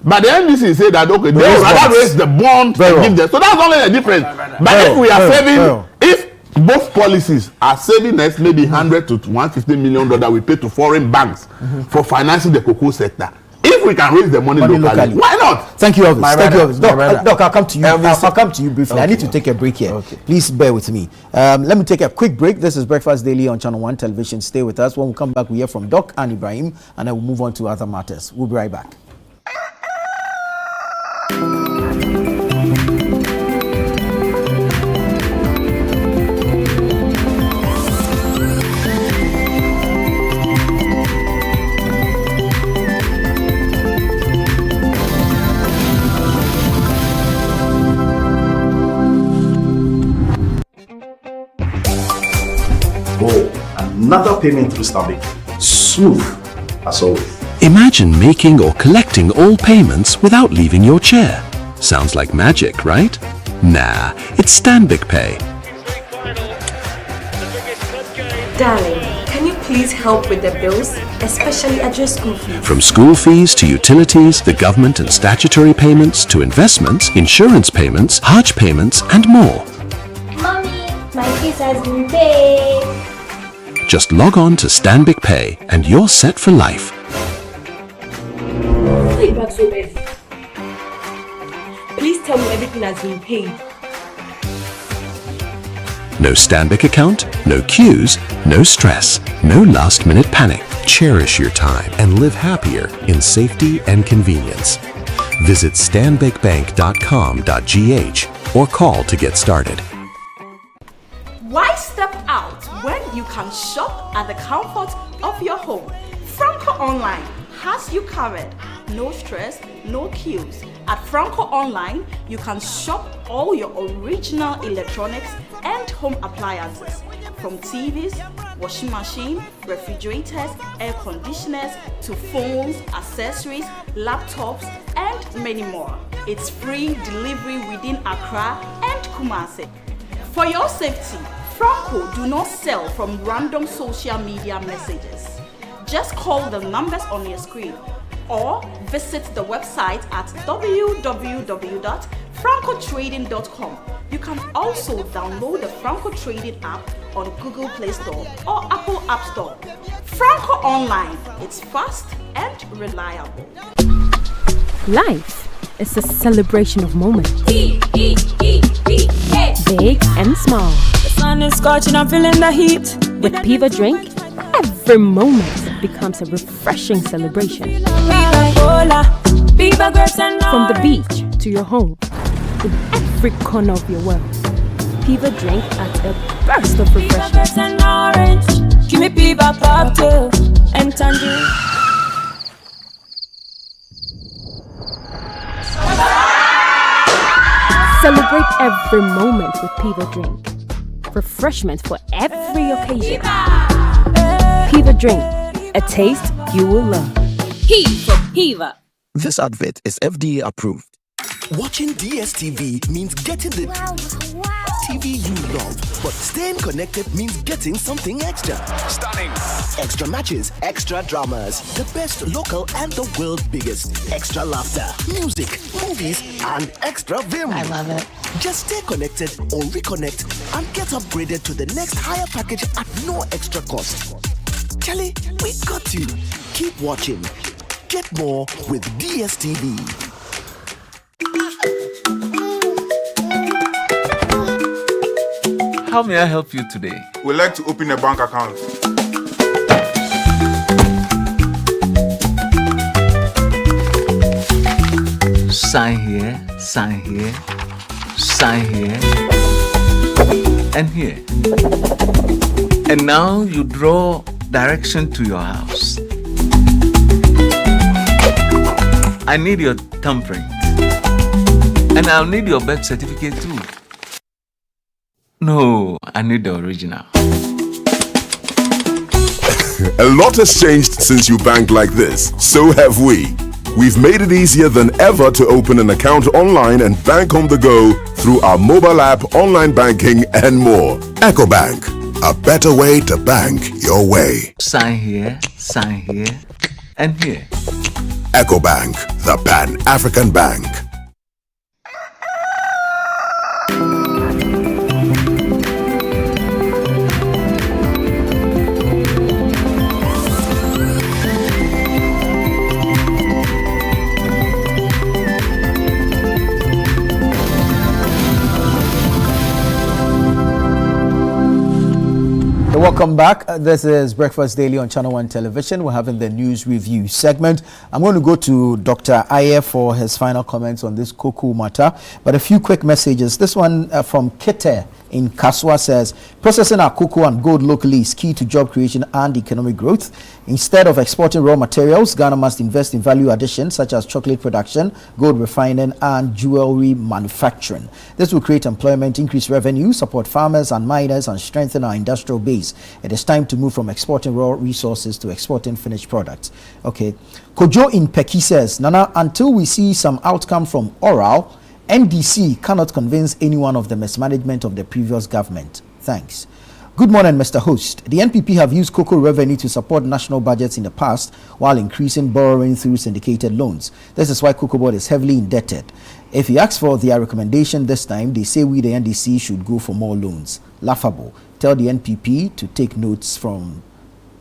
S14: But the NDC say that, okay, they will rather raise the bond and give them. So that's only a difference. But if we are saving, if both policies are saving us maybe $100 to $150 million we pay to foreign banks for financing the cocoa sector, if we can raise the money locally, why not?
S1: Thank you, Elvis. Thank you, Elvis. Doc, I'll come to you. I'll come to you briefly. I need to take a break here. Please bear with me. Let me take a quick break. This is Breakfast Daily on Channel 1 Television. Stay with us. When we come back, we hear from Doc and Ibrahim, and then we'll move on to other matters. We'll be right back.
S17: Another payment through Stanbic. Smooth as always.
S18: Imagine making or collecting all payments without leaving your chair. Sounds like magic, right? Nah, it's Stanbic Pay.
S19: Darling, can you please help with the bills, especially at your school fees?
S18: From school fees to utilities, the government and statutory payments to investments, insurance payments, Hajj payments, and more.
S20: Mommy, my fees has been paid.
S18: Just log on to Stanbic Pay and you're set for life.
S19: Please tell me everything has been paid.
S18: No Stanbic account, no queues, no stress, no last-minute panic. Cherish your time and live happier in safety and convenience. Visit stanbicbank.com.gh or call to get started.
S21: Why step out when you can shop at the comfort of your home? Franco Online has you covered. No stress, no queues. At Franco Online, you can shop all your original electronics and home appliances, from TVs, washing machine, refrigerators, air conditioners, to phones, accessories, laptops, and many more. It's free delivery within Accra and Kumasi. For your safety, Franco do not sell from random social media messages. Just call the numbers on your screen or visit the website at www.francotrading.com. You can also download the Franco Trading app on Google Play Store or Apple App Store. Franco Online, it's fast and reliable.
S4: Life is a celebration of moments. Big and small.
S22: The sun is scorching, I'm feeling the heat.
S4: With Piva Drink, every moment becomes a refreshing celebration. From the beach to your home, in every corner of your world, Piva Drink at a burst of refreshment.
S22: Give me Piva cocktail and tangerine.
S4: Celebrate every moment with Piva Drink. Refreshment for every occasion. Piva Drink, a taste you will love.
S22: P for Piva.
S23: This advert is FDA approved. Watching DSTV means getting the TV you love, but staying connected means getting something extra. Stunning. Extra matches, extra dramas, the best local and the world's biggest. Extra laughter, music, movies, and extra vim. I love it. Just stay connected or reconnect and get upgraded to the next higher package at no extra cost. Charlie, we got you. Keep watching. Get more with DSTV.
S24: How may I help you today?
S25: We'd like to open a bank account.
S24: Sign here, sign here, sign here, and here. And now you draw direction to your house. I need your thumbprint. And I'll need your birth certificate too. No, I need the original.
S6: A lot has changed since you bank like this. So have we. We've made it easier than ever to open an account online and bank on the go through our mobile app, online banking, and more. EcoBank, a better way to bank your way.
S24: Sign here, and here.
S6: EcoBank, the Pan-African Bank.
S1: Welcome back. This is Breakfast Daily on Channel 1 Television. We're having the news review segment. I'm going to go to Dr. Aye for his final comments on this cocoa matter. But a few quick messages. This one from Kete in Kaswa says, processing our cocoa and gold locally is key to job creation and economic growth. Instead of exporting raw materials, Ghana must invest in value addition such as chocolate production, gold refining, and jewelry manufacturing. This will create employment, increase revenue, support farmers and miners, and strengthen our industrial base. It is time to move from exporting raw resources to exporting finished products. Okay. Kojo in Peki says, Nana, until we see some outcome from oral, NDC cannot convince anyone of the mismanagement of the previous government. Thanks. Good morning, Mr. Host. The NPP have used cocoa revenue to support national budgets in the past while increasing borrowing through syndicated loans. This is why Cocoa Board is heavily indebted. If you ask for their recommendation this time, they say we, the NDC, should go for more loans. Laughable. Tell the NPP to take notes from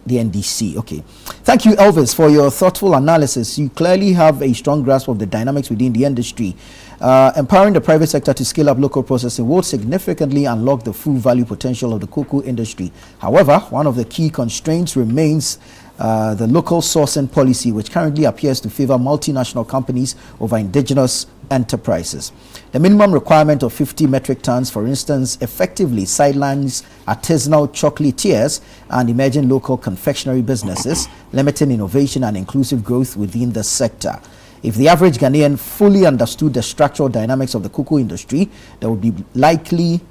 S1: the NDC. Okay. Thank you, Elvis, for your thoughtful analysis. You clearly have a strong grasp of the dynamics within the industry. Empowering the private sector to scale up local processing will significantly unlock the full value potential of the cocoa industry. However, one of the key constraints remains the local sourcing policy, which currently appears to favor multinational companies over indigenous enterprises. The minimum requirement of 50 metric tons, for instance, effectively sidelines artisanal chocolatiers and emerging local confectionery businesses, limiting innovation and inclusive growth within the sector. If the average Ghanaian fully understood the structural dynamics of the cocoa industry, there would likely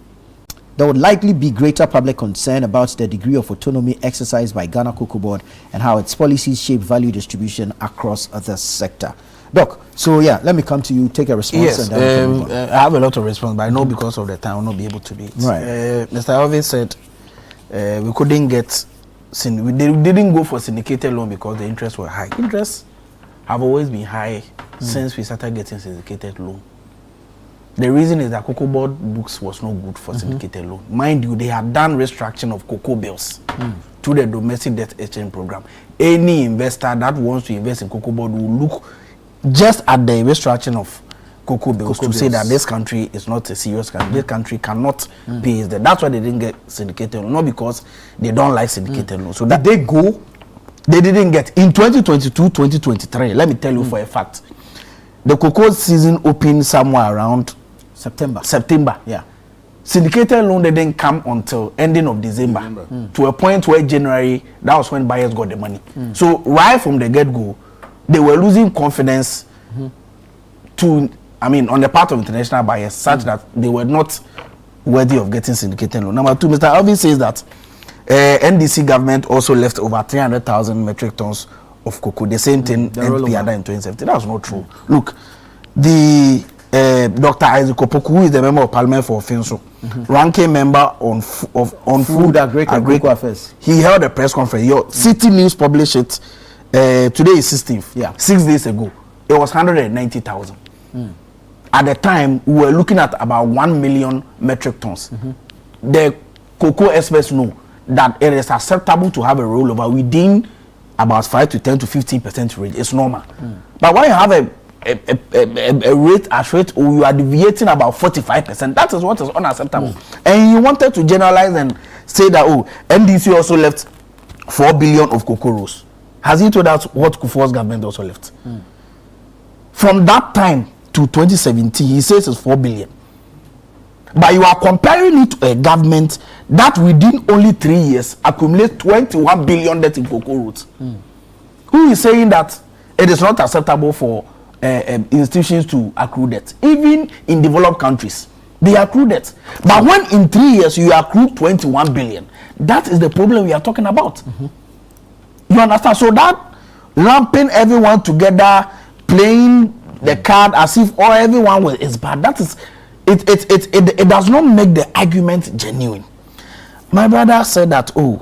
S1: be greater public concern about the degree of autonomy exercised by Ghana Cocoa Board and how its policies shape value distribution across the sector. Doc, so yeah, let me come to you, take a response.
S15: Yes,
S1: and then we can move on.
S15: I have a lot of response, but I know because of the time I will not be able to do it.
S1: Right.
S15: Mr. Alvin said we couldn't get, we didn't go for syndicated loan because the interests were high. Interests have always been high since we started getting syndicated loan. The reason is that Cocoa Board books was not good for syndicated loan. Mind you, they had done restructuring of cocoa bills through the domestic debt exchange program. Any investor that wants to invest in Cocoa Board will look just at the restructuring of cocoa bills to say that this country is not a serious country. This country cannot pay his debt. That's why they didn't get syndicated loan, not because they don't like syndicated loan. So that
S1: they go,
S15: they didn't get in 2022, 2023. Let me tell you for a fact, the cocoa season opened somewhere around September.
S1: Yeah.
S15: Syndicated loan didn't come until ending of December. To a point where January, that was when buyers got the money. So right from the get-go, they were losing confidence on the part of international buyers, such that they were not worthy of getting syndicated loan. Number two, Mr. Alvin says that NDC government also left over 300,000 metric tons of cocoa. The same thing NP had done in 2017. That was not true. Look, the Dr. Isaac Opoku, who is the member of parliament for Finso, ranking member on food
S1: agricultural affairs.
S15: He held a press conference. Your City News published it. Today is 16th.
S1: Yeah.
S15: 6 days ago, it was 190,000. At the time, we were looking at about 1 million metric tons. The cocoa experts know that it is acceptable to have a rollover within about 5 to 10 to 15% range. It's normal. But when you have a rate as rate, or you are deviating about 45%, that is what is unacceptable. And you wanted to generalize and say that NDC also left 4 billion of cocoa rows. Has he told us what Kufuor's government also left? From that time to 2017, he says it's 4 billion. But you are comparing it to a government that within only 3 years accumulates 21 billion debt in cocoa rows. Who is saying that it is not acceptable for institutions to accrue debt? Even in developed countries, they accrue debt. But when in 3 years you accrue 21 billion, that is the problem we are talking about. You understand? So that lumping everyone together, playing the card as if everyone is bad, that is it does not make the argument genuine. My brother said that the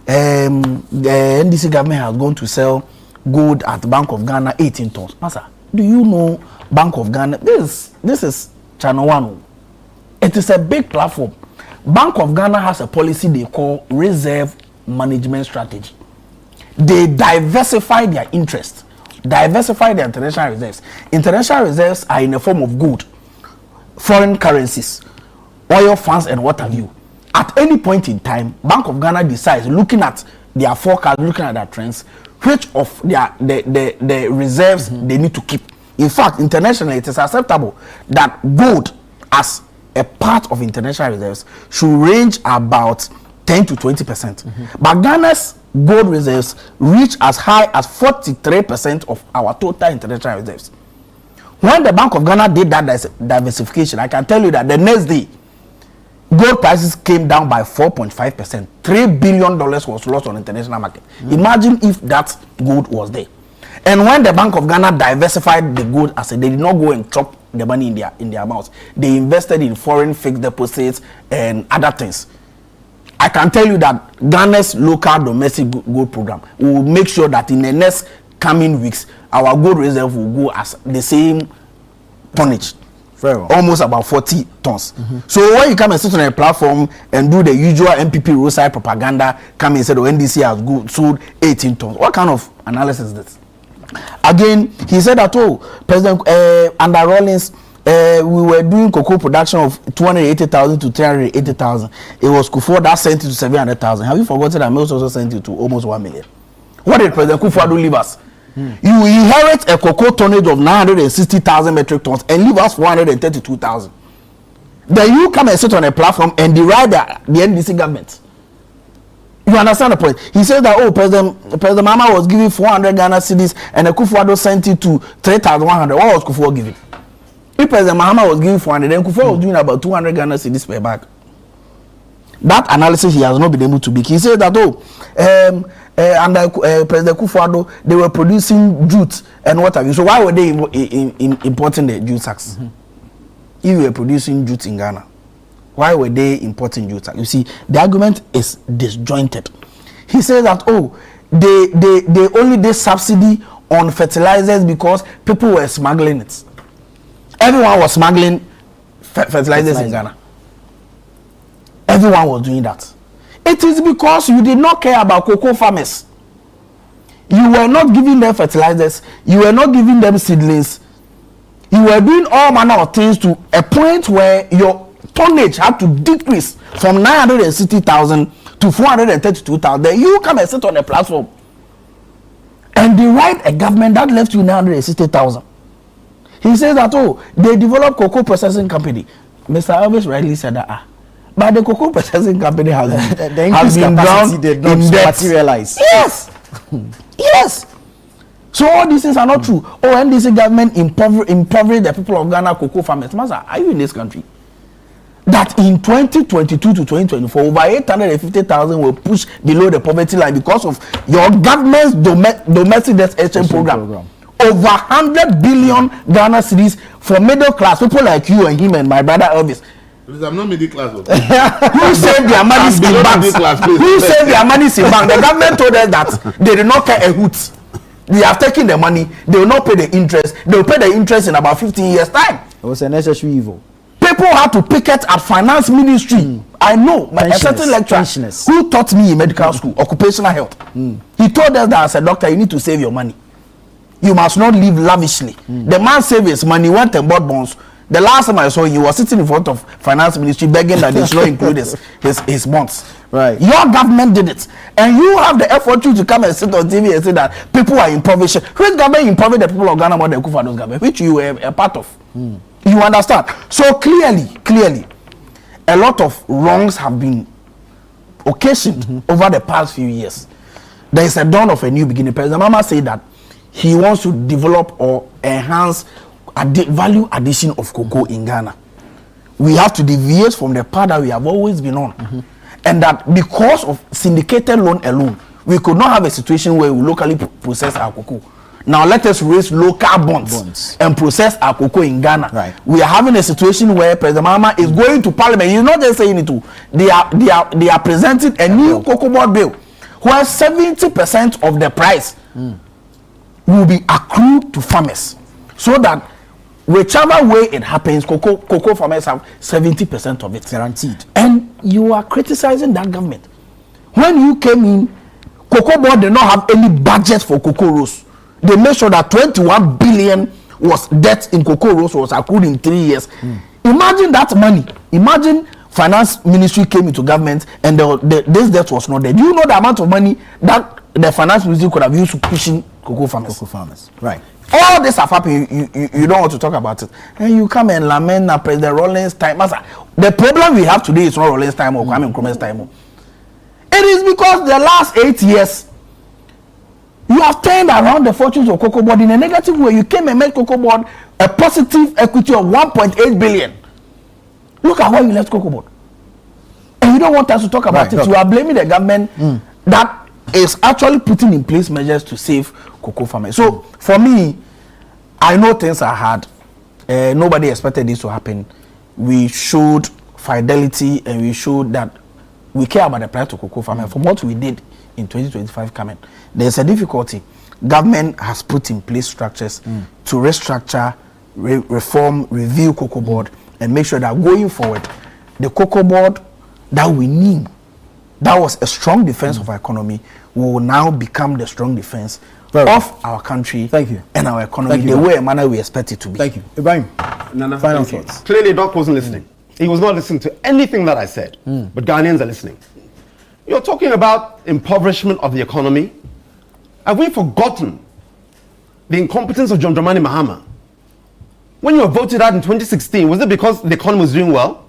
S15: NDC government has gone to sell gold at Bank of Ghana 18 tons. Master, do you know Bank of Ghana? This is Channel One. It is a big platform. Bank of Ghana has a policy they call reserve management strategy. They diversify their interest, diversify their international reserves. International reserves are in the form of gold, foreign currencies, oil funds, and what have you. At any point in time, Bank of Ghana decides, looking at their forecast, looking at their trends, which of the reserves they need to keep. In fact, internationally, it is acceptable that gold as a part of international reserves should range about 10 to 20%. But Ghana's gold reserves reach as high as 43% of our total international reserves. When the Bank of Ghana did that diversification, I can tell you that the next day, gold prices came down by 4.5%. $3 billion was lost on the international market. Imagine if that gold was there. And when the Bank of Ghana diversified the gold asset, they did not go and chop the money in their mouths. They invested in foreign fixed deposits and other things. I can tell you that Ghana's local domestic gold program will make sure that in the next coming weeks, our gold reserve will go as the same tonnage. Almost about 40 tons. So when you come and sit on a platform and do the usual MPP roadside propaganda, come and say the NDC has sold 18 tons. What kind of analysis is this? Again, he said that, President under Rawlings, we were doing cocoa production of 280,000 to 380,000. It was Kufuor that sent it to 700,000. Have you forgotten that Mills also sent it to almost 1 million? What did President Kufuor do leave us? You inherit a cocoa tonnage of 960,000 metric tons and leave us 432,000. Then you come and sit on a platform and deride the NDC government. You understand the point? He says that President Mama was giving 400 Ghana cedis and Kufuor sent it to 3,100. What was Kufuor giving? If President Mahama was giving 400, then Kufuor was doing about 200 Ghana cedis per bag. That analysis he has not been able to make. He said that under President Kufuor, they were producing jute and what have you. So why were they importing the jute sacks? If we were producing jute in Ghana, why were they importing jute sacks? You see, the argument is disjointed. He says that they only did subsidy on fertilizers because people were smuggling it. Everyone was smuggling fertilizers in Ghana. Everyone was doing that. It is because you did not care about cocoa farmers. You were not giving them fertilizers. You were not giving them seedlings. You were doing all manner of things to a point where your tonnage had to decrease from 960,000 to 432,000. Then you come and sit on a platform and they write a government that left you 960,000. He says that, they developed cocoa processing company. Mr. Elvis rightly said that, but the cocoa processing company has been drowned in debt.
S1: Materialize.
S15: Yes. Yes. So all these things are not true. NDC government impoverished the people of Ghana cocoa farmers. Master, are you in this country? That in 2022 to 2024, over 850,000 were pushed below the poverty line because of your government's domestic debt exchange program. Over 100 billion Ghana cedis for middle class people like you and him and my brother Elvis.
S14: I'm not middle class.
S15: Who saved their money in banks? Who saved their money in banks? The government told us that they did not care a hoot. They have taken the money. They will not pay the interest. They will pay the interest in about 15 years' time.
S1: It was a necessary evil.
S15: People had to picket at finance ministry. I know a certain lecturer who taught me in medical school, occupational health. He told us that as a doctor, you need to save your money. You must not live lavishly. The man saved his money, went and bought bonds. The last time I saw him, he was sitting in front of finance ministry begging that they should not include his bonds.
S1: Right.
S15: Your government did it. And you have the effort to come and sit on TV and say that people are impoverished. Which government impoverished the people of Ghana more than Kufuor's government, which you were a part of? You understand? So clearly, a lot of wrongs have been occasioned over the past few years. There is a dawn of a new beginning. President Mama said that he wants to develop or enhance value addition of cocoa in Ghana. We have to deviate from the path that we have always been on. And that because of syndicated loan alone, we could not have a situation where we locally process our cocoa. Now let us raise local bonds and process our cocoa in Ghana.
S1: Right.
S15: We are having a situation where President Mahama is going to Parliament. He's not just saying it too. They are presenting a new cocoa board bill where 70% of the price will be accrued to farmers, so that whichever way it happens, cocoa farmers have 70% of it
S1: guaranteed.
S15: And you are criticizing that government. When you came in, cocoa board did not have any budget for cocoa rows. They made sure that 21 billion was debt in cocoa rows was accrued in 3 years. Imagine that money. Imagine finance ministry came into government and this debt was not there. Do you know the amount of money that the finance ministry could have used to pushing cocoa farmers?
S1: Right.
S15: All this have happened. You don't want to talk about it, and you come and lament that President Rawlings' time. The problem we have today is not Rawlings' time or Kwame Nkrumah's time. It is because the last 8 years you have turned around the fortunes of cocoa board in a negative way. You came and made cocoa board a positive equity of 1.8 billion. Look at where you left cocoa board, and you don't want us to talk about it. You are blaming the government that is actually putting in place measures to save cocoa farmers. So for me, I know things are hard. Nobody expected this to happen. We showed fidelity and we showed that we care about the plight of cocoa farmers. From what we did in 2025 coming, there's a difficulty. Government has put in place structures to restructure, reform, review cocoa board, and make sure that going forward, the cocoa board that we need, that was a strong defense of our economy, will now become the strong defense of our country.
S1: Thank you.
S15: And our economy, the way and manner we expect it to be.
S1: Thank you. Ibrahim, final thoughts.
S16: Clearly, Doc wasn't listening. He was not listening to anything that I said. But Ghanaians are listening. You're talking about impoverishment of the economy. Have we forgotten the incompetence of John Dramani Mahama? When you were voted out in 2016, was it because the economy was doing well?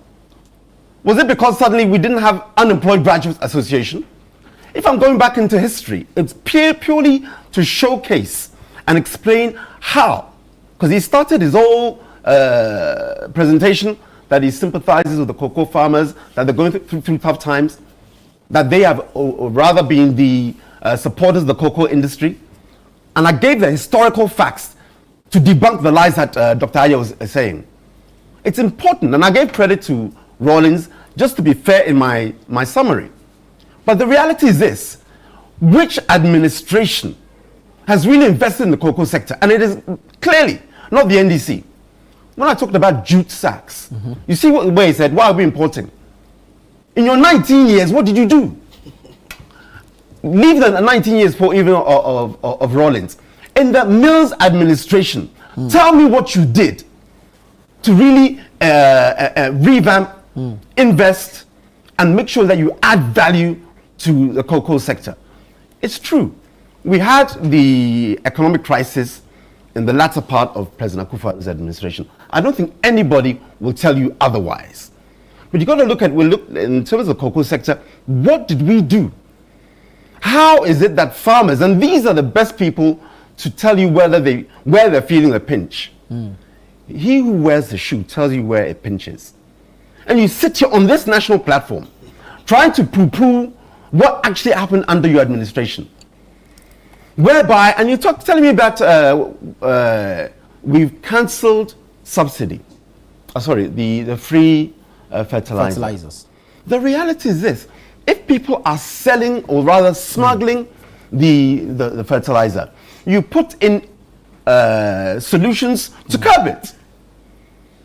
S16: Was it because suddenly we didn't have Unemployed Graduates Association? If I'm going back into history, it's purely to showcase and explain how. Because he started his whole presentation that he sympathizes with the cocoa farmers, that they're going through tough times, that they have rather been the supporters of the cocoa industry. And I gave the historical facts to debunk the lies that Dr. Aye was saying. It's important, and I gave credit to Rawlings just to be fair in my summary. But the reality is this: which administration has really invested in the cocoa sector? And it is clearly not the NDC. When I talked about jute sacks, you see where he said, why are we importing? In your 19 years, what did you do? Leave the 19 years for even of Rawlings. In the Mills administration, tell me what you did to really revamp, invest, and make sure that you add value to the cocoa sector. It's true. We had the economic crisis in the latter part of President Akufo-Addo's administration. I don't think anybody will tell you otherwise. But you got to look in terms of the cocoa sector, what did we do? How is it that farmers, and these are the best people to tell you where they're feeling the pinch. He who wears the shoe tells you where it pinches. And you sit here on this national platform trying to poo-poo what actually happened under your administration. Whereby, and you're telling me that we've cancelled subsidy. The free fertilizers. The reality is this: if people are selling, or rather smuggling, the fertilizer, you put in solutions to curb it.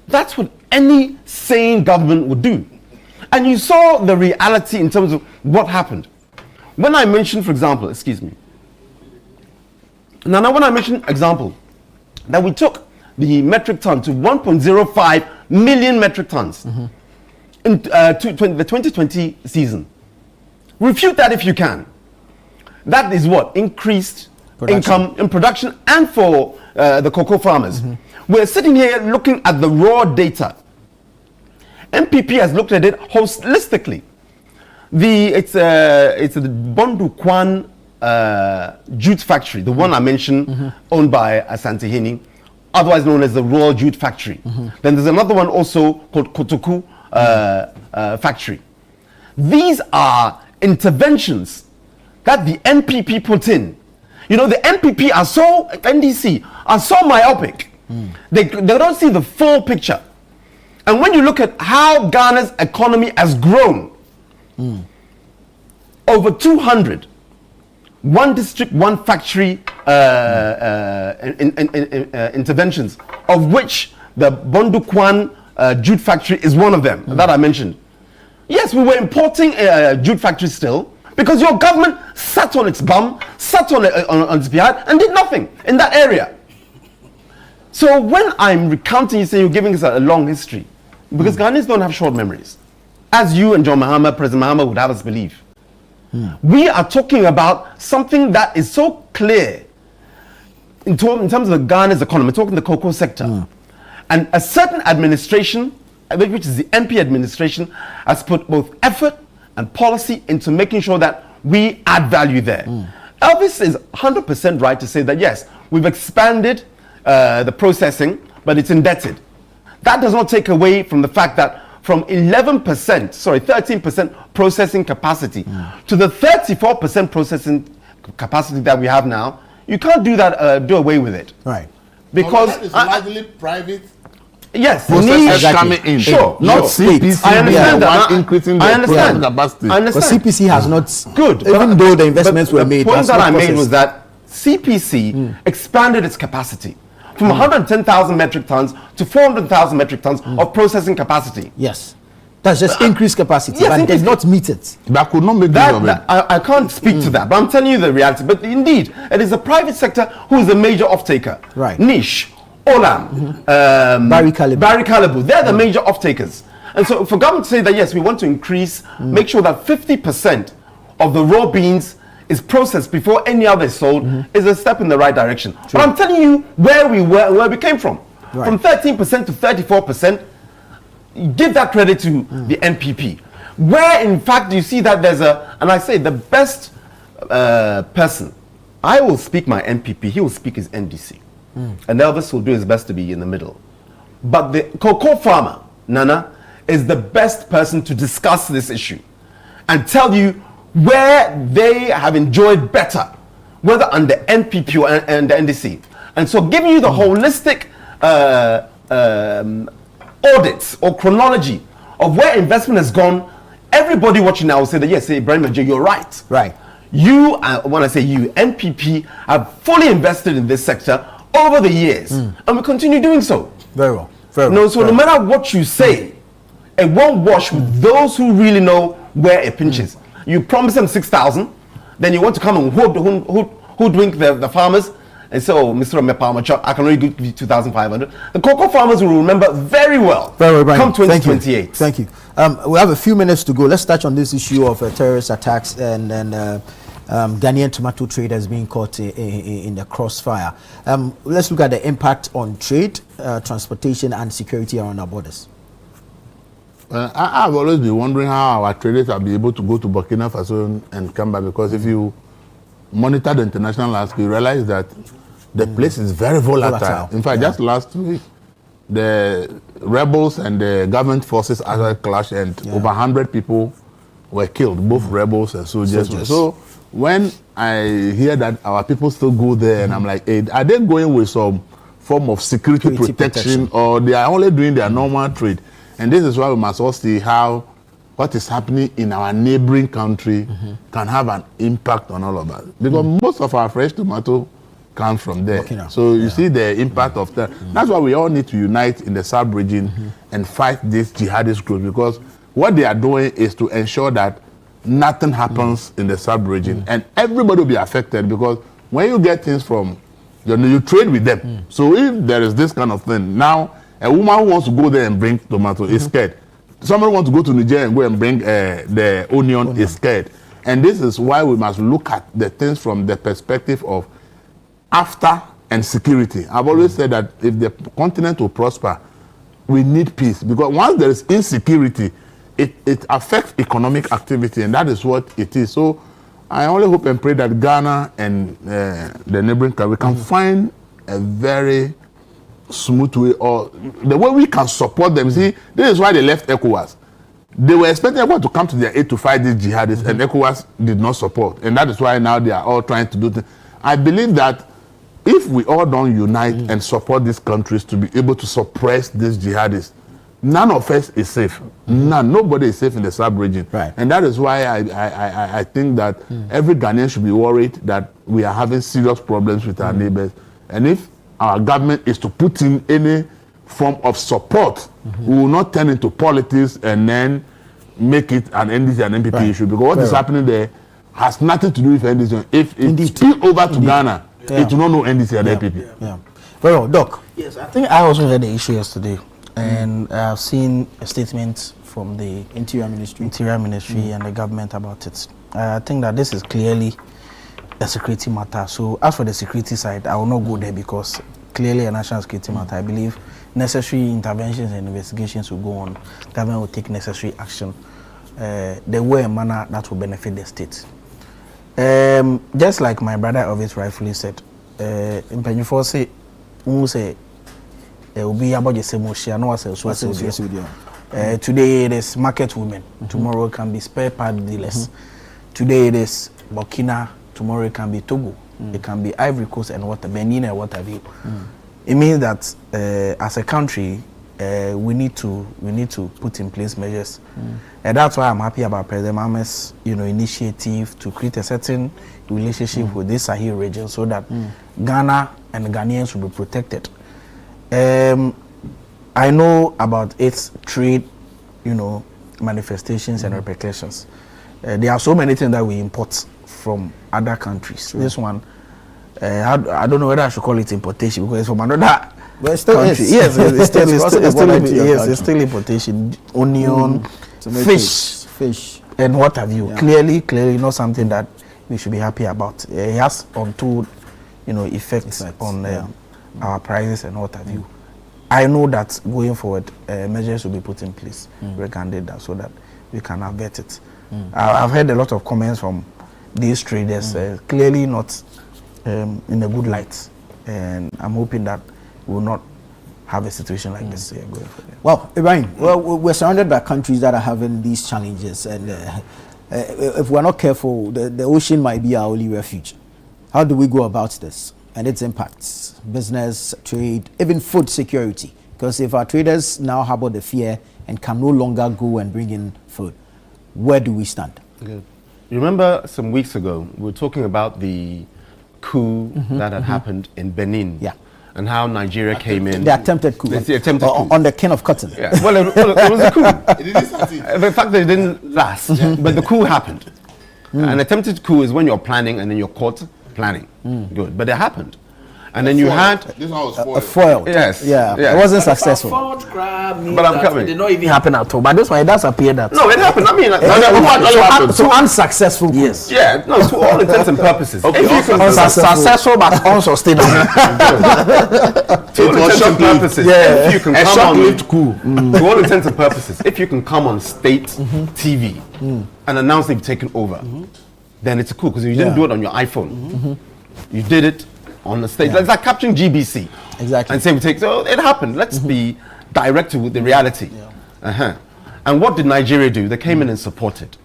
S16: That's what any sane government would do. And you saw the reality in terms of what happened. When I mentioned, for example, now when I mentioned example, that we took the metric ton to 1.05 million metric tons in the 2020 season. Refute that if you can. That is what? Increased income in production and for the cocoa farmers. We're sitting here looking at the raw data. MPP has looked at it holistically. It's the Bondu Kwan jute factory, the one I mentioned, owned by Asante-Hene, otherwise known as the Royal Jute Factory. Then there's another one also called Kotoku factory. These are interventions that the NPP put in. You know, the NPP NDC are so myopic. They don't see the full picture. And when you look at how Ghana's economy has grown, over 200, one district, one factory interventions, of which the Bondu Kwan jute factory is one of them that I mentioned. Yes, we were importing jute factories still, because your government sat on its bum, sat on its behind, and did nothing in that area. So when I'm recounting, you say you're giving us a long history, because Ghanaians don't have short memories, as you and John Mahama, President Mahama, would have us believe. We are talking about something that is so clear in terms of Ghana's economy. We're talking the cocoa sector. And a certain administration, which is the MP administration, has put both effort and policy into making sure that we add value there. Elvis is 100% right to say that, yes, we've expanded the processing, but it's indebted. That does not take away from the fact that from 13% processing capacity to the 34% processing capacity that we have now, you can't do that, do away with it.
S1: Right.
S14: Because it's largely private.
S16: Yes,
S14: processors coming in.
S16: Sure,
S14: not CPC.
S16: I understand that.
S14: Increasing
S16: I understand.
S14: capacity.
S16: I understand.
S1: But CPC has not.
S16: Good.
S1: Even though the investments were made.
S16: The point that I made was that CPC expanded its capacity from 110,000 metric tons to 400,000 metric tons of processing capacity.
S1: Yes. That's just increased capacity,
S16: yes,
S1: but did not meet it.
S14: That could not make
S16: I can't speak to that, but I'm telling you the reality. But indeed, it is the private sector who is the major off-taker.
S1: Right.
S16: Niche, Olam, Barry Callebaut, they're the major off-takers. And so for government to say that, yes, we want to increase, make sure that 50% of the raw beans is processed before any other is sold, is a step in the right direction. True. But I'm telling you where we came from. Right. From 13% to 34%, give that credit to the NPP. Where in fact you see that there's and I say the best person, I will speak my NPP, he will speak his NDC. And Elvis will do his best to be in the middle. But the cocoa farmer, Nana, is the best person to discuss this issue and tell you where they have enjoyed better, whether under NPP and the NDC. And so giving you the holistic audits or chronology of where investment has gone, everybody watching now will say that, yes, Ibrahim Ajay, you're right.
S1: Right.
S16: You, when I say you, NPP have fully invested in this sector over the years, and we continue doing so.
S1: Very well. Very well.
S16: So no matter what you say, it won't wash with those who really know where it pinches. You promise them 6,000, then you want to come and hoodwink the farmers and say, oh, Mr. Mepalmacho, I can only give you 2,500. The cocoa farmers will remember very well.
S1: Very well,
S16: come 2028.
S1: Thank you. We have a few minutes to go. Let's touch on this issue of terrorist attacks and Ghanaian tomato traders being caught in the crossfire. Let's look at the impact on trade, transportation, and security around our borders.
S14: I've always been wondering how our traders will be able to go to Burkina Faso and come back, because if you monitor the international landscape, you realize that the place is very volatile. In fact, just last week, the rebels and the government forces actually clashed, and over 100 people were killed, both rebels and soldiers. So when I hear that our people still go there, and I'm like, hey, are they going with some form of security protection, or they are only doing their normal trade? And this is why we must all see how what is happening in our neighboring country can have an impact on all of us. Because most of our fresh tomato comes from there. So you see the impact of that. That's why we all need to unite in the sub-region and fight this jihadist group, because what they are doing is to ensure that nothing happens in the sub-region. And everybody will be affected, because when you get things from, you trade with them. So if there is this kind of thing, now a woman who wants to go there and bring tomato is scared. Somebody wants to go to Nigeria and go and bring the onion is scared. And this is why we must look at the things from the perspective of after and security. I've always said that if the continent will prosper, we need peace. Because once there is insecurity, it affects economic activity, and that is what it is. So I only hope and pray that Ghana and the neighboring country can find a very smooth way, or the way we can support them. See, this is why they left ECOWAS. They were expecting everyone to come to their aid to fight these jihadists, and ECOWAS did not support. And that is why now they are all trying to do things. I believe that if we all don't unite and support these countries to be able to suppress these jihadists, none of us is safe. Nobody is safe in the sub-region. Right. And that is why I think that every Ghanaian should be worried that we are having serious problems with our neighbors. And if our government is to put in any form of support, we will not turn into politics and then make it an NDC and NPP issue. Because what is happening there has nothing to do with NDC. If it spill over to Ghana, it will not know NDC and NPP.
S1: Yeah. Very well, Doc.
S15: Yes, I think I also heard the issue yesterday, and I've seen a statement from the Interior Ministry and the government about it. I think that this is clearly a security matter. So as for the security side, I will not go there, because clearly a national security matter. I believe necessary interventions and investigations will go on. Government will take necessary action, the way and manner that will benefit the state. Just like my brother Elvis rightfully said, in Pennyfor say, will be about the same today it is market women, tomorrow it can be spare part dealers. Today it is Burkina, tomorrow it can be Togo, it can be Ivory Coast and Benin and what have you. It means that as a country, we need to put in place measures, and that's why I'm happy about President Mahamat's initiative to create a certain relationship with this Sahel region, so that Ghana and Ghanaians will be protected. I know about its trade, manifestations and repercussions. There are so many things that we import from other countries. This one, I don't know whether I should call it importation, because it's from another country. Yes, it's still importation. Onion, fish, and what have you. Clearly not something that we should be happy about. It has untold, effects on our prices and what have you. I know that going forward, measures will be put in place regarding that, so that we can avert it. I've heard a lot of comments from these traders, clearly not in a good light, and I'm hoping that we will not have a situation like this going forward.
S1: Well, Ibrahim, we're surrounded by countries that are having these challenges, and if we're not careful, the ocean might be our only refuge. How do we go about this and its impacts? Business, trade, even food security. Because if our traders now harbor the fear and can no longer go and bring in food, where do we stand?
S16: Good. You remember some weeks ago, we were talking about the coup that had happened in Benin.
S1: Yeah.
S16: And how Nigeria came in.
S1: The attempted coup.
S16: The attempted coup.
S1: On the King of Cotton.
S16: Yeah. Well, it was a coup. The fact that it didn't last, but the coup happened. An attempted coup is when you're planning and then you're caught planning. Good. But it happened. And then you had
S14: this one was
S1: a foiled.
S16: Yes.
S1: Yeah.
S16: Yes.
S1: It wasn't successful.
S16: But I'm coming.
S15: It did not even happen at all. But this one, it does appear that.
S16: No, it happened. I mean,
S1: so unsuccessful.
S15: Yes.
S16: Yeah. No, to all intents and purposes.
S15: Okay. Successful but unsustainable.
S16: To all intents and purposes. If you can
S15: a
S16: come on
S15: short-lived coup.
S16: To all intents and purposes, if you can come on state TV and announce that you've taken over, then it's a coup because you didn't do it on your iPhone. You did it on the stage. It's like capturing GBC.
S1: Exactly.
S16: And say we take, so it happened. Let's be direct with the reality. And what did Nigeria do? They came in and supported.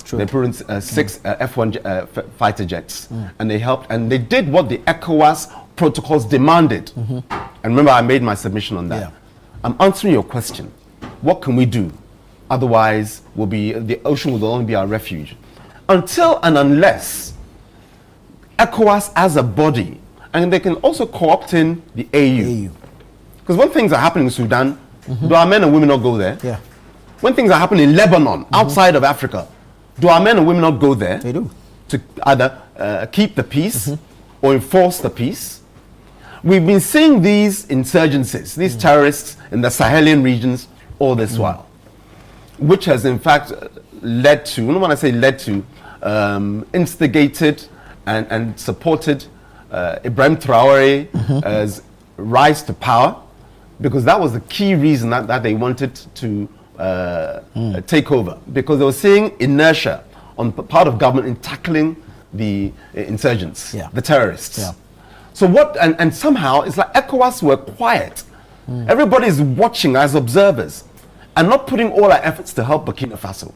S16: True. They put in 6 F-1 fighter jets, and they helped, and they did what the ECOWAS protocols demanded. And remember, I made my submission on that.
S1: Yeah.
S16: I'm answering your question. What can we do? Otherwise, the ocean will only be our refuge. Until and unless ECOWAS as a body, and they can also co-opt in the AU. Because when things are happening in Sudan, do our men and women not go there?
S1: Yeah.
S16: When things are happening in Lebanon, outside of Africa, do our men and women not go there?
S1: They do.
S16: To either keep the peace or enforce the peace. We've been seeing these insurgencies, these terrorists in the Sahelian regions all this while, which has in fact led to, when I say led to, instigated and supported Ibrahim Traore's rise to power, because that was the key reason that they wanted to take over, because they were seeing inertia on part of government in tackling the insurgents, the terrorists.
S1: Yeah.
S16: So what, and somehow it's like ECOWAS were quiet. Everybody's watching as observers and not putting all our efforts to help Burkina Faso.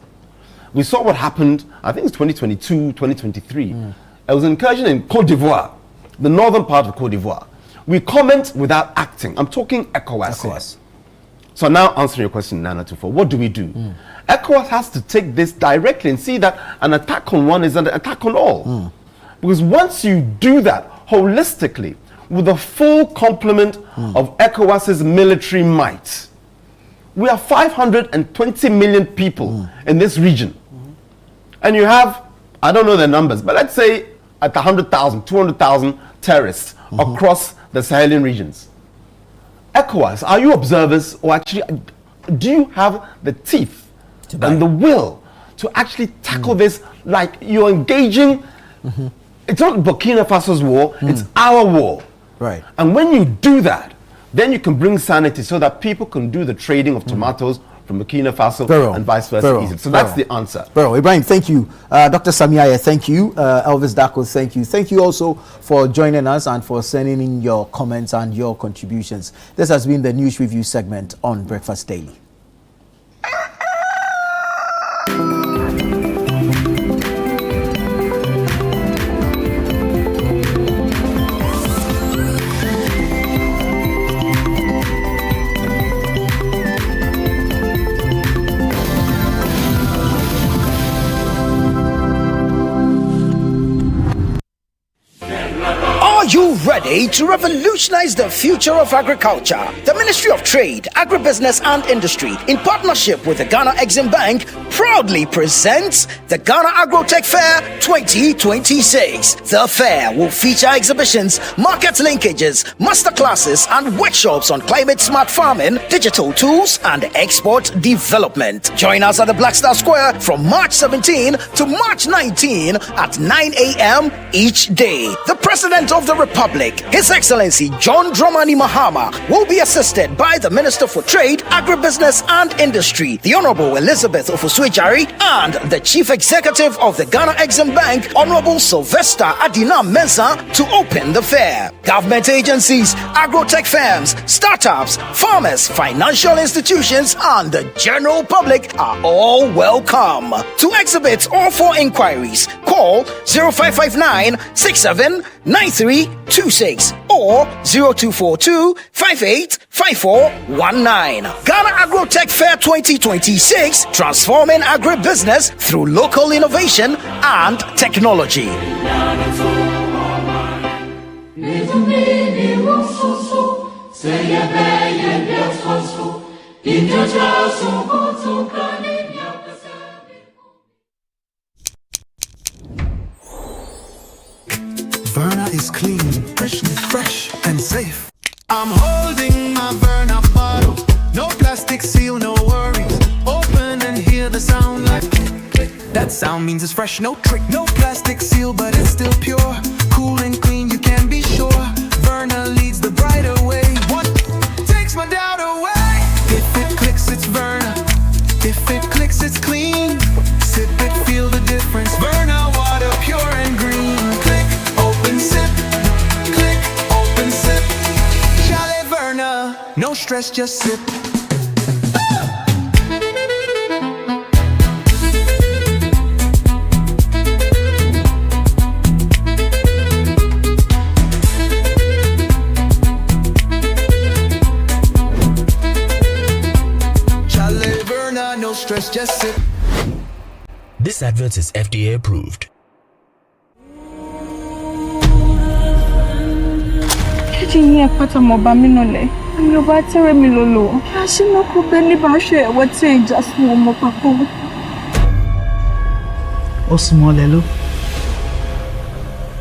S16: We saw what happened, I think it's 2022, 2023. It was an incursion in Côte d'Ivoire, the northern part of Côte d'Ivoire. We comment without acting. I'm talking ECOWAS. So now answering your question, Nana Tufo, what do we do? ECOWAS has to take this directly and see that an attack on one is an attack on all. Because once you do that holistically, with the full complement of ECOWAS's military might, we are 520 million people in this region. And you have, I don't know the numbers, but let's say at 100,000, 200,000 terrorists across the Sahelian regions. ECOWAS, are you observers, or actually do you have the teeth and the will to actually tackle this like you're engaging? It's not Burkina Faso's war, it's our war.
S1: Right.
S16: And when you do that, then you can bring sanity so that people can do the trading of tomatoes from Burkina Faso and vice versa easily. So that's the answer.
S1: Ibrahim, thank you. Dr. Samiaye, thank you. Elvis Dako, thank you. Thank you also for joining us and for sending in your comments and your contributions. This has been the News Review segment on Breakfast Daily.
S2: Are you ready to revolutionize the future of agriculture? The Ministry of Trade, Agribusiness and Industry, in partnership with the Ghana Exim Bank, proudly presents the Ghana Agrotech Fair 2026. The fair will feature exhibitions, market linkages, masterclasses, and workshops on climate-smart farming, digital tools, and export development. Join us at the Black Star Square from March 17 to March 19 at 9 a.m. each day. The President of the Republic, His Excellency John Dramani Mahama, will be assisted by the Minister for Trade, Agribusiness and Industry, the Honorable Elizabeth Ofusue Jari, and the Chief Executive of the Ghana Exim Bank, Honorable Sylvester Adina Mensah, to open the fair. Government agencies, agrotech firms, startups, farmers, financial institutions, and the general public are all welcome. To exhibit or for inquiries, call 0559 679326 or 0242 585419. Ghana Agrotech Fair 2026, transforming agribusiness through local innovation and technology.
S5: Verna is clean, fresh and safe. I'm holding my Verna bottle. No plastic seal, no worries. Open and hear the sound like click. That sound means it's fresh, no trick. No plastic seal, but it's still pure. Cool and clean, you can be sure. Verna leads the brighter way. What takes my doubt away? If it clicks, it's Verna. If it clicks, it's clean. Sip it, feel the difference. Verna water, pure and green. Click, open, sip. Click, open, sip. Chalet Verna, no stress, just sip. Chalet Verna, no stress, just sip.
S23: This advert is FDA approved.
S7: Osmolelo.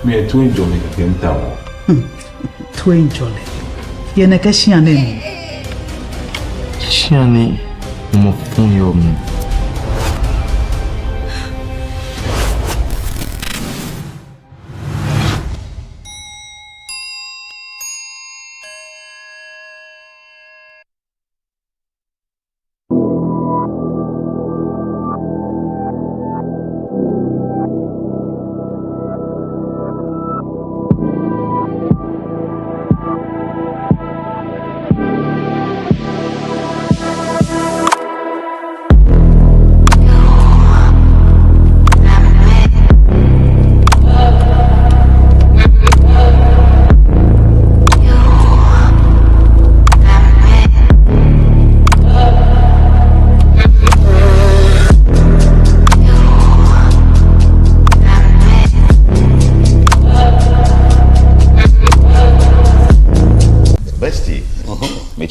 S8: Me a twin jolly again town.
S7: Twin jolly. Yeneke shiane.
S8: Shiane, mo fun yo mi.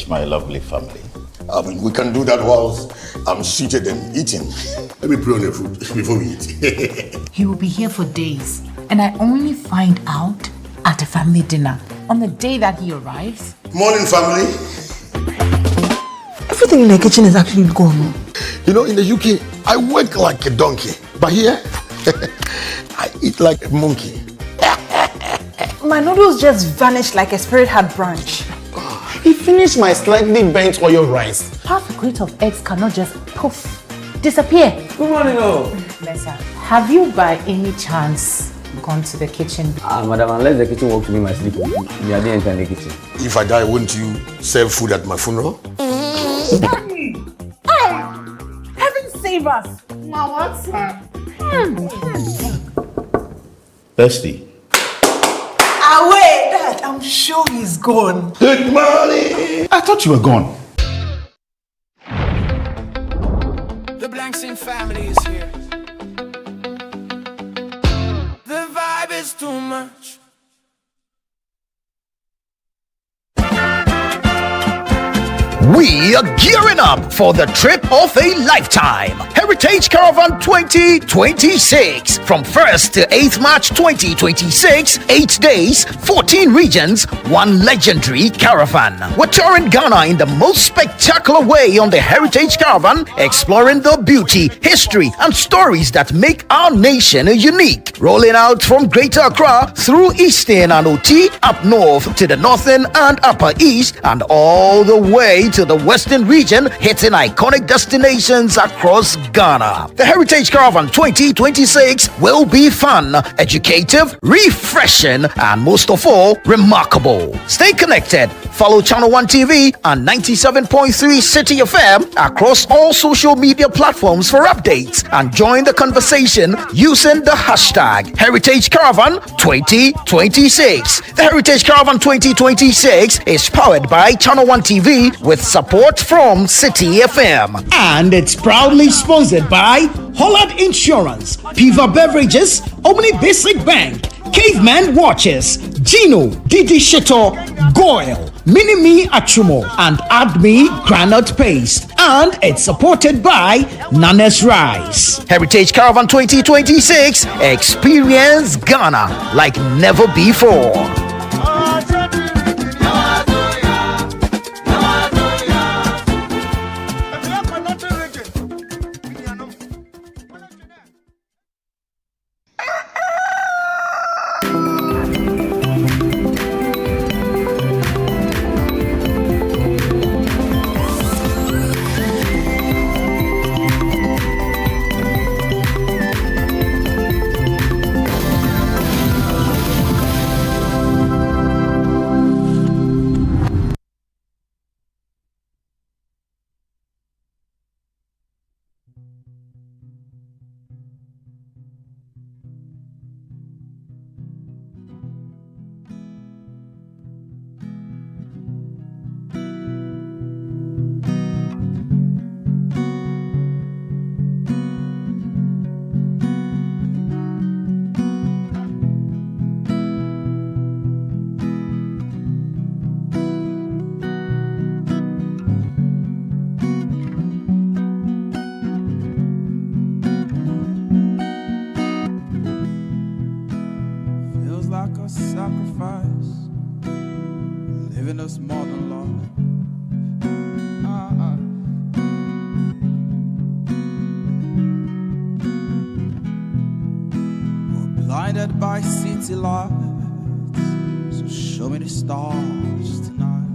S9: My lovely family.
S10: We can do that whilst I'm seated and eating. Let me put on the food before we eat.
S7: He will be here for days, and I only find out at a family dinner on the day that he arrives.
S10: Morning, family.
S7: Everything in the kitchen is actually gone.
S10: You know, in the UK, I work like a donkey, but here, I eat like a monkey.
S7: My noodles just vanished like a spirit had branch.
S10: He finished my slightly burnt oil rice.
S7: Half a crate of eggs cannot just poof, disappear.
S8: Good morning, all.
S7: Mesa, have you by any chance gone to the kitchen?
S8: Madam, unless the kitchen works to me my sleep, you are there in the kitchen.
S10: If I die, wouldn't you serve food at my funeral?
S7: Heaven save us! Now what's
S10: Thirsty.
S7: Away, Dad! I'm sure he's gone.
S10: Good morning! I thought you were gone.
S13: The Blankson family is here. The vibe is too much.
S2: We are gearing up for the trip of a lifetime. Heritage Caravan 2026. From 1st to 8th March 2026, 8 days, 14 regions, 1 legendary caravan. We're touring Ghana in the most spectacular way on the Heritage Caravan, exploring the beauty, history, and stories that make our nation unique. Rolling out from Greater Accra through Eastern and OT, up north to the Northern and Upper East, and all the way to the Western region, hitting iconic destinations across Ghana. The Heritage Caravan 2026 will be fun, educative, refreshing, and most of all, remarkable. Stay connected. Follow Channel One TV and 97.3 City FM across all social media platforms for updates and join the conversation using the hashtag Heritage Caravan 2026. The Heritage Caravan 2026 is powered by Channel One TV with support from City FM.
S1: And it's proudly sponsored by Hollard Insurance, Piva Beverages, Omni Basic Bank, Caveman Watches, Gino, Didi Shito, Goyle, Minimi Achumo, and Admi Granite Paste. And it's supported by Nanes Rice.
S2: Heritage Caravan 2026, experience Ghana like never before.
S13: Blinded by city lights, so show me the stars tonight.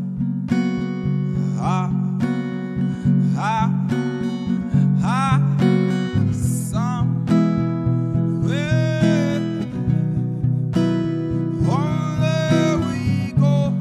S13: Somewhere we go.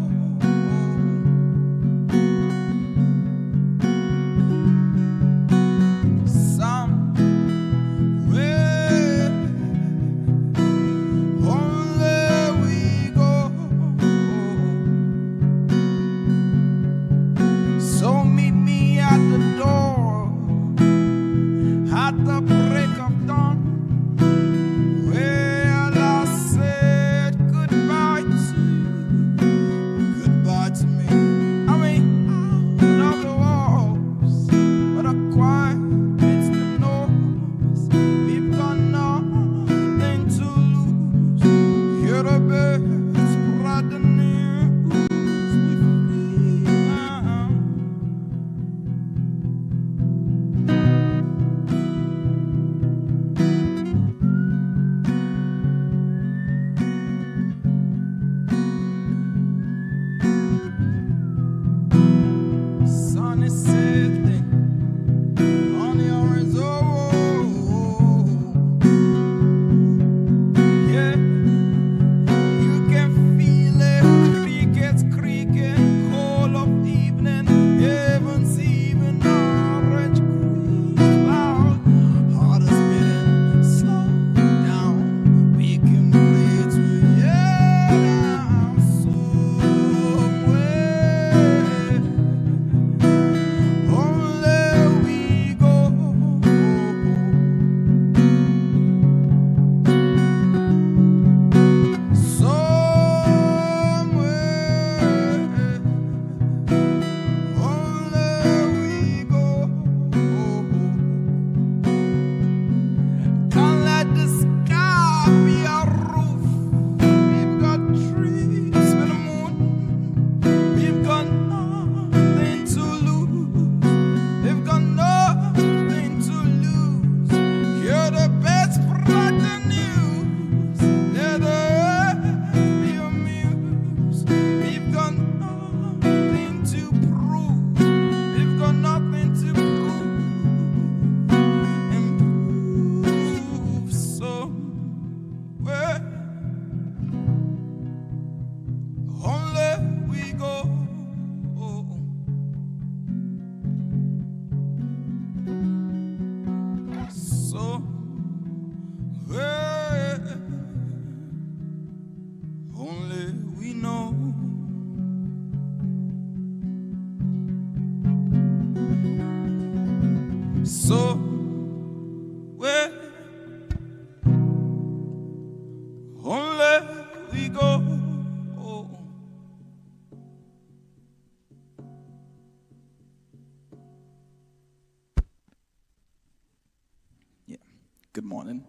S3: morning.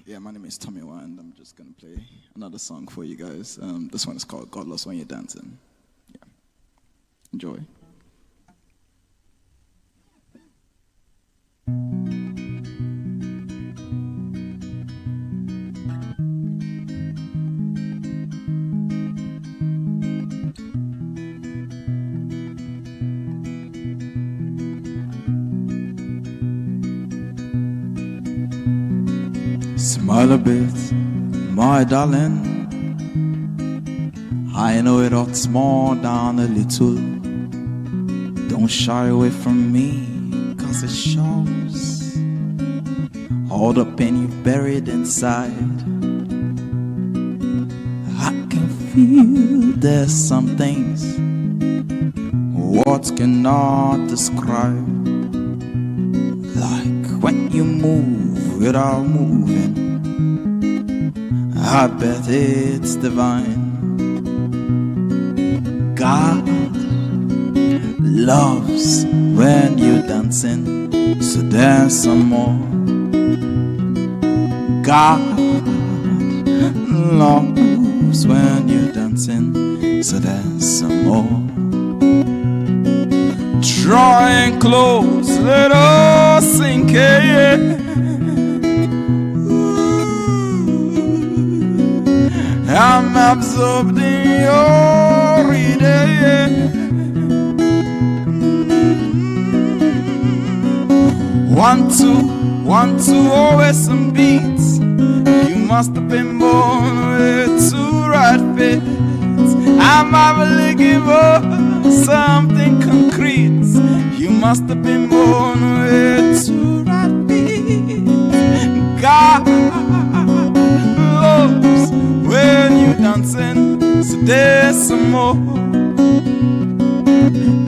S3: Yeah, my name is Tommy Wa, and I'm just gonna play another song for you guys. This one is called God Loves When You're Dancing. Yeah, enjoy. Smile a bit, my darling. I know it hurts more than a little. Don't shy away from me, cause it shows all the pain you've buried inside. I can feel there's some things words cannot describe. Like when you move without moving, I bet it's divine. God loves when you're dancing, so dance some more. God loves when you're dancing, so dance some more. Drawing close, let us sink in. I'm absorbed in your rhythm. 1, 2, 1, 2, always some beats. You must have been born with 2 right fits. I'm looking for something concrete. You must have been born with 2 right beats. God loves when you dancing, so there's some more.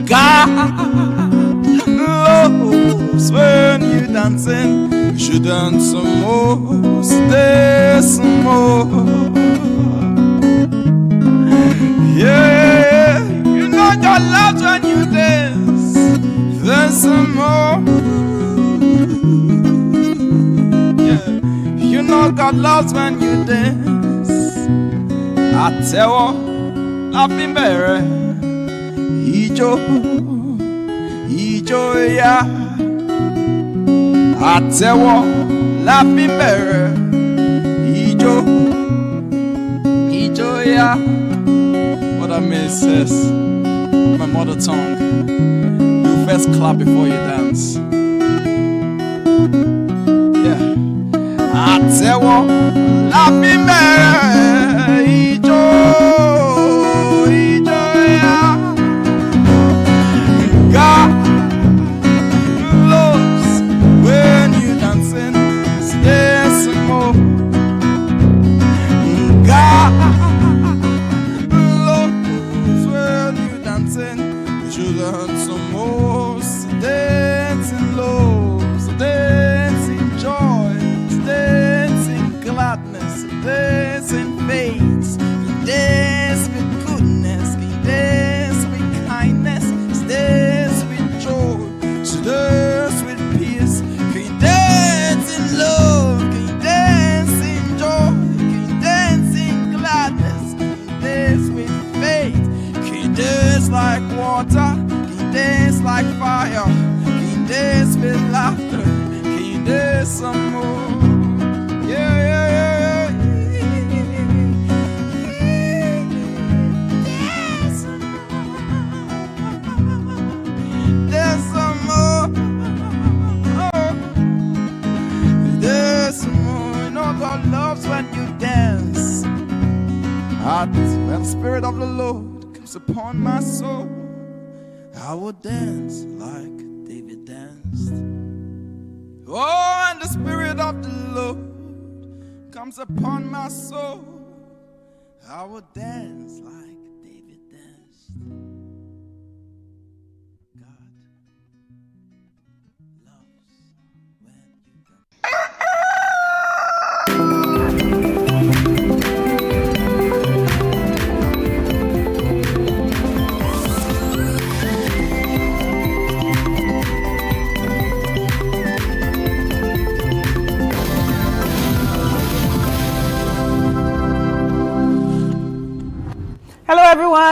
S3: God loves when you dancing, you should dance some more, so there's some more. Yeah, you know God loves when you dance, there's some more. Yeah, you know God loves when you dance. I tell you, laughing better, Ijo, yeah. I tell you, laughing better, Ijo, yeah. What I mean says, my mother tongue. You first clap before you dance. Yeah. I tell you, laughing better, Ijo, yeah. God loves when you dancing, so there's some more. God loves when you dancing, you should learn some more. So dancing low, so dancing joy, so dancing gladness, so dancing faith, so dance with goodness, so dance with kindness, so dance with joy, so dance with peace, can you dance in love, can you dance in joy, can you dance in gladness, can you dance with faith, can you dance like water, can you dance like fire, can you dance with laughter, can you dance some more? Yeah, yeah, yeah, yeah. There's some more. There's some more. You know God loves when you dance. When the Spirit of the Lord comes upon my soul, I will dance like David danced. Oh, and the Spirit of the Lord comes upon my soul, I will dance like David danced. God loves when you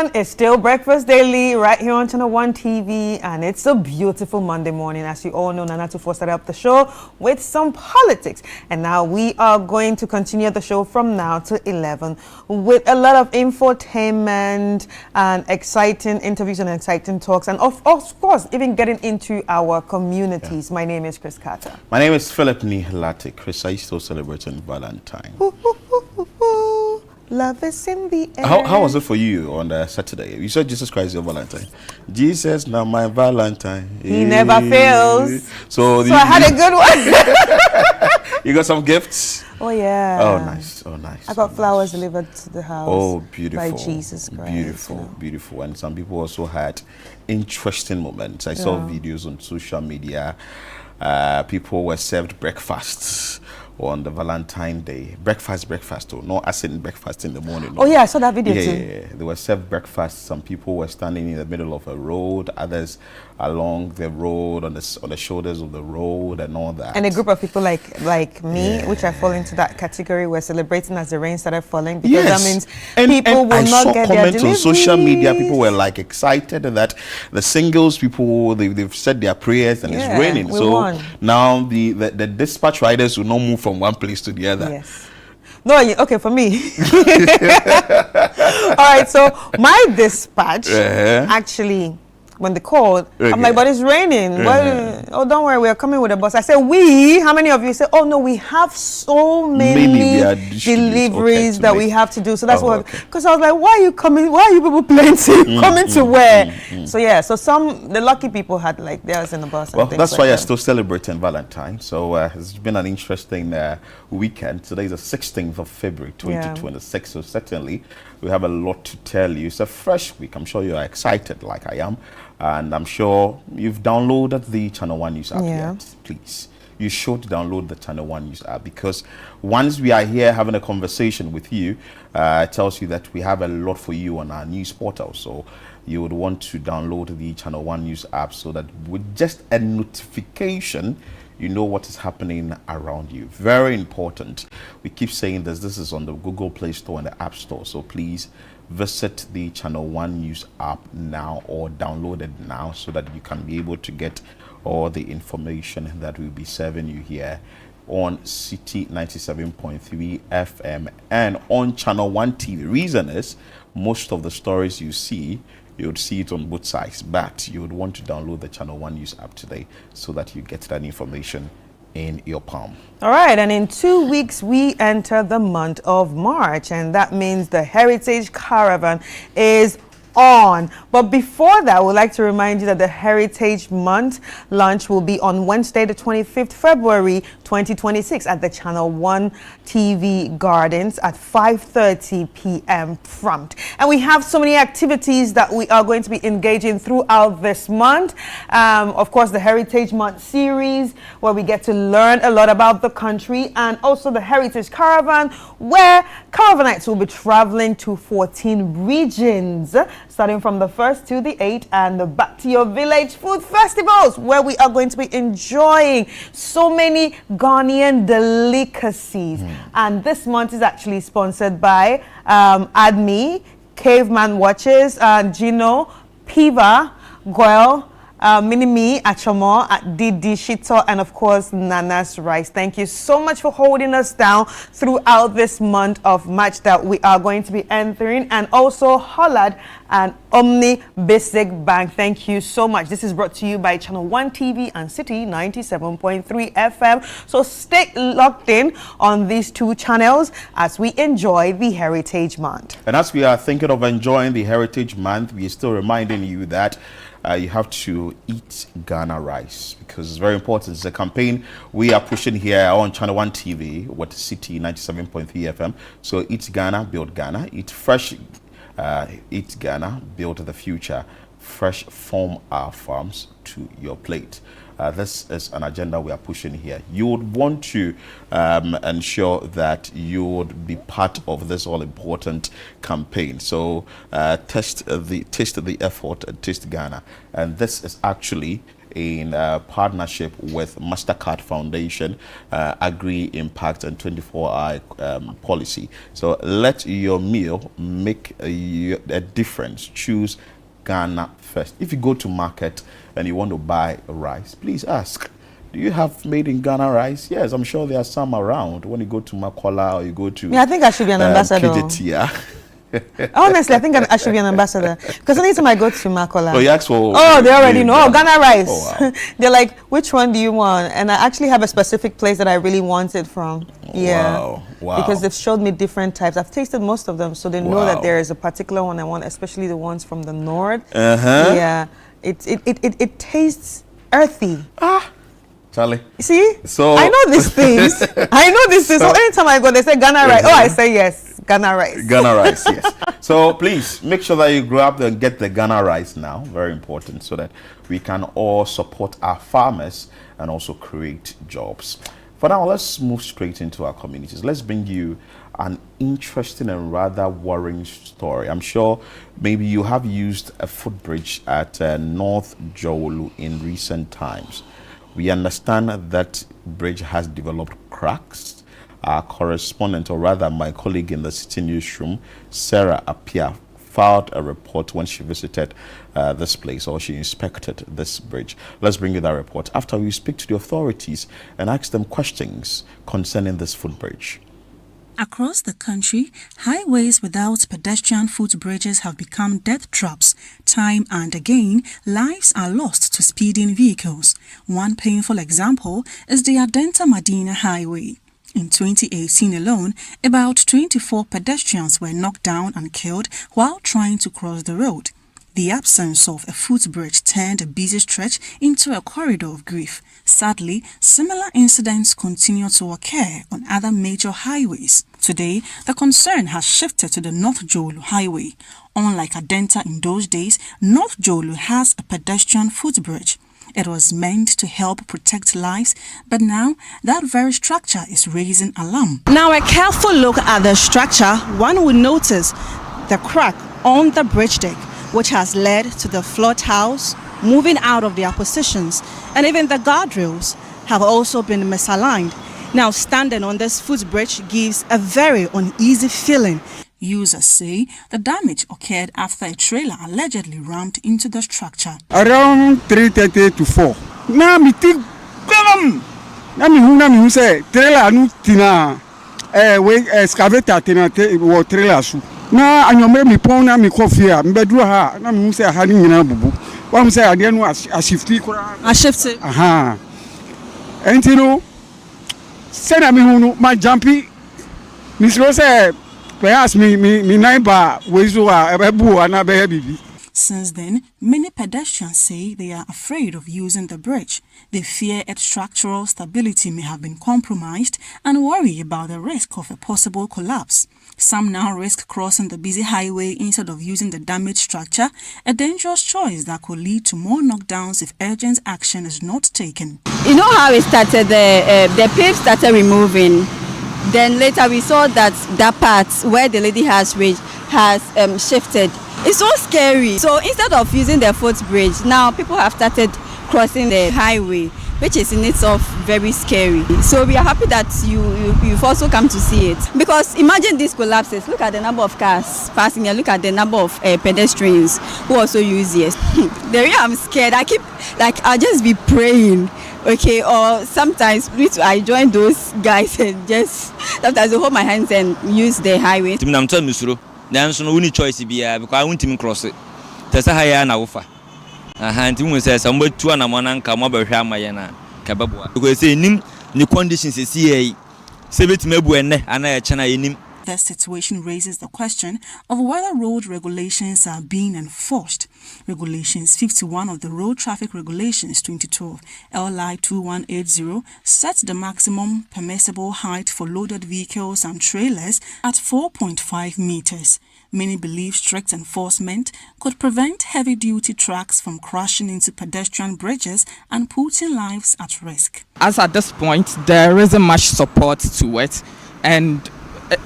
S9: everyone. It's still Breakfast Daily right here on Channel 1 TV, and it's a beautiful Monday morning. As you all know, Nana Tufo started up the show with some politics, and now we are going to continue the show from now to 11 with a lot of infotainment and exciting interviews and exciting talks, and of course, even getting into our communities. My name is Chris Carter.
S11: My name is Philip Nihalate. Chris, I still celebrating Valentine.
S9: Love is in the air.
S11: How was it for you on Saturday? You said Jesus Christ is your Valentine. Jesus, now my Valentine.
S9: He never fails.
S11: So
S9: I had a good one.
S11: You got some gifts?
S9: Oh, yeah.
S11: Oh, nice. Oh, nice.
S9: I got flowers delivered to the house.
S11: Oh, beautiful.
S9: By Jesus Christ.
S11: Beautiful, beautiful. And some people also had interesting moments. I saw videos on social media. People were served breakfasts on the Valentine Day. Breakfast, not as in breakfast in the morning. No.
S9: Oh, yeah, I saw that video too.
S11: Yeah, they were served breakfast. Some people were standing in the middle of a road, others along the road, on the shoulders of the road and all that.
S9: And a group of people like me, which I fall into that category, were celebrating as the rain started falling, because that means people will not get their delivery.
S11: On social media, people were like excited that the singles people, they've said their prayers and it's raining. So now the dispatch riders will not move from one place to the other.
S9: Yes. No, okay, for me. All right, so my dispatch actually, when they called, I'm like, but it's raining. Well, oh, don't worry, we're coming with a bus. I said, how many of you? Say, oh no, we have so many deliveries that we have to do. So that's because I was like, why are you coming? Why are you people plenty coming to where? So yeah, so the lucky people had like theirs in the bus.
S11: Well, that's why you're still celebrating Valentine. So it's been an interesting weekend. Today is the 16th of February, 2026. So certainly we have a lot to tell you. It's a fresh week. I'm sure you are excited like I am. And I'm sure you've downloaded the Channel 1 News app yet. Please, you should download the Channel 1 News app, because once we are here having a conversation with you, it tells you that we have a lot for you on our news portal. So you would want to download the Channel 1 News app so that with just a notification, you know what is happening around you. Very important. We keep saying this is on the Google Play Store and the App Store. So please visit the Channel 1 News app now, or download it now, so that you can be able to get all the information that we'll be serving you here on City 97.3 FM and on Channel 1 TV. Reason is, most of the stories you see, you would see it on both sides, but you would want to download the Channel 1 News app today so that you get that information in your palm.
S9: All right, and in 2 weeks we enter the month of March, and that means the Heritage Caravan is on. But before that, I would like to remind you that the Heritage Month launch will be on Wednesday, the 25th February 2026 at the Channel 1 TV Gardens at 5:30 p.m. prompt. And we have so many activities that we are going to be engaging throughout this month. Of course, the Heritage Month series, where we get to learn a lot about the country, and also the Heritage Caravan, where caravanites will be traveling to 14 regions, starting from the 1st to the 8th, and the Back to Your Village food festivals, where we are going to be enjoying so many Ghanaian delicacies. And this month is actually sponsored by ADMI, Caveman Watches, Gino, Piva, Goel, Minimi, Achomo, Didi Shito, and of course Nana's Rice. Thank you so much for holding us down throughout this month of March that we are going to be entering, and also Hollard and Omni Basic Bank. Thank you so much. This is brought to you by Channel 1 TV and City 97.3 FM. So stay locked in on these two channels as we enjoy the Heritage Month.
S11: And as we are thinking of enjoying the Heritage Month, we are still reminding you that you have to eat Ghana rice, because it's very important. It's a campaign we are pushing here on Channel 1 TV with City 97.3 FM. So eat Ghana, build Ghana. Eat fresh, eat Ghana, build the future. Fresh from our farms to your plate. This is an agenda we are pushing here. You would want to ensure that you would be part of this all-important campaign. So taste the effort and taste Ghana. And this is actually in partnership with MasterCard Foundation, Agri Impact and 24-hour policy. So let your meal make a difference. Choose Ghana first. If you go to market and you want to buy rice, please ask, do you have made in Ghana rice? Yes, I'm sure there are some around. When you go to Makola or you go to...
S9: I think I should be an ambassador. Honestly, I think I should be an ambassador. Because anytime I go to Makola...
S11: Oh, you ask for...
S9: Oh, they already know. Oh, Ghana rice. Oh, wow. They're like, which one do you want? And I actually have a specific place that I really want it from. Yeah.
S11: Wow.
S9: Because they've showed me different types. I've tasted most of them, so they know that there is a particular one I want, especially the ones from the north. Yeah. It tastes earthy.
S11: Charlie.
S9: See?
S11: So
S9: I know these things. So anytime I go, they say Ghana rice. Oh, I say yes, Ghana rice.
S11: Ghana rice, yes. So please make sure that you grow up and get the Ghana rice now. Very important, so that we can all support our farmers and also create jobs. For now, let's move straight into our communities. Let's bring you an interesting and rather worrying story. I'm sure maybe you have used a footbridge at North Jolu in recent times. We understand that bridge has developed cracks. Our correspondent, or rather my colleague in the city newsroom, Sarah Apia, filed a report when she visited this place, or she inspected this bridge. Let's bring you that report after we speak to the authorities and ask them questions concerning this footbridge.
S12: Across the country, highways without pedestrian footbridges have become death traps. Time and again, lives are lost to speeding vehicles. One painful example is the Adenta Madina Highway. In 2018 alone, about 24 pedestrians were knocked down and killed while trying to cross the road. The absence of a footbridge turned a busy stretch into a corridor of grief. Sadly, similar incidents continue to occur on other major highways. Today, the concern has shifted to the North Jolu Highway. Unlike Adenta in those days, North Jolu has a pedestrian footbridge. It was meant to help protect lives, but now that very structure is raising alarm.
S21: Now, a careful look at the structure, one will notice the crack on the bridge deck, which has led to the float house moving out of their positions, and even the guardrails have also been misaligned. Now, standing on this footbridge gives a very uneasy feeling.
S12: Users say the damage occurred after a trailer allegedly rammed into the structure.
S17: Around 3:30 to 4. Na mi think na mi say trailer nu tina we excavator tina wo trailer su. Na anyome mi pon na mi kofia mbeduru ha na mi say ha ni nyina bubu. Wa say ade no a shifti kura.
S21: A shifti.
S17: Aha. Entino say na mi hunu ma jumpy. Misro say perhaps me neighbor wezo ebu ana be bibi.
S12: Since then, many pedestrians say they are afraid of using the bridge. They fear its structural stability may have been compromised and worry about the risk of a possible collapse. Some now risk crossing the busy highway instead of using the damaged structure, a dangerous choice that could lead to more knockdowns if urgent action is not taken.
S18: You know how it started, the pavement started removing. Then later we saw that part where the lady has reached has shifted. It's so scary. So instead of using the footbridge, now people have started crossing the highway, which is in itself very scary. So we are happy that you've also come to see it. Because imagine these collapses. Look at the number of cars passing here. Look at the number of pedestrians who also use this. There I'm scared. I'll just be praying. Okay, or sometimes I join those guys and just sometimes I hold my hands and use the highway.
S19: There's no choice because I want to cross it. There's a higher now. And says somebody to an amount come over Ramayana Kababua. Because the conditions is here. Sebit Mebuene and I China in him.
S12: The situation raises the question of whether road regulations are being enforced. Regulations 51 of the Road Traffic Regulations 2012 LI 2180 sets the maximum permissible height for loaded vehicles and trailers at 4.5 meters. Many believe strict enforcement could prevent heavy-duty trucks from crashing into pedestrian bridges and putting lives at risk.
S20: As at this point, there isn't much support to it, and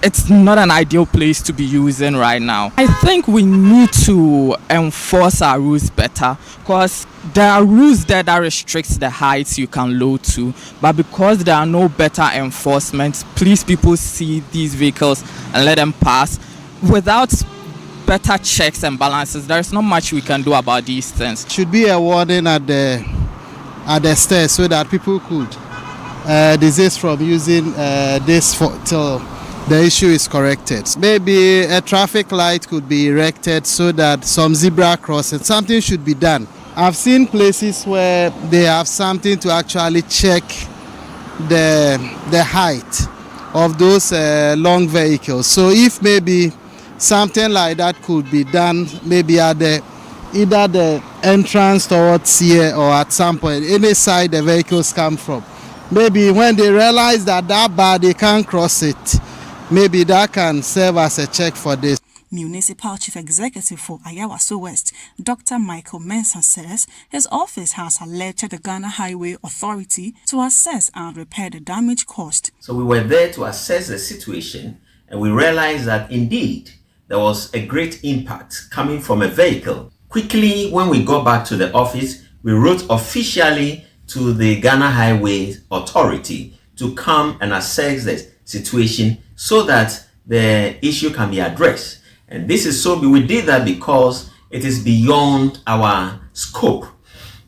S4: it's not an ideal place to be using right now. I think we need to enforce our rules better, because there are rules there that restricts the heights you can load to, but because there are no better enforcement, please people see these vehicles and let them pass. Without better checks and balances, there's not much we can do about these things.
S20: Should be a warning at the stairs so that people could desist from using this till the issue is corrected. Maybe a traffic light could be erected so that some zebra crossing, something should be done. I've seen places where they have something to actually check the height of those long vehicles. So if maybe something like that could be done, maybe at either the entrance towards here or at some point, any side the vehicles come from. Maybe when they realize that bad, they can't cross it. Maybe that can serve as a check for this.
S12: Municipal Chief Executive for Ayawaso West, Dr. Michael Mensah, says his office has alerted the Ghana Highway Authority to assess and repair the damage caused.
S22: So we were there to assess the situation, and we realized that indeed there was a great impact coming from a vehicle. Quickly, when we got back to the office, we wrote officially to the Ghana Highway Authority to come and assess the situation so that the issue can be addressed. And this is we did that because it is beyond our scope.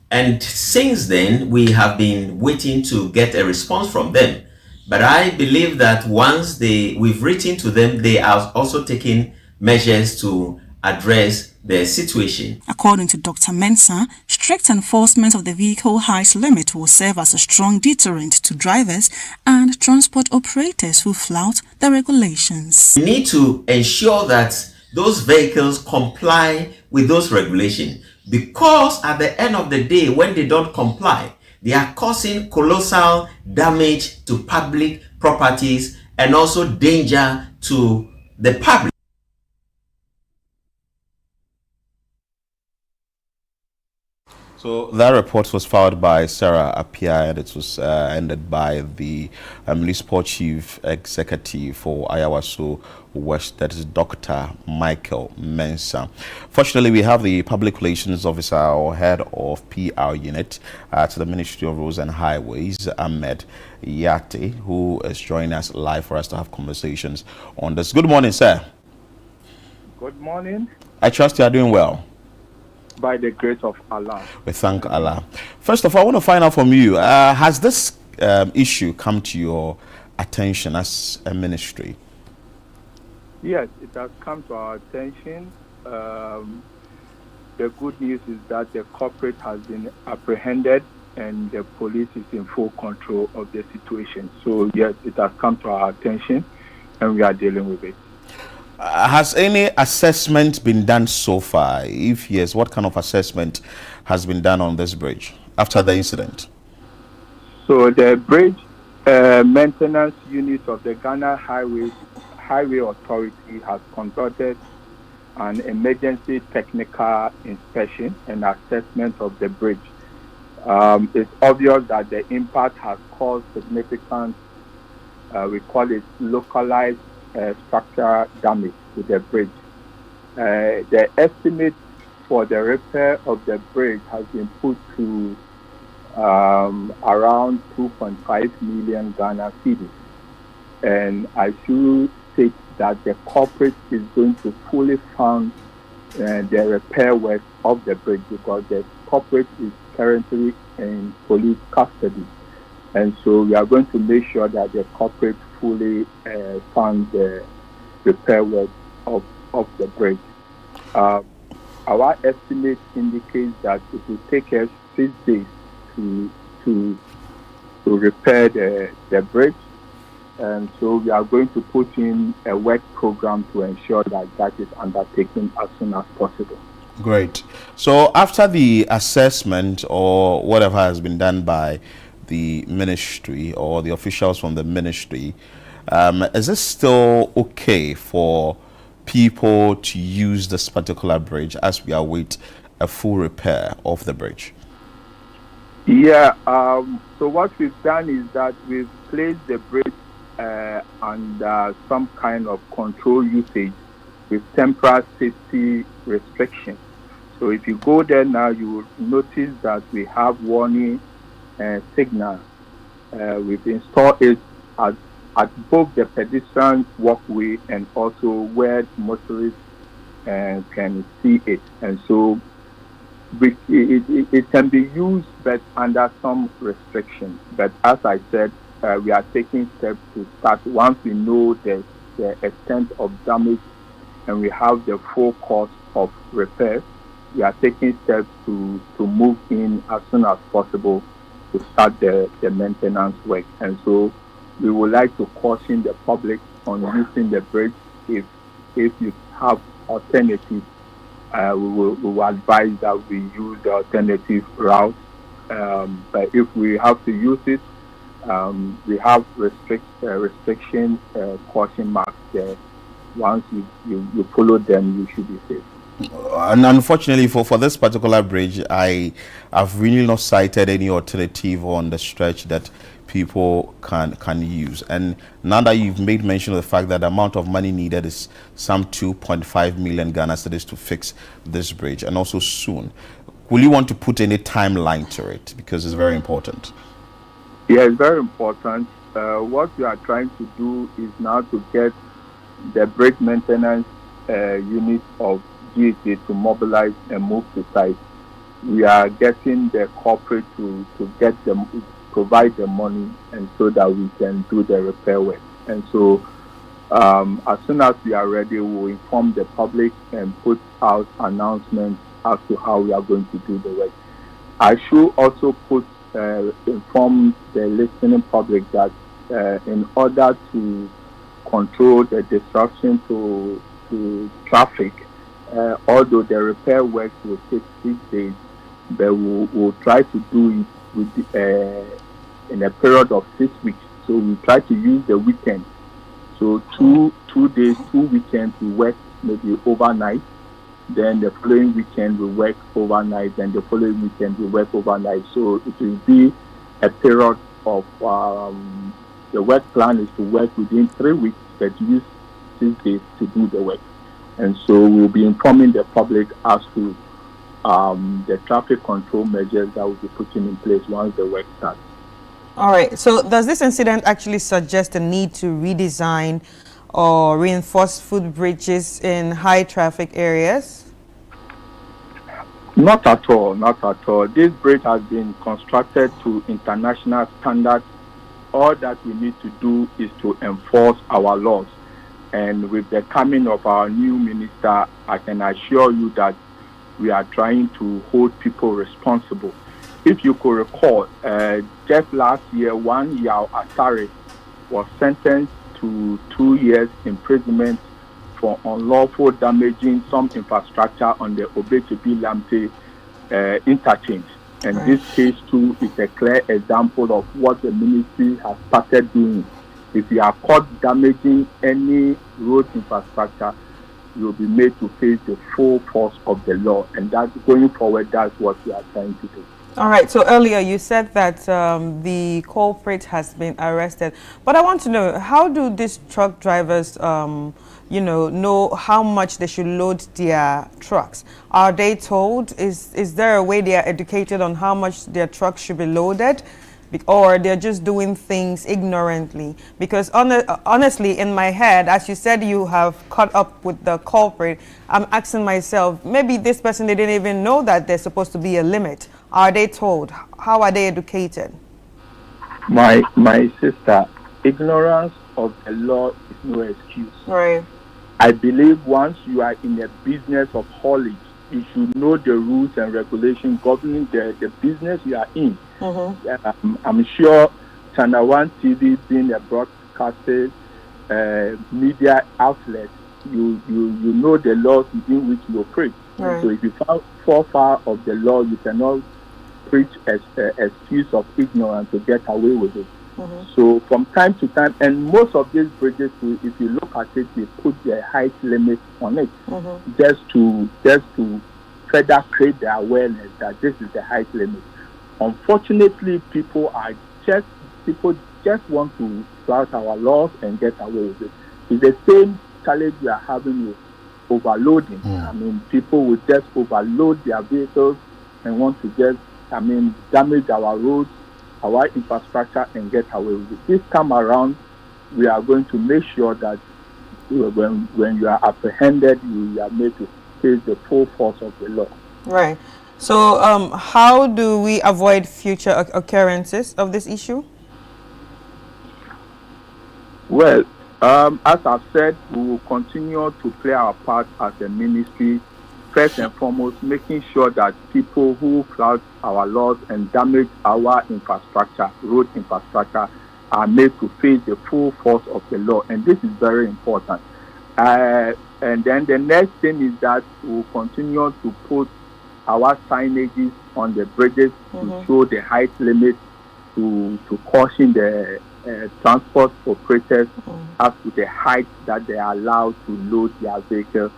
S22: And since then, we have been waiting to get a response from them. But I believe that once we've written to them, they are also taking measures to address the situation.
S12: According to Dr. Mensah, strict enforcement of the vehicle height limit will serve as a strong deterrent to drivers and transport operators who flout the regulations.
S22: We need to ensure that those vehicles comply with those regulations, because at the end of the day, when they don't comply, they are causing colossal damage to public properties and also danger to the public.
S11: So that report was filed by Sarah Appiah, and it was ended by the Municipal Chief Executive for Ayawaso West, that is Dr. Michael Mensah. Fortunately, we have the Public Relations Officer or Head of PR Unit to the Ministry of Roads and Highways, Ahmed Yate, who is joining us live for us to have conversations on this. Good morning, sir.
S24: Good morning.
S11: I trust you are doing well.
S24: By the grace of Allah.
S11: We thank Allah. First of all, I want to find out from you, has this issue come to your attention as a ministry?
S24: Yes, it has come to our attention. The good news is that the culprit has been apprehended and the police is in full control of the situation. So yes, it has come to our attention and we are dealing with it.
S11: Has any assessment been done so far? If yes, what kind of assessment has been done on this bridge after the incident?
S24: So the bridge maintenance unit of the Ghana Highway Authority has conducted an emergency technical inspection and assessment of the bridge. It's obvious that the impact has caused significant, we call it localized structural damage to the bridge. The estimate for the repair of the bridge has been put to around 2.5 million Ghana cedis. And I should state that the corporate is going to fully fund the repair work of the bridge, because the corporate is currently in police custody. And so we are going to make sure that the corporate fully fund the repair work of the bridge. Our estimate indicates that it will take us 6 days to repair the bridge. And so we are going to put in a work program to ensure that that is undertaken as soon as possible.
S11: Great. So after the assessment or whatever has been done by the ministry or the officials from the ministry, is it still okay for people to use this particular bridge as we await a full repair of the bridge?
S24: Yeah, so what we've done is that we've placed the bridge under some kind of control usage with temporary safety restrictions. So if you go there now, you will notice that we have warning signal. We've installed it at both the pedestrian walkway and also where motorists can see it. And so it can be used, but under some restrictions. But as I said, we are taking steps to start once we know the extent of damage and we have the full cost of repair. We are taking steps to move in as soon as possible to start the maintenance work. And so we would like to caution the public on using the bridge. If you have alternatives, we will advise that we use the alternative route. But if we have to use it, we have restriction caution marks there. Once you follow them, you should be safe.
S11: And unfortunately for this particular bridge, I've really not cited any alternative on the stretch that people can use. And now that you've made mention of the fact that the amount of money needed is some 2.5 million Ghana cedis to fix this bridge, and also soon, will you want to put any timeline to it, because it's very important?
S24: Yeah, it's very important. What we are trying to do is now to get the bridge maintenance unit of GSA to mobilize and move to site. We are getting the corporate to get them, provide the money, and so that we can do the repair work. And so as soon as we are ready, we'll inform the public and put out announcements as to how we are going to do the work. I should also inform the listening public that in order to control the disruption to traffic, although the repair work will take 6 days, but we'll try to do it in a period of 6 weeks. So we try to use the weekend. So two days, 2 weekends, we work maybe overnight. Then the following weekend we work overnight. Then the following weekend we work overnight. So it will be a period of the work plan is to work within 3 weeks, but use 6 days to do the work. And so we'll be informing the public as to the traffic control measures that will be put in place once the work starts.
S9: All right. So does this incident actually suggest a need to redesign or reinforce footbridges in high traffic areas?
S24: Not at all, not at all. This bridge has been constructed to international standards. All that we need to do is to enforce our laws. And with the coming of our new minister, I can assure you that we are trying to hold people responsible. If you could recall, just last year, one Yao Asare was sentenced to 2 years imprisonment for unlawful damaging some infrastructure on the Obetebi-Lamte interchange. And this case too is a clear example of what the ministry has started doing. If you are caught damaging any road infrastructure, you will be made to face the full force of the law. And that's going forward, that's what we are trying to do.
S9: All right. So earlier you said that the culprit has been arrested. But I want to know, how do these truck drivers, know how much they should load their trucks? Are they told? Is there a way they are educated on how much their trucks should be loaded? Or they're just doing things ignorantly? Because honestly, in my head, as you said, you have caught up with the culprit, I'm asking myself, maybe this person, they didn't even know that there's supposed to be a limit. Are they told? How are they educated?
S24: My sister, ignorance of the law is no excuse.
S9: Right.
S24: I believe once you are in a business of haulage, you should know the rules and regulations governing the business you are in. Mm-hmm. I'm sure Channel One TV, being a broadcasted media outlet, you know the laws within which you operate. Right. So if you fall far of the law, you cannot preach as excuse of ignorance to get away with it. Mm-hmm. So from time to time, and most of these bridges, if you look at it, they put their height limit on it, mm-hmm. just to further create the awareness that this is the height limit. Unfortunately, people just want to flout our laws and get away with it. It's the same challenge we are having with overloading. I mean, people will just overload their vehicles and want to just, damage our roads, our infrastructure, and get away with it. This time around, we are going to make sure that when you are apprehended, you are made to face the full force of the law.
S9: Right. So, how do we avoid future occurrences of this issue?
S24: Well, as I've said, we will continue to play our part as a ministry, first and foremost, making sure that people who flout our laws and damage our infrastructure, road infrastructure, are made to face the full force of the law. And this is very important. And then the next thing is that we will continue to put our signages on the bridges to show the height limit, to caution the transport operators as to the height that they are allowed to load their vehicle.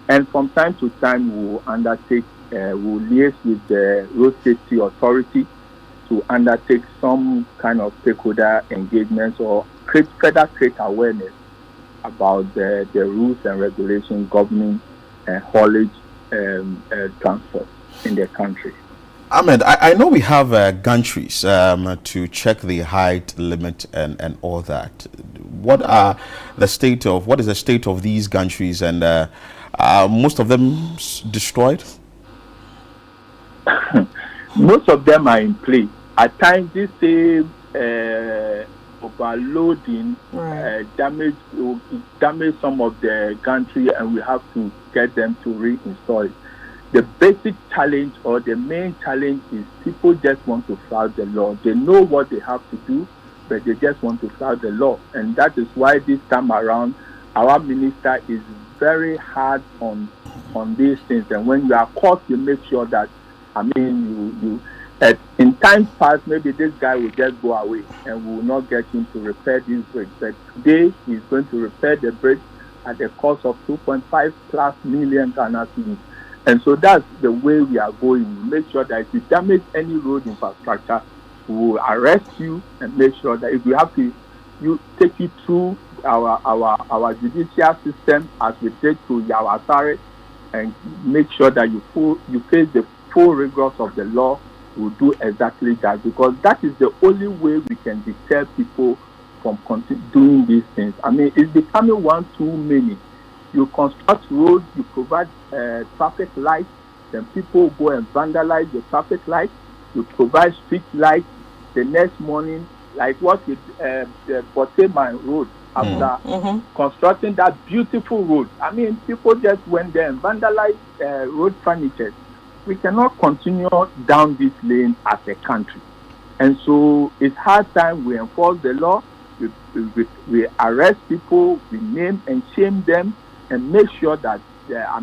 S24: And from time to time, we will undertake, we'll liaise with the Road Safety Authority to undertake some kind of stakeholder engagements or further create awareness about the rules and regulations governing haulage transport in the country.
S11: Ahmed, I know we have gantries to check the height limit and all that. What is the state of these gantries, and are most of them destroyed?
S24: Most of them are in play. At times, this same overloading damage some of the gantry, and we have to get them to reinstall it. The basic challenge or the main challenge is people just want to flout the law. They know what they have to do, but they just want to flout the law. And that is why this time around, our minister is very hard on these things. And when you are caught, you make sure that, in times past, maybe this guy will just go away and we will not get him to repair this bridge. But today, he's going to repair the bridge at the cost of 2.5+ million Ghana cedis. And so that's the way we are going. We make sure that if you damage any road infrastructure, we will arrest you and make sure that if we have to take you through our judicial system as we did to Yawasare, and make sure that you face the full rigors of the law, we'll do exactly that, because that is the only way we can deter people from doing these things. It's becoming one too many. You construct roads, you provide traffic lights, then people go and vandalize the traffic lights. You provide street lights. The next morning, like what with the Boteman Road, after constructing that beautiful road, people just went there and vandalized road furniture. We cannot continue down this lane as a country. And so it's hard time we enforce the law, we arrest people, we name and shame them, and make sure that they are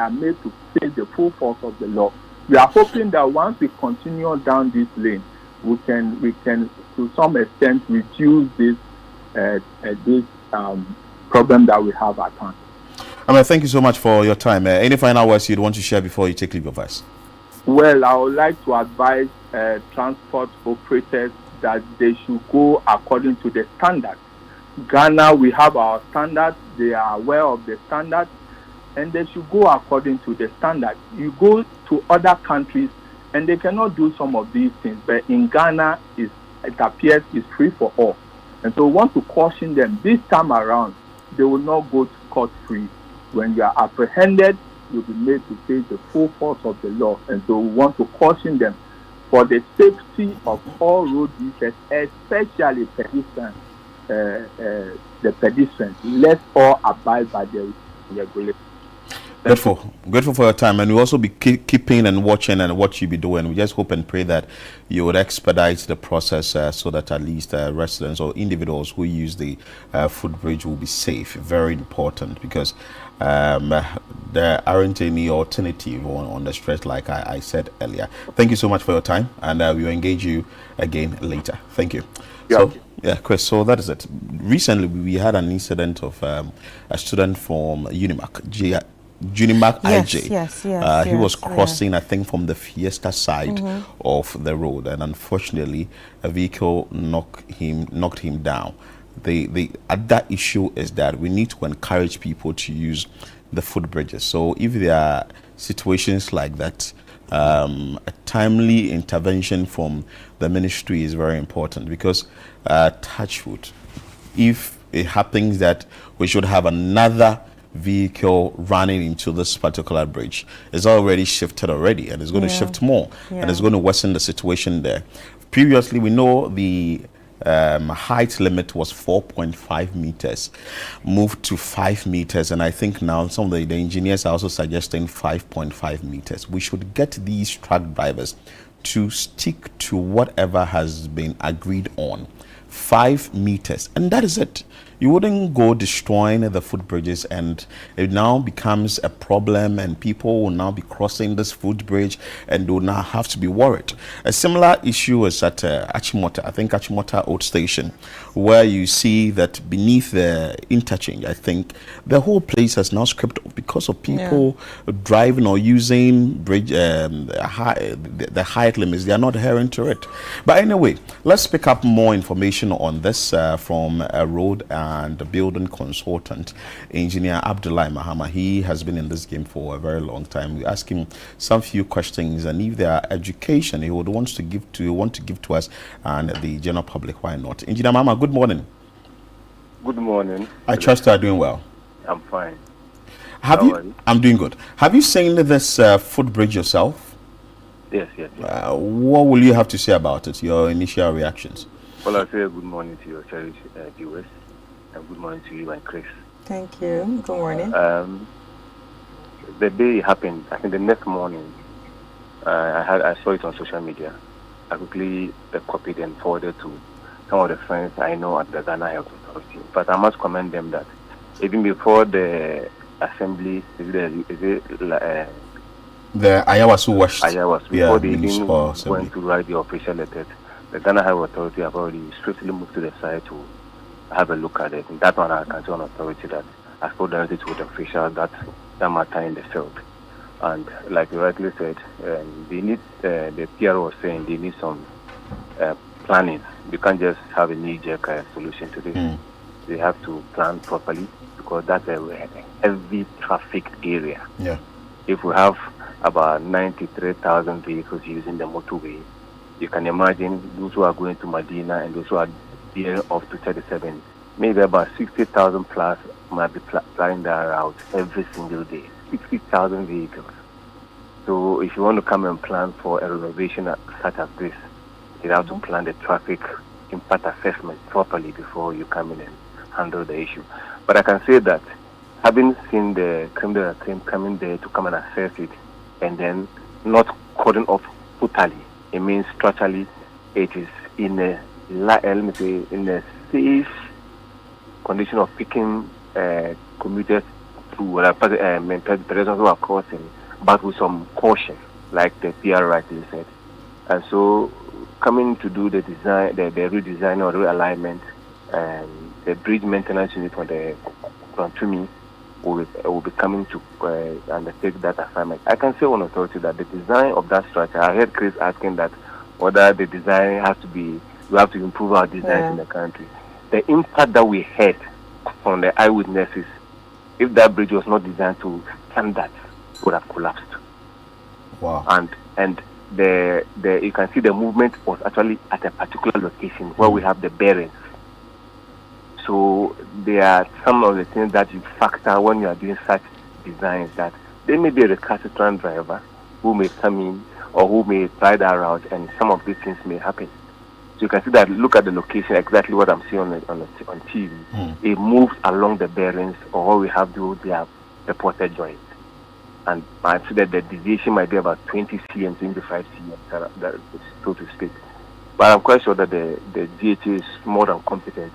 S24: made to face the full force of the law. We are hoping that once we continue down this lane, we can to some extent reduce this problem that we have at hand.
S11: Thank you so much for your time. Any final words you'd want to share before you take leave of us?
S24: Well, I would like to advise transport operators that they should go according to the standards. Ghana, we have our standards. They are aware of the standards, and they should go according to the standards. You go to other countries, and they cannot do some of these things. But in Ghana, it appears it's free for all. And so we want to caution them this time around, they will not go to court free. When you are apprehended, you'll be made to face the full force of the law. And so we want to caution them for the safety of all road users, especially pedestrians. The pedestrians. Let's all abide by the regulations.
S11: Grateful for your time, and we'll also be keeping and watching and what you be doing. We just hope and pray that you would expedite the process so that at least residents or individuals who use the footbridge will be safe. Very important, because there aren't any alternative on the stretch, like I said earlier. Thank you so much for your time, and we will engage you again later. Thank you. Chris, so that is it. Recently, we had an incident of a student from Unimac, Junimark IJ.
S9: Yes,
S11: he was crossing, I think, from the Fiesta side of the road, and unfortunately, a vehicle knocked him down. The other issue is that we need to encourage people to use the footbridges. So if there are situations like that, a timely intervention from the ministry is very important, because touch wood, if it happens that we should have another vehicle running into this particular bridge, it's already shifted already, and it's going to shift more, and it's going to worsen the situation there. Previously, we know the height limit was 4.5 meters, moved to 5 meters, and I think now some of the engineers are also suggesting 5.5 meters. We should get these truck drivers to stick to whatever has been agreed on, 5 meters, and that is it. You wouldn't go destroying the footbridges, and it now becomes a problem, and people will now be crossing this footbridge and do now have to be worried. A similar issue is at Achimota, I think Achimota Old Station, where you see that beneath the interchange, I think the whole place has now scraped because of people driving or using bridge, the height limits. They are not adhering to it. But anyway, let's pick up more information on this from a road and building consultant, engineer Abdullah Mahama. He has been in this game for a very long time. We ask him some few questions, and if there are education he would want to give to us and the general public, why not? Engineer Mahama, good morning.
S6: Good morning.
S11: I trust you are doing well.
S6: I'm fine.
S11: I'm doing good. Have you seen this footbridge yourself?
S6: Yes.
S11: What will you have to say about it? Your initial reactions?
S6: Well, I say good morning to your cherished viewers, and good morning to you and Chris.
S9: Thank you. Good morning.
S6: The day it happened, I think the next morning, I saw it on social media. I quickly copied and forwarded to some of the friends I know at the Ghana Health Authority. But I must commend them that even before the assembly,
S11: the Ayawasu washed.
S6: Before they even went to write the official letters, the Ghana Health Authority have already swiftly moved to the side to have a look at it. And that one I can say on authority that I spoke directly to the officials that matter in the field. And like you rightly said, they need, the PRO was saying they need some planning. You can't just have a knee-jerk solution to this. They have to plan properly, because that's a heavy traffic area.
S11: Yeah.
S6: If we have about 93,000 vehicles using the motorway, you can imagine those who are going to Medina and those who are there off to 37, maybe about 60,000 plus might be flying that route every single day. 60,000 vehicles. So if you want to come and plan for a renovation such as this, you have to plan the traffic impact assessment properly before you come in and handle the issue. But I can say that having seen the criminal team coming there to come and assess it, and then not cordon off totally, it means structurally it is in a safe condition of picking commuters through pedestrians who are crossing, but with some caution, like the PR rightly said. And so, coming to do the design, the redesign or realignment, the bridge maintenance unit for the Kwantumi will be coming to undertake that assignment. I can say on authority that the design of that structure, I heard Chris asking that whether the design has to be, we have to improve our designs in the country. The impact that we had from the eyewitnesses, if that bridge was not designed to standards, would have collapsed.
S11: Wow.
S6: And the you can see the movement was actually at a particular location where we have the bearings. So there are some of the things that you factor when you are doing such designs, that there may be a recalcitrant driver who may come in or who may try that route, and some of these things may happen. So you can see that, look at the location, exactly what I'm seeing on TV. It moves along the bearings, or what we have the porter joints. And I see that the deviation might be about 20 cm, 25 cm, so to speak. But I'm quite sure that the DHA is more than competent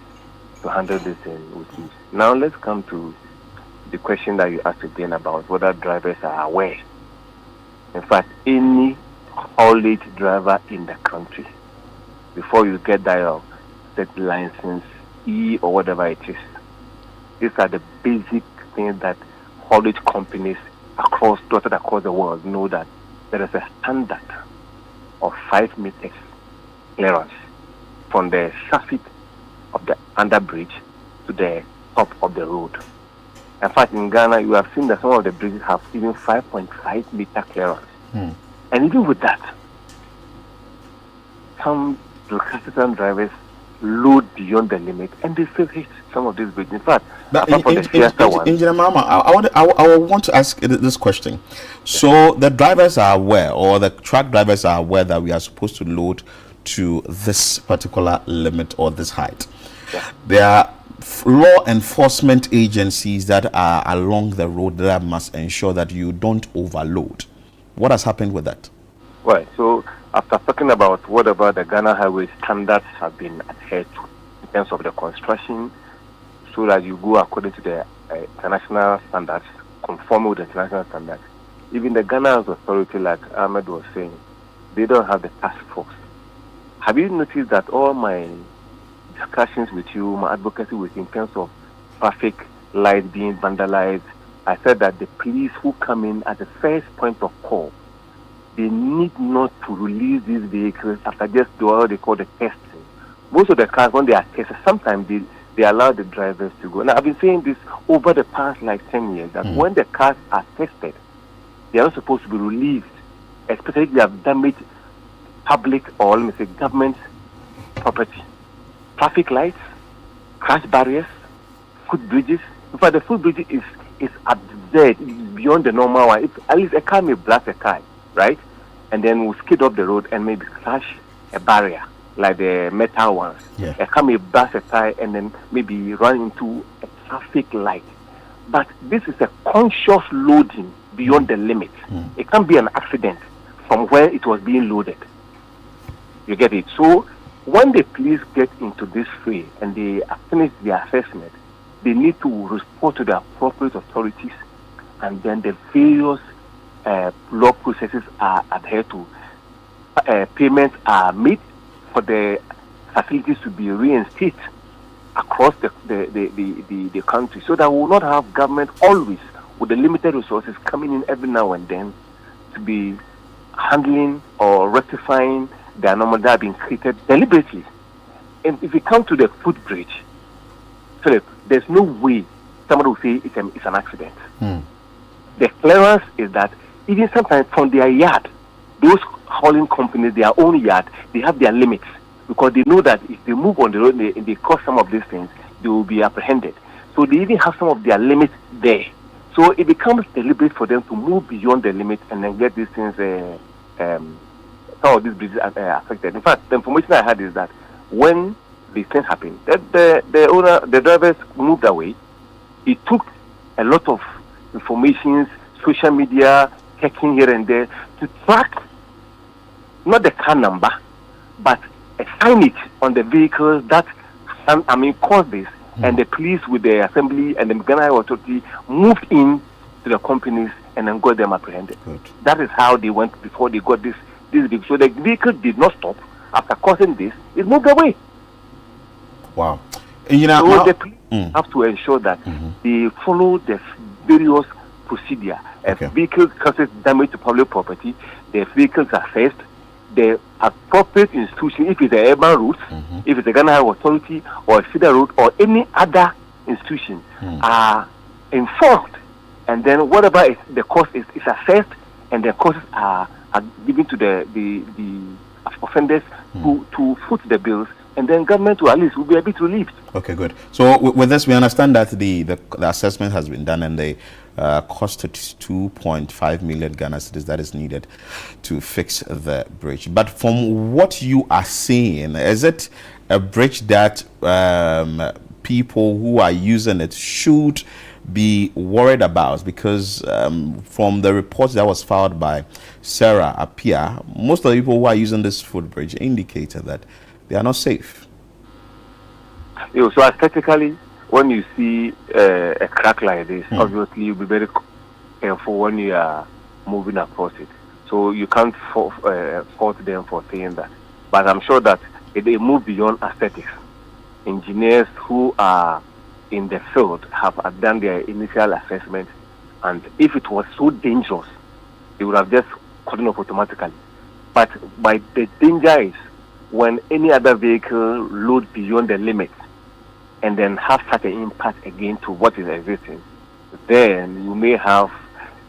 S6: to handle this with ease. Now let's come to the question that you asked again about whether drivers are aware. In fact, any haulage driver in the country, before you get that set license, E or whatever it is, these are the basic things that haulage companies dotted across the world know that there is a standard of 5 meters clearance from the surface of the underbridge to the top of the road. In fact, in Ghana, you have seen that some of the bridges have even 5.5 meter clearance. And even with that, some recalcitrant drivers load beyond the limit and they still hit some of these bridges. In fact,
S11: Engineer Mama, I want to ask this question. So the drivers are aware, or the truck drivers are aware, that we are supposed to load to this particular limit or this height. There are law enforcement agencies that are along the road that must ensure that you don't overload. What has happened with that?
S6: Right. So after talking about whatever the Ghana highway standards have been adhered to in terms of the construction, so that you go according to the international standards, conforming with the international standards. Even the Ghana authority, like Ahmed was saying, they don't have the task force. Have you noticed that all my discussions with you, my advocacy with you in terms of traffic lights being vandalized, I said that the police who come in at the first point of call, they need not to release these vehicles after just what they call the testing. Most of the cars, when they are tested, sometimes they allow the drivers to go. Now, I've been saying this over the past 10 years, that when the cars are tested, they are not supposed to be released, especially if they have damaged public or, let me say, government property. Traffic lights, crash barriers, footbridges. In fact, the footbridge is absurd, beyond the normal one. At least a car may blast a car, right? And then will skid up the road and maybe crash a barrier, like the metal ones. A car may blast a tire and then maybe run into a traffic light. But this is a conscious loading beyond the limit. It can be an accident from where it was being loaded. You get it? So when the police get into this fray and they finish their assessment, they need to report to the appropriate authorities, and then the various law processes are adhered to. Payments are made for the facilities to be reinstated across the country, so that we will not have government always with the limited resources coming in every now and then to be handling or rectifying the anomalies that have been created deliberately. And if we come to the footbridge, Philip, there's no way somebody will say it's an accident. The clearance is that even sometimes from their yard, those hauling companies, their own yard, they have their limits, because they know that if they move on the road and they cause some of these things, they will be apprehended. So they even have some of their limits there. So it becomes deliberate for them to move beyond the limit and then get these things, some of these bridges affected. In fact, the information I had is that when the thing happened, the drivers moved away. It took a lot of information, social media, checking here and there to track not the car number, but a signage on the vehicles that caused this. And the police with the assembly and the Ghana authority moved in to the companies and then got them apprehended. That is how they went before they got this vehicle. So the vehicle did not stop after causing this; it moved away.
S11: Wow!
S6: So the police have to ensure that they follow the various procedure. If vehicles causes damage to public property, the vehicles are assessed. The appropriate institution, if it's an urban route, if it's a Ghana Highway Authority or a feeder route or any other institution, are informed, and then whatever is the cost is assessed, and the costs are given to the offenders to foot the bills, and then government will at least will be a bit relieved.
S11: Okay, good. So with this, we understand that the assessment has been done, and the costed 2.5 million Ghana cedis that is needed to fix the bridge. But from what you are saying, is it a bridge that people who are using it should be worried about? Because from the report that was filed by Sarah Apia, most of the people who are using this footbridge indicated that they are not safe.
S6: So aesthetically, when you see a crack like this, obviously you'll be very careful when you are moving across it. So you can't fault them for saying that. But I'm sure that they move beyond aesthetics. Engineers who are in the field have done their initial assessment And if it was so dangerous, they would have just cut it off automatically. But the danger is when any other vehicle loads beyond the limit and then have such an impact again to what is existing, then you may have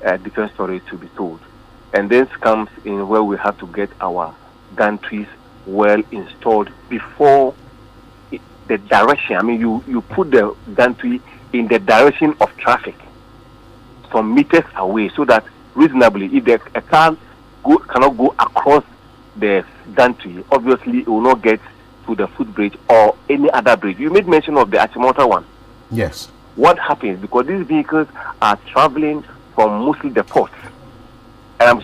S6: a different story to be told. And this comes in where we have to get our gantries well installed before the direction. I mean, you put the gantry in the direction of traffic, some meters away, so that reasonably, if a car cannot go across the gantry, obviously it will not get to the footbridge or any other bridge. You made mention of the Achimota one.
S11: Yes.
S6: What happens? Because these vehicles are traveling from mostly the ports, and I'm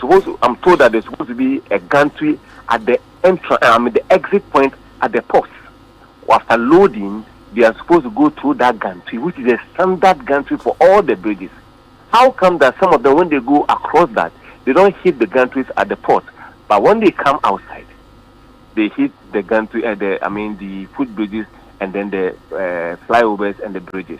S6: told that there's supposed to be a gantry at the the exit point at the ports. After loading, they are supposed to go through that gantry, which is a standard gantry for all the bridges. How come that some of them, when they go across that, they don't hit the gantries at the port, but when they come outside, they hit the gantry the footbridges and then the flyovers and the bridges.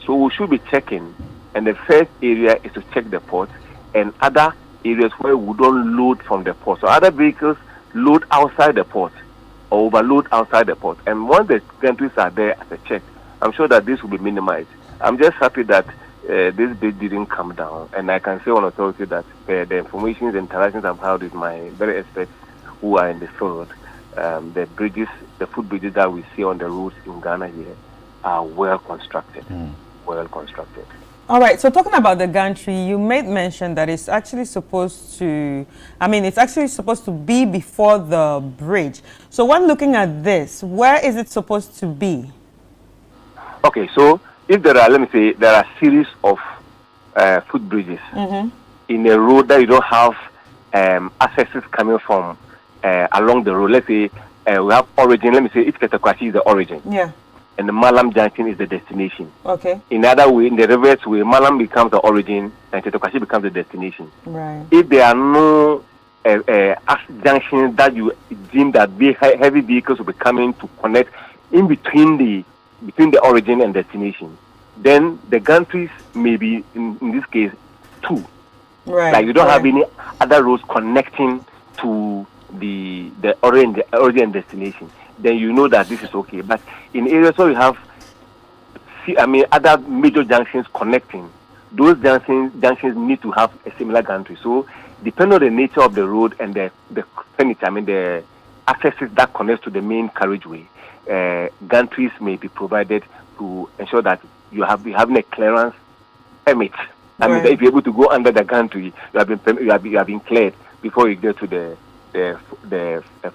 S6: So we should be checking, and the first area is to check the port and other areas where we don't load from the port. So other vehicles load outside the port or overload outside the port. And once the gantries are there as a check, I'm sure that this will be minimized. I'm just happy that this bid didn't come down, and I can say on authority that the information, the interactions I've had with my very experts who are in the field, the bridges, the footbridges that we see on the roads in Ghana here are well constructed. Well constructed.
S9: All right, so talking about the gantry, you made mention that it's actually supposed to, it's actually supposed to be before the bridge. So when looking at this, where is it supposed to be? Okay, so if there are, there are a series of footbridges in a road that you don't have accesses coming from along the road. Let's say we have origin, if Ketekwasi is the origin. Yeah. And the Malam Junction is the destination. Okay. In other way, in the reverse way, Malam becomes the origin and Ketekwasi becomes the destination. Right. If there are no junctions that you deem that heavy vehicles will be coming to connect in between the origin and destination, then the gantries may be in this case 2. Right. Like you don't have any other roads connecting to the origin and destination. Then you know that this is okay. But in areas where you have other major junctions connecting, those junctions need to have a similar gantry. So depending on the nature of the road and the furniture, the accesses that connect to the main carriageway, gantries may be provided to ensure that you have having a clearance permit. That if you're able to go under the gantry, you have been cleared before you get to the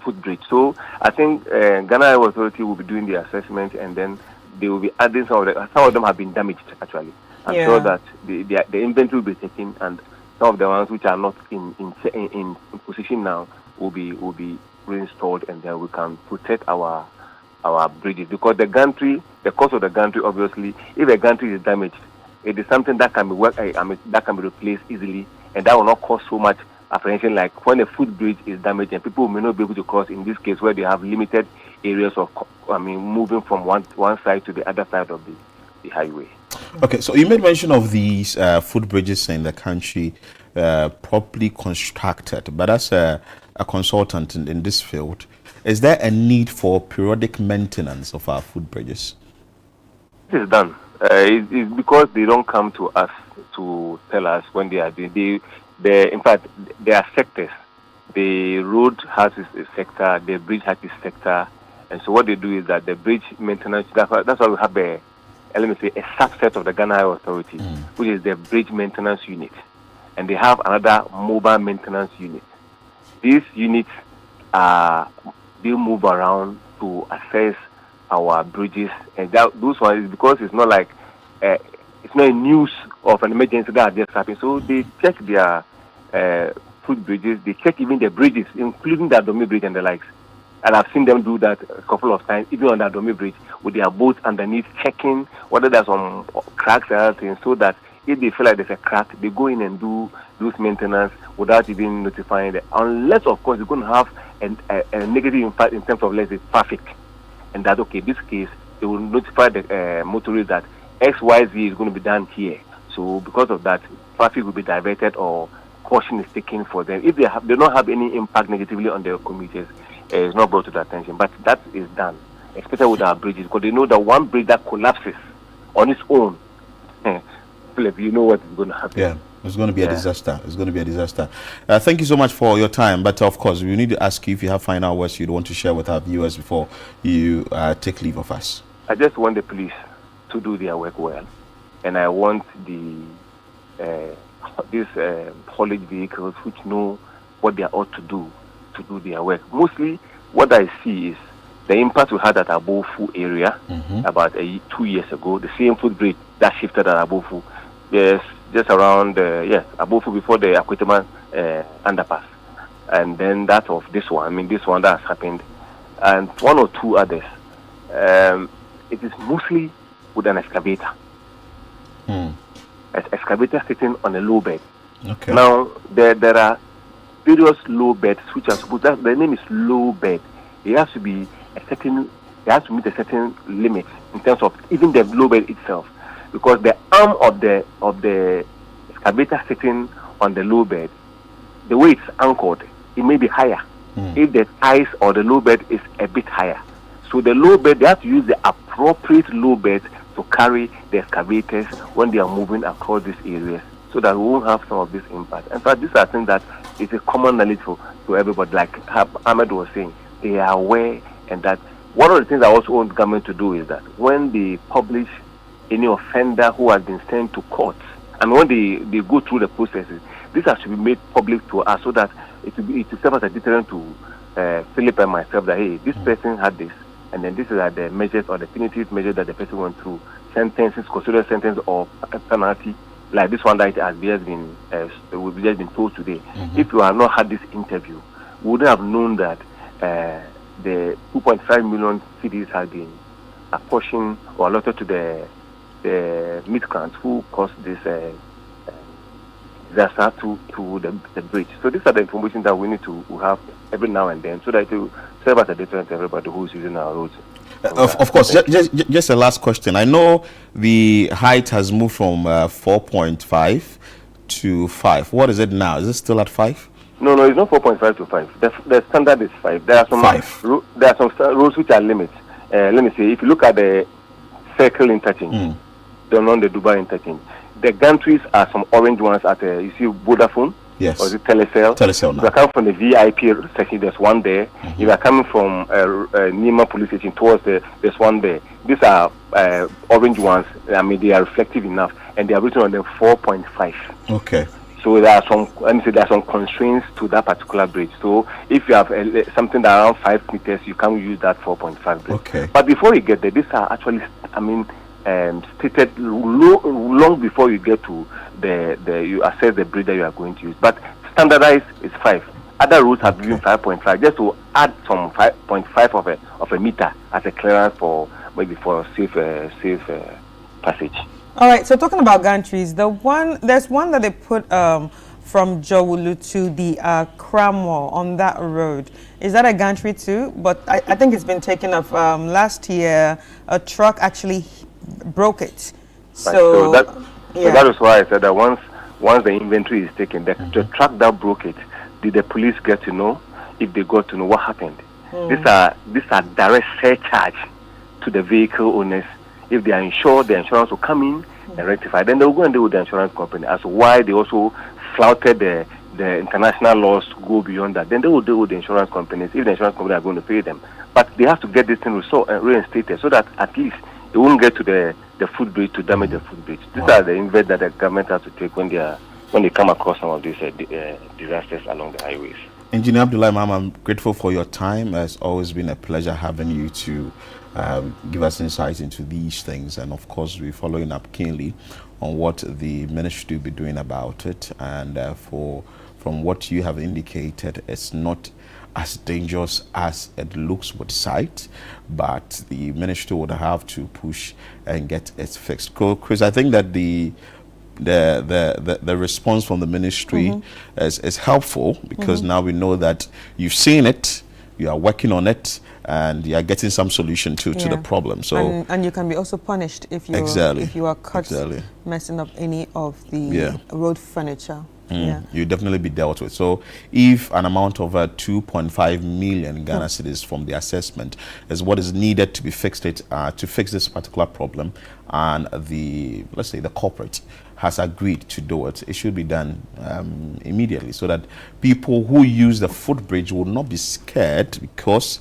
S9: footbridge. So I think Ghana Authority will be doing the assessment, and then they will be adding some of them have been damaged actually. I'm sure that the inventory will be taken, and some of the ones which are not in position now will be reinstalled, and then we can protect our bridges, because the cost of the gantry, obviously, if a gantry is damaged, it is something that can be that can be replaced easily, and that will not cost so much apprehension like when a footbridge is damaged and people may not be able to cross, in this case where they have limited areas of moving from one side to the other side of the highway.
S11: Okay, so you made mention of these footbridges in the country properly constructed, but as a consultant in this field, is there a need for periodic maintenance of our footbridges?
S6: It is done. It's because they don't come to us to tell us when they are doing. In fact, there are sectors. The road has its sector, the bridge has its sector, and so what they do is that the bridge maintenance. That's why we have a subset of the Ghana Authority, which is the bridge maintenance unit, and they have another mobile maintenance unit. These units they move around to assess our bridges, and those ones is because it's not like it's not a news of an emergency that just happened. So they check their footbridges, they check even the bridges, including the Adomi Bridge and the likes. And I've seen them do that a couple of times, even on the Adomi Bridge, with their boats underneath, checking whether there's some cracks or other things, so that if they feel like there's a crack, they go in and do those maintenance without even notifying them. Unless, of course, you're going to have a negative impact in terms of, let's say, traffic. And that, okay, this case, they will notify the motorists that XYZ is going to be done here. So because of that, traffic will be diverted or caution is taken for them. If they don't have any impact negatively on their commuters, it's not brought to their attention. But that is done, especially with our bridges, because they know that one bridge that collapses on its own, Philip, you know what is going to happen.
S11: Yeah. It's going to be a disaster. It's going to be a disaster. Thank you so much for your time. But of course, we need to ask you if you have final words you'd want to share with our viewers before you take leave of us.
S6: I just want the police to do their work well, and I want these haulage vehicles which know what they ought to do their work. Mostly, what I see is the impact we had at Abofu area about 2 years ago. The same footbridge that shifted at Abofu. Yes. Just around, Abofu before the Akwiteman underpass. And then that of this one, this one that has happened, and one or two others. It is mostly with an excavator. An excavator sitting on a low bed.
S11: Okay.
S6: Now, there are various low beds which are supposed, the name is low bed. It has to be it has to meet a certain limit in terms of even the low bed itself. Because the arm of the excavator sitting on the low bed, the way it's anchored, it may be higher if the ice or the low bed is a bit higher. So the low bed, they have to use the appropriate low bed to carry the excavators when they are moving across these areas, so that we won't have some of this impact. In fact, these are things that is a common knowledge to everybody. Like Ahmed was saying, they are aware, and that one of the things I also want the government to do is that when they publish any offender who has been sent to court, and when they go through the processes, this has to be made public to us, so that it will serve as a deterrent to Philip and myself that, hey, this person had this, and then this is the measures or the punitive measures that the person went through, sentences, considered sentence or penalty, like this one that we've just been told today. If you have not had this interview, we would have known that the 2.5 million CDs have been apportioned or allotted to the migrants who caused this disaster to the bridge. So these are the information that we need to have every now and then, so that it will serve as a deterrent to everybody who is using our roads.
S11: Of course, just a last question. I know the height has moved from 4.5 to 5. What is it now? Is it still at 5?
S6: No, it's not 4.5 to 5. The standard is 5. There are some 5. There are some roads which are limits. Let me say, if you look at the circle interchange, the Dubai interchange, the gantries are some orange ones at you see Vodafone.
S11: Yes.
S6: Or is it Telecel?
S11: Telecel now.
S6: If you are coming from the VIP section, there's one there. If you are coming from Nima police station towards there's one there. These are orange ones. I mean, they are reflective enough, and they are written on them 4.5.
S11: Okay.
S6: So there are some constraints to that particular bridge. So if you have something that around 5 meters, you can't use that 4.5 bridge.
S11: Okay.
S6: But before you get there, these are actually, stated long before you get to you assess the bridge that you are going to use. But standardized is 5. Other routes have given 5.5, just to add some 5.5 of a meter as a clearance for safe passage.
S9: All right, so talking about gantries, there's one that they put from Jowulu to the Cramwell on that road. Is that a gantry too? But I think it's been taken off. Last year, a truck actually broke it. So
S6: that is why I said that once the inventory is taken, the truck that broke it, did the police get to know? If they got to know, what happened? These are direct surcharge to the vehicle owners. If they are insured, the insurance will come in and rectify. Then they will go and deal with the insurance company as to why they also flouted the international laws to go beyond that. Then they will deal with the insurance companies if the insurance companies are going to pay them. But they have to get this thing reinstated, so that at least it won't get to the footbridge to damage the footbridge. These are the investments that the government has to take when they come across some of these disasters along the highways.
S11: Engineer Abdullahi Imam, I'm grateful for your time. It's always been a pleasure having you to give us insights into these things, and of course we're following up keenly on what the ministry will be doing about it. And from what you have indicated, it's not as dangerous as it looks with sight, but the ministry would have to push and get it fixed. Chris, I think that the response from the ministry is helpful, because now we know that you've seen it, you are working on it, and you are getting some solution to the problem. So
S9: and you can be also punished if you if you are caught messing up any of the road furniture.
S11: You definitely be dealt with. So if an amount of 2.5 million Ghana cedis from the assessment is what is needed to be fixed to fix this particular problem, and the, let's say, the corporate has agreed to do it, it should be done immediately, so that people who use the footbridge will not be scared, because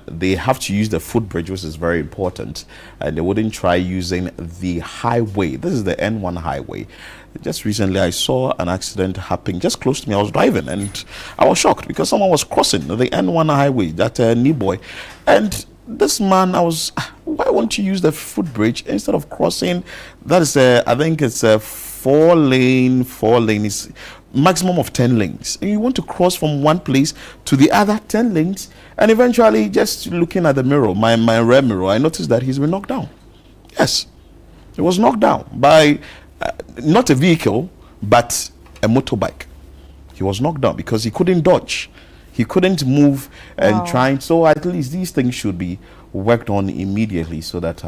S11: they have to use the footbridge, which is very important, and they wouldn't try using the highway. This is the N1 highway. Just recently, I saw an accident happening just close to me. I was driving and I was shocked because someone was crossing the N1 highway, that Niboy, and this man, why won't you use the footbridge instead of crossing? That is, I think it's a 4 lane is maximum of 10 lanes. And you want to cross from one place to the other 10 lanes, and eventually, just looking at the mirror, my rear mirror, I noticed that he's been knocked down. Yes, he was knocked down by not a vehicle, but a motorbike. He was knocked down because he couldn't dodge. He couldn't move and trying. So at least these things should be worked on immediately, so that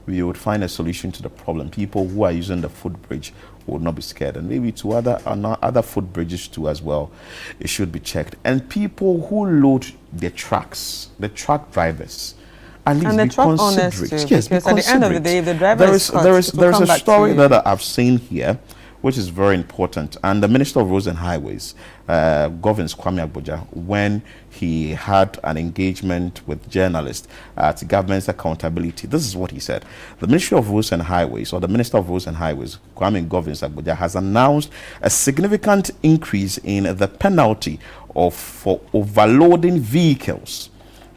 S11: we would find a solution to the problem. People who are using the footbridge would not be scared, and maybe to other footbridges too as well. It should be checked. And people who load the trucks, the truck drivers, at least
S9: and the
S11: be
S9: truck owners
S11: considerate.
S9: too,
S11: Yes,
S9: because at the end of the day, if the driver
S11: there
S9: is caught,
S11: is a story that I've seen here, which is very important. And the Minister of Roads and Highways governs Kwame Agboja, when he had an engagement with journalists at Government's Accountability. This is what he said. The Ministry of Roads and Highways, or the Minister of Roads and Highways, Kwame Govins Agboja, has announced a significant increase in the penalty for overloading vehicles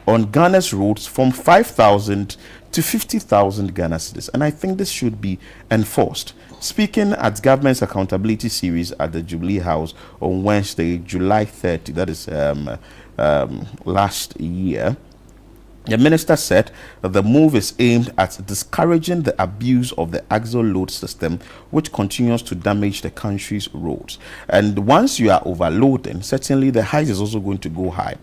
S11: on Ghana's roads from 5,000 to 50,000 Ghana cedis. And I think this should be enforced. Speaking at Government's Accountability Series at the Jubilee House on Wednesday, July 30, that is last year, the minister said that the move is aimed at discouraging the abuse of the axle load system, which continues to damage the country's roads. And once you are overloading, certainly the height is also going to go high.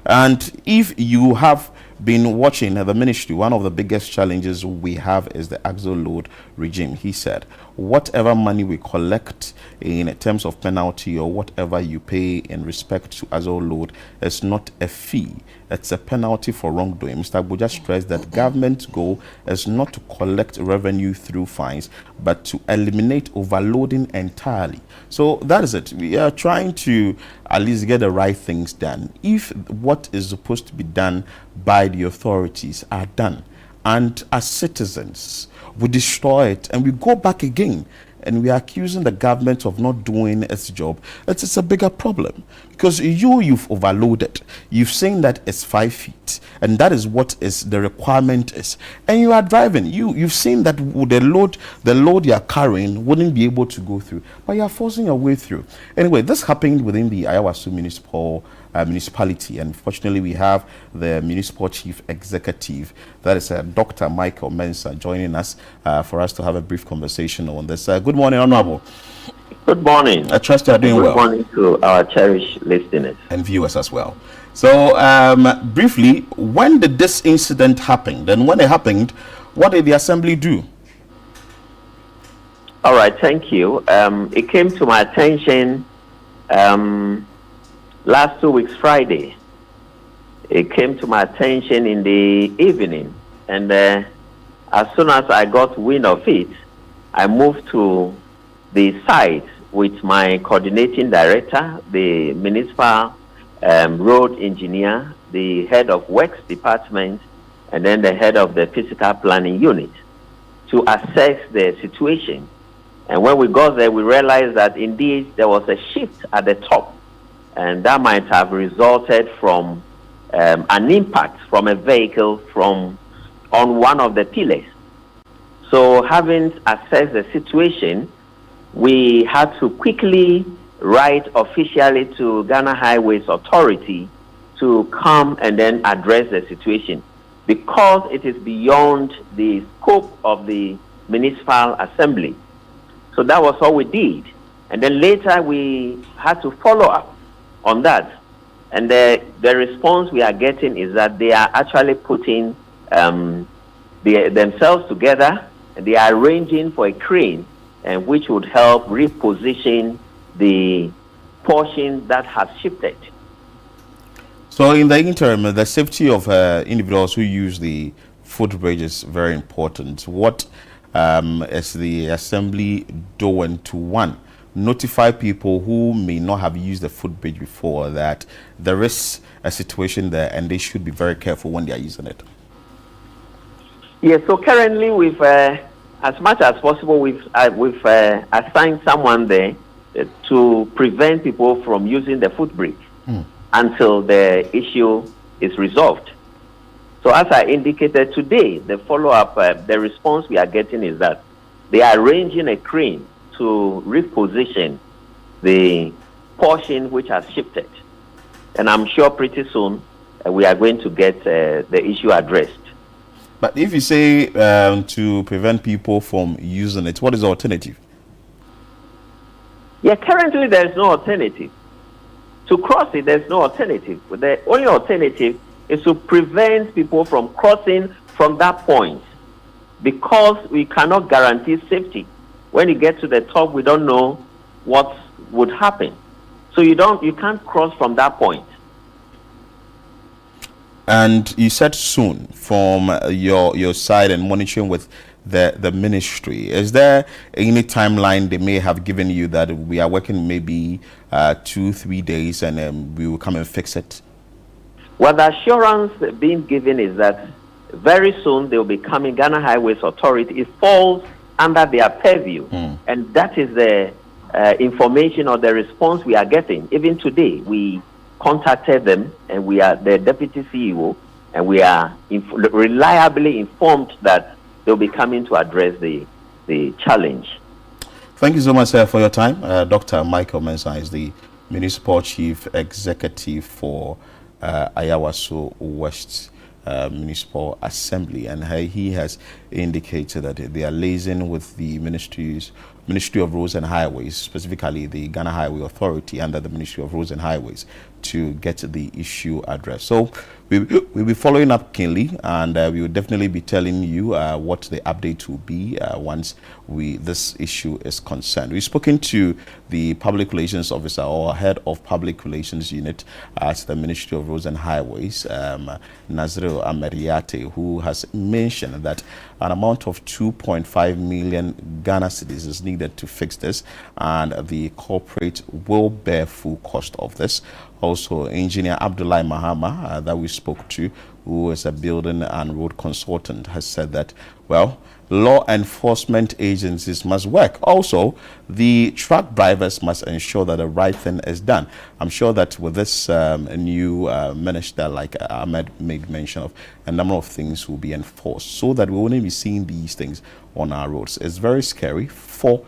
S11: And if you have been watching the ministry, one of the biggest challenges we have is the axle load regime. He said, whatever money we collect in terms of penalty, or whatever you pay in respect to axle load, is not a fee. It's a penalty for wrongdoing. Mr. Agboja stressed that government's goal is not to collect revenue through fines, but to eliminate overloading entirely. So that is it. We are trying to at least get the right things done. If what is supposed to be done by the authorities are done, and as citizens we destroy it and we go back again and we are accusing the government of not doing its job, it's a bigger problem, because you've overloaded. You've seen that it's 5 feet, and that is what is the requirement is, and you are driving. You've seen that the load you are carrying wouldn't be able to go through, but you are forcing your way through. Anyway, this happened within the Ayawaso municipality, and fortunately we have the municipal chief executive, that is Dr. Michael Mensah, joining us for us to have a brief conversation on this. Good morning, Honorable.
S5: Good morning.
S11: I trust you are doing well.
S5: Good morning to our cherished listeners
S11: and viewers as well. So briefly, when did this incident happen? Then when it happened, what did the assembly do?
S5: All right, thank you. It came to my attention last 2 weeks Friday. It came to my attention in the evening, and as soon as I got wind of it, I moved to the site with my coordinating director, the municipal road engineer, the head of works department, and then the head of the physical planning unit, to assess the situation. And when we got there, we realized that indeed there was a shift at the top, and that might have resulted from an impact from a vehicle on one of the pillars. So having assessed the situation, we had to quickly write officially to Ghana Highways Authority to come and then address the situation, because it is beyond the scope of the municipal assembly. So that was all we did. And then later we had to follow up on that And the response we are getting is that they are actually putting themselves together, and they are arranging for a crane, and which would help reposition the portion that has shifted.
S11: So in the interim, the safety of individuals who use the footbridge is very important. What is the assembly doing to, one, notify people who may not have used the footbridge before that there is a situation there and they should be very careful when they are using it?
S5: Yes, so currently we've, as much as possible, we've assigned someone there to prevent people from using the footbridge until the issue is resolved. So as I indicated today, the follow-up, the response we are getting is that they are arranging a crane to reposition the portion which has shifted. And I'm sure pretty soon we are going to get the issue addressed.
S11: But if you say to prevent people from using it, what is the alternative?
S5: Yeah, currently there's no alternative. To cross it, there's no alternative. The only alternative is to prevent people from crossing from that point, because we cannot guarantee safety. When you get to the top, we don't know what would happen. So you can't cross from that point.
S11: And you said soon from your side and monitoring with the ministry. Is there any timeline they may have given you that we are working maybe 2-3 days and we will come and fix it?
S5: Well, the assurance being given is that very soon they will be coming. Ghana Highways Authority, it falls under their purview. And that is the information or the response we are getting. Even today, we contacted them, and we are the deputy CEO, and we are reliably informed that they'll be coming to address the challenge.
S11: Thank you so much, sir, for your time. Dr. Michael Mensah is the Municipal Chief Executive for Ayawaso West Municipal Assembly, and he has indicated that they are liaising with the Ministry of Roads and Highways, specifically the Ghana Highway Authority under the Ministry of Roads and Highways, to get the issue addressed. So we'll be following up keenly, and we will definitely be telling you what the update will be once this issue is concerned. We've spoken to the Public Relations Officer or Head of Public Relations Unit at the Ministry of Roads and Highways, Nazril Ameriate, who has mentioned that an amount of 2.5 million Ghana cedis is needed to fix this, and the corporate will bear full cost of this. Also, Engineer Abdullah Mahama, that we spoke to, who is a building and road consultant, has said that, well, law enforcement agencies must work. Also, the truck drivers must ensure that the right thing is done. I'm sure that with this new minister, like Ahmed made mention of, a number of things will be enforced so that we won't be seeing these things on our roads. It's very scary for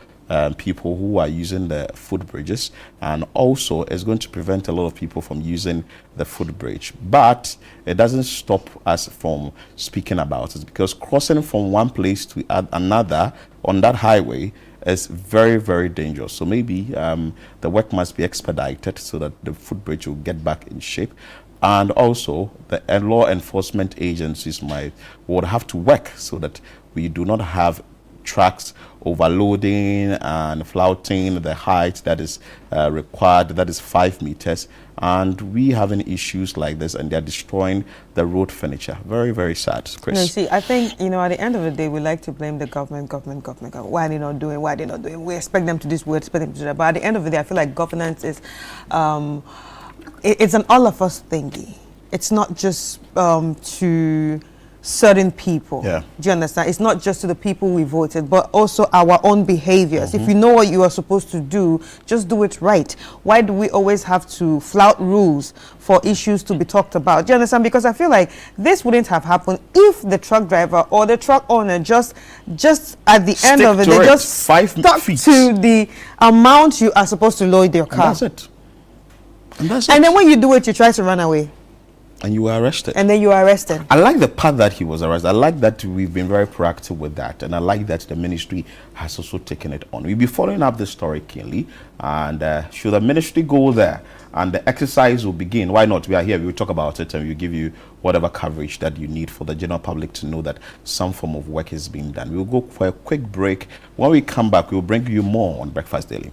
S11: people who are using the footbridges, and also it's going to prevent a lot of people from using the footbridge. But it doesn't stop us from speaking about it, because crossing from one place to another on that highway is very, very dangerous. So maybe the work must be expedited so that the footbridge will get back in shape. And also the law enforcement agencies would have to work so that we do not have trucks overloading and flouting the height that is required, that is 5 meters, and we having issues like this, and they're destroying the road furniture. Very, very sad, Chris.
S9: No, see, I think, at the end of the day, we like to blame the government. Why are they not doing? Why are they not doing? We expect them to do this, we expect them to do that. But at the end of the day, I feel like governance is, it's an all of us thingy. It's not just to certain people.
S11: Yeah.
S9: Do you understand? It's not just to the people we voted, but also our own behaviors. If you know what you are supposed to do, just do it right. Why do we always have to flout rules for issues to be talked about? Do you understand? Because I feel like this wouldn't have happened if the truck driver or the truck owner just at the end of it, they just stuck to the amount you are supposed to load your car.
S11: And that's it.
S9: And then when you do it, you try to run away.
S11: And you were arrested.
S9: And then you were arrested.
S11: I like the part that he was arrested. I like that we've been very proactive with that. And I like that the ministry has also taken it on. We'll be following up the story keenly. And should the ministry go there and the exercise will begin, why not? We are here. We will talk about it and we'll give you whatever coverage that you need for the general public to know that some form of work is being done. We'll go for a quick break. When we come back, we'll bring you more on Breakfast Daily.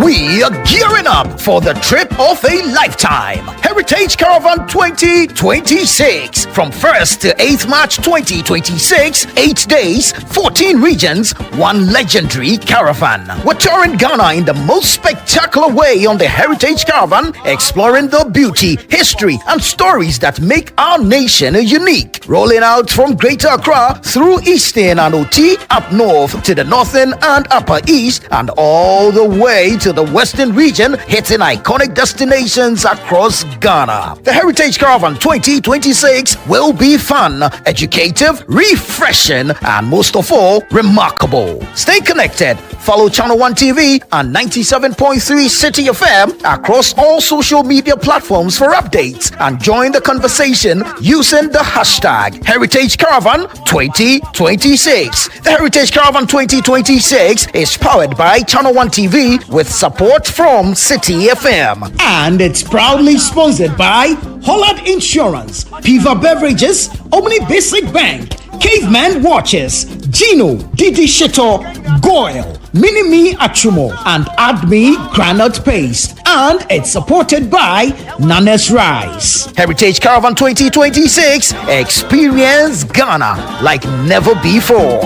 S2: We are gearing up for the trip of a lifetime. Heritage Caravan 2026. From 1st to 8th March 2026, 8 days, 14 regions, 1 legendary caravan. We're touring Ghana in the most spectacular way on the Heritage Caravan, exploring the beauty, history, and stories that make our nation unique. Rolling out from Greater Accra through Eastern and OT, up north to the Northern and Upper East, and all the way to the Western region, hitting iconic destinations across Ghana. The Heritage Caravan 2026 will be fun, educative, refreshing, and most of all, remarkable. Stay connected. Follow Channel One TV and 97.3 City FM across all social media platforms for updates and join the conversation using the hashtag Heritage Caravan 2026. The Heritage Caravan 2026 is powered by Channel One TV with support from City FM.
S1: And it's proudly sponsored by Holland Insurance, Piva Beverages, Omni Basic Bank, Caveman Watches, Gino, Didi Shito, Goyle, Minimi Achumo, and Admi Granite Paste. And it's supported by Nanes Rice.
S2: Heritage Caravan 2026. Experience Ghana like never before.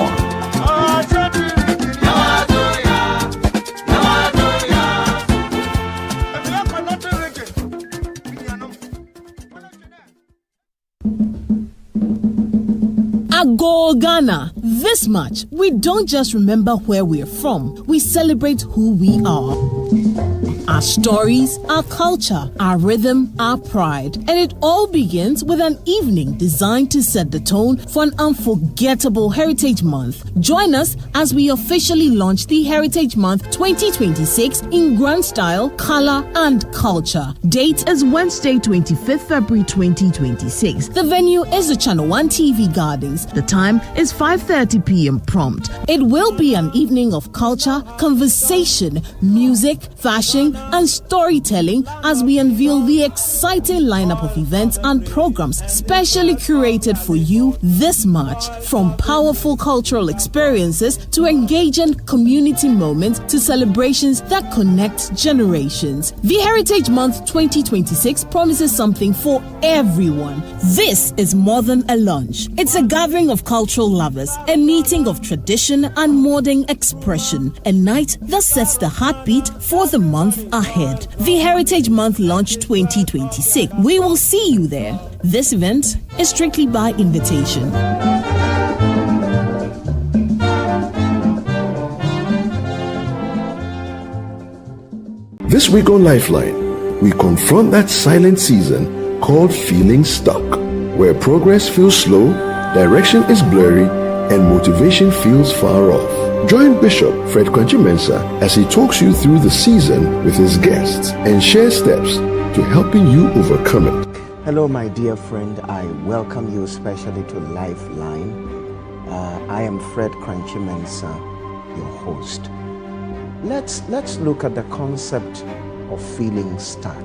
S14: Ago Ghana. This much, we don't just remember where we're from, we celebrate who we are. Our stories, our culture, our rhythm, our pride. And it all begins with an evening designed to set the tone for an unforgettable Heritage Month. Join us as we officially launch the Heritage Month 2026 in grand style, color, and culture. Date is Wednesday, 25th February 2026. The venue is the Channel One TV Gardens. The time is 5:30 p.m. prompt. It will be an evening of culture, conversation, music, fashion, and storytelling as we unveil the exciting lineup of events and programs specially curated for you this March. From powerful cultural experiences to engaging community moments to celebrations that connect generations. The Heritage Month 2026 promises something for everyone. This is more than a lunch. It's a gathering of cultural lovers, a meeting of tradition and modern expression, a night that sets the heartbeat for the month ahead. The Heritage Month Launch 2026. We will see you there. This event is strictly by invitation.
S15: This week on Lifeline, we confront that silent season called feeling stuck, where progress feels slow, direction is blurry, and motivation feels far off. Join Bishop Fred Kwanchi-Mensah as he talks you through the season with his guests and shares steps to helping you overcome it.
S16: Hello, my dear friend. I welcome you especially to Lifeline. I am Fred Kwanchi-Mensah, your host. Let's look at the concept of feeling stuck.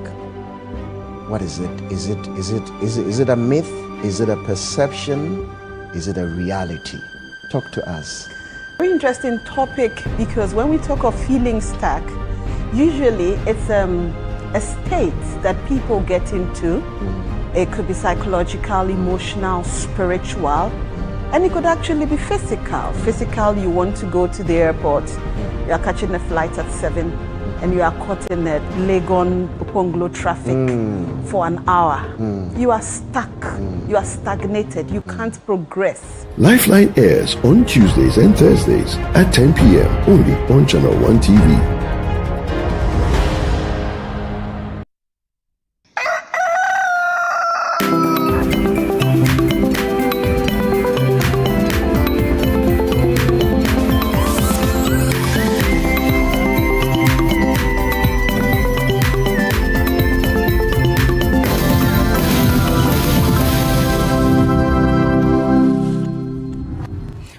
S16: What is it? Is it a myth? Is it a perception? Is it a reality? Talk to us.
S23: Very interesting topic, because when we talk of feeling stuck, usually it's a state that people get into. It could be psychological, emotional, spiritual, and it could actually be physical. Physical, you want to go to the airport, you're catching a flight at 7 and you are caught in the Legon-Ponglo traffic for an hour. You are stuck. You are stagnated. You can't progress.
S15: Lifeline airs on Tuesdays and Thursdays at 10 p.m. only on Channel 1 TV.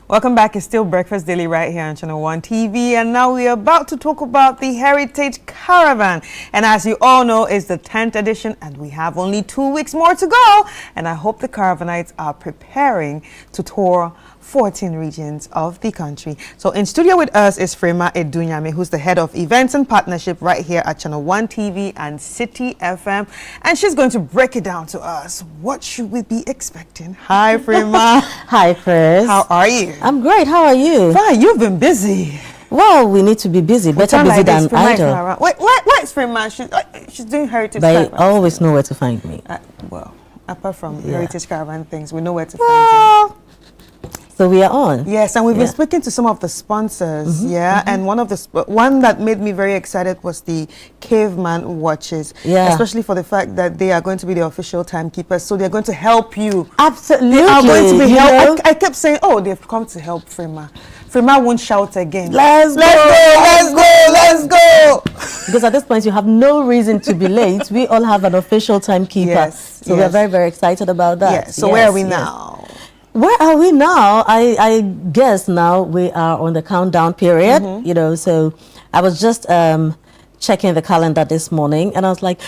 S9: Welcome back. It's still Breakfast Daily right here on Channel 1 TV, and now we are about to talk about the Heritage Caravan. And as you all know, it's the 10th edition, and we have only 2 weeks more to go. And I hope the Caravanites are preparing to tour 14 regions of the country. So in studio with us is Frema Edunyame, who's the head of events and partnership right here at Channel 1 TV and City FM. And she's going to break it down to us. What should we be expecting? Hi, Frema.
S7: Hi, Chris.
S9: How are you?
S7: I'm great. How are you?
S9: Fine. You've been busy.
S7: Well, we need to be busy. Better busy than idle.
S9: Wait, where's Frema? She's doing Heritage
S7: Caravan.
S9: But
S7: I always know where to find me.
S9: Well, apart from Heritage Caravan things, we know where to find you.
S7: So we are on.
S9: Yes, and we've been speaking to some of the sponsors, and one that made me very excited was the Caveman Watches, especially for the fact that they are going to be the official timekeepers, so they're going to help you.
S7: Absolutely.
S9: They are going to be help. I kept saying, oh, they've come to help Frema. Frema won't shout again.
S7: Let's go. Because at this point, you have no reason to be late. We all have an official timekeeper. So we're very, very excited about that.
S9: Yes. So where are we now?
S7: Where are we now? I guess now we are on the countdown period, you know, so I was just checking the calendar this morning and I was like,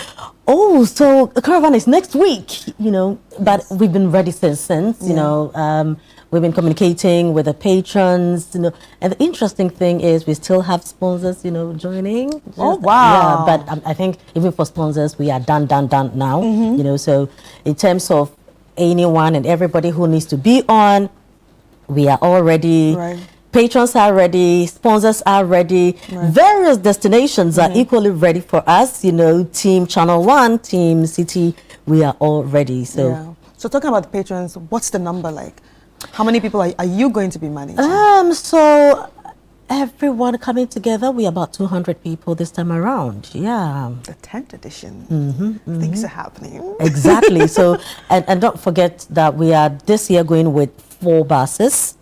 S7: oh, so the caravan is next week, you know, but we've been ready since, you know, we've been communicating with the patrons, you know, and the interesting thing is we still have sponsors, you know, joining.
S9: Oh, wow.
S7: Yeah, but I think even for sponsors, we are done now, you know, so in terms of anyone and everybody who needs to be on, we are all ready. Patrons are ready, sponsors are ready, various destinations are equally ready for us, you know, Team Channel 1, Team City, we are all ready. So
S9: so talking about the patrons, what's the number like? How many people are you going to be managing?
S7: So everyone coming together, we are about 200 people this time around. The
S9: 10th edition. Things are happening.
S7: Exactly. So, and don't forget that we are this year going with 4 buses.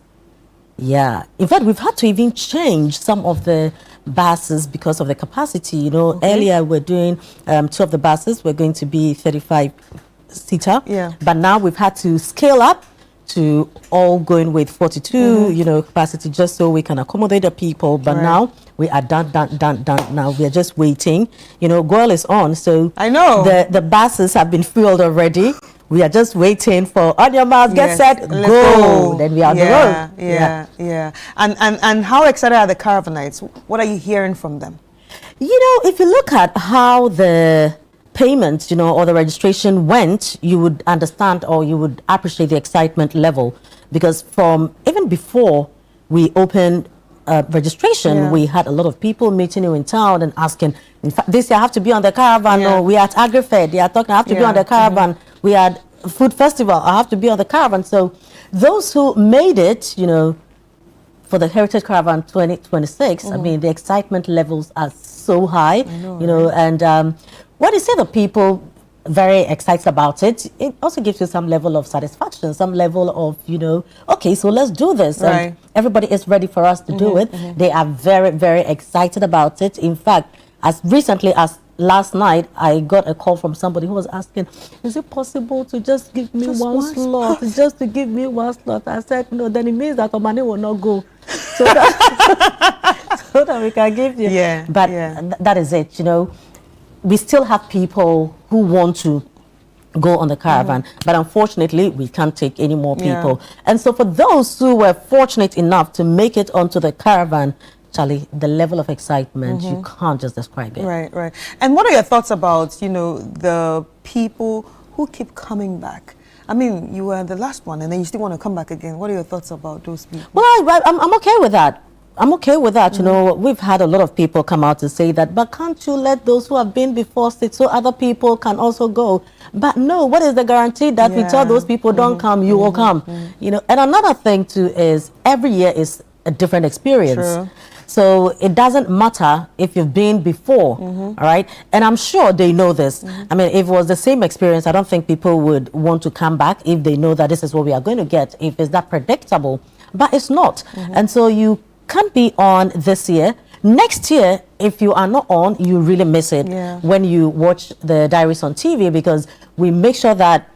S7: In fact, we've had to even change some of the buses because of the capacity. You know, earlier we're doing 2 of the buses. We're going to be 35-seater. But now we've had to scale up to all going with 42, you know, capacity, just so we can accommodate the people. But now we are done. Now we are just waiting. You know, Goil is on, so
S9: I know
S7: the buses have been filled already. We are just waiting for on your marks, get set, go. Then we are on the road.
S9: And how excited are the Caravanites? What are you hearing from them?
S7: You know, if you look at how the payment, you know, or the registration went, you would understand or you would appreciate the excitement level, because from even before we opened registration, we had a lot of people meeting you in town and asking, in fact, this year I have to be on the caravan, or we are at AgriFed, they are talking, I have to be on the caravan, we had food festival, I have to be on the caravan. So those who made it, you know, for the Heritage Caravan 2026, I mean, the excitement levels are so high, you know, and what you say, the people very excited about it, it also gives you some level of satisfaction, some level of, you know, okay, so let's do this. And everybody is ready for us to do it. They are very, very excited about it. In fact, as recently as last night, I got a call from somebody who was asking, is it possible to just give me one slot? Just to give me one slot. I said, no, then it means that Omani will not go. So that, so that we can give you. But that is it, you know. We still have people who want to go on the caravan, but unfortunately we can't take any more people. And so for those who were fortunate enough to make it onto the caravan, Charlie, the level of excitement, you can't just describe it.
S9: Right. And what are your thoughts about, you know, the people who keep coming back? I mean, you were the last one and then you still want to come back again. What are your thoughts about those people?
S7: Well, I'm okay with that. I'm okay with that. You know, we've had a lot of people come out to say that, but can't you let those who have been before sit so other people can also go? But no, what is the guarantee that we tell those people don't come, you will come? You know, and another thing too is every year is a different experience.
S9: True.
S7: So it doesn't matter if you've been before, all right? And I'm sure they know this. I mean, if it was the same experience, I don't think people would want to come back if they know that this is what we are going to get, if it's that predictable. But it's not. And so you can't be on this year. Next year, if you are not on, you really miss it when you watch the diaries on TV, because we make sure that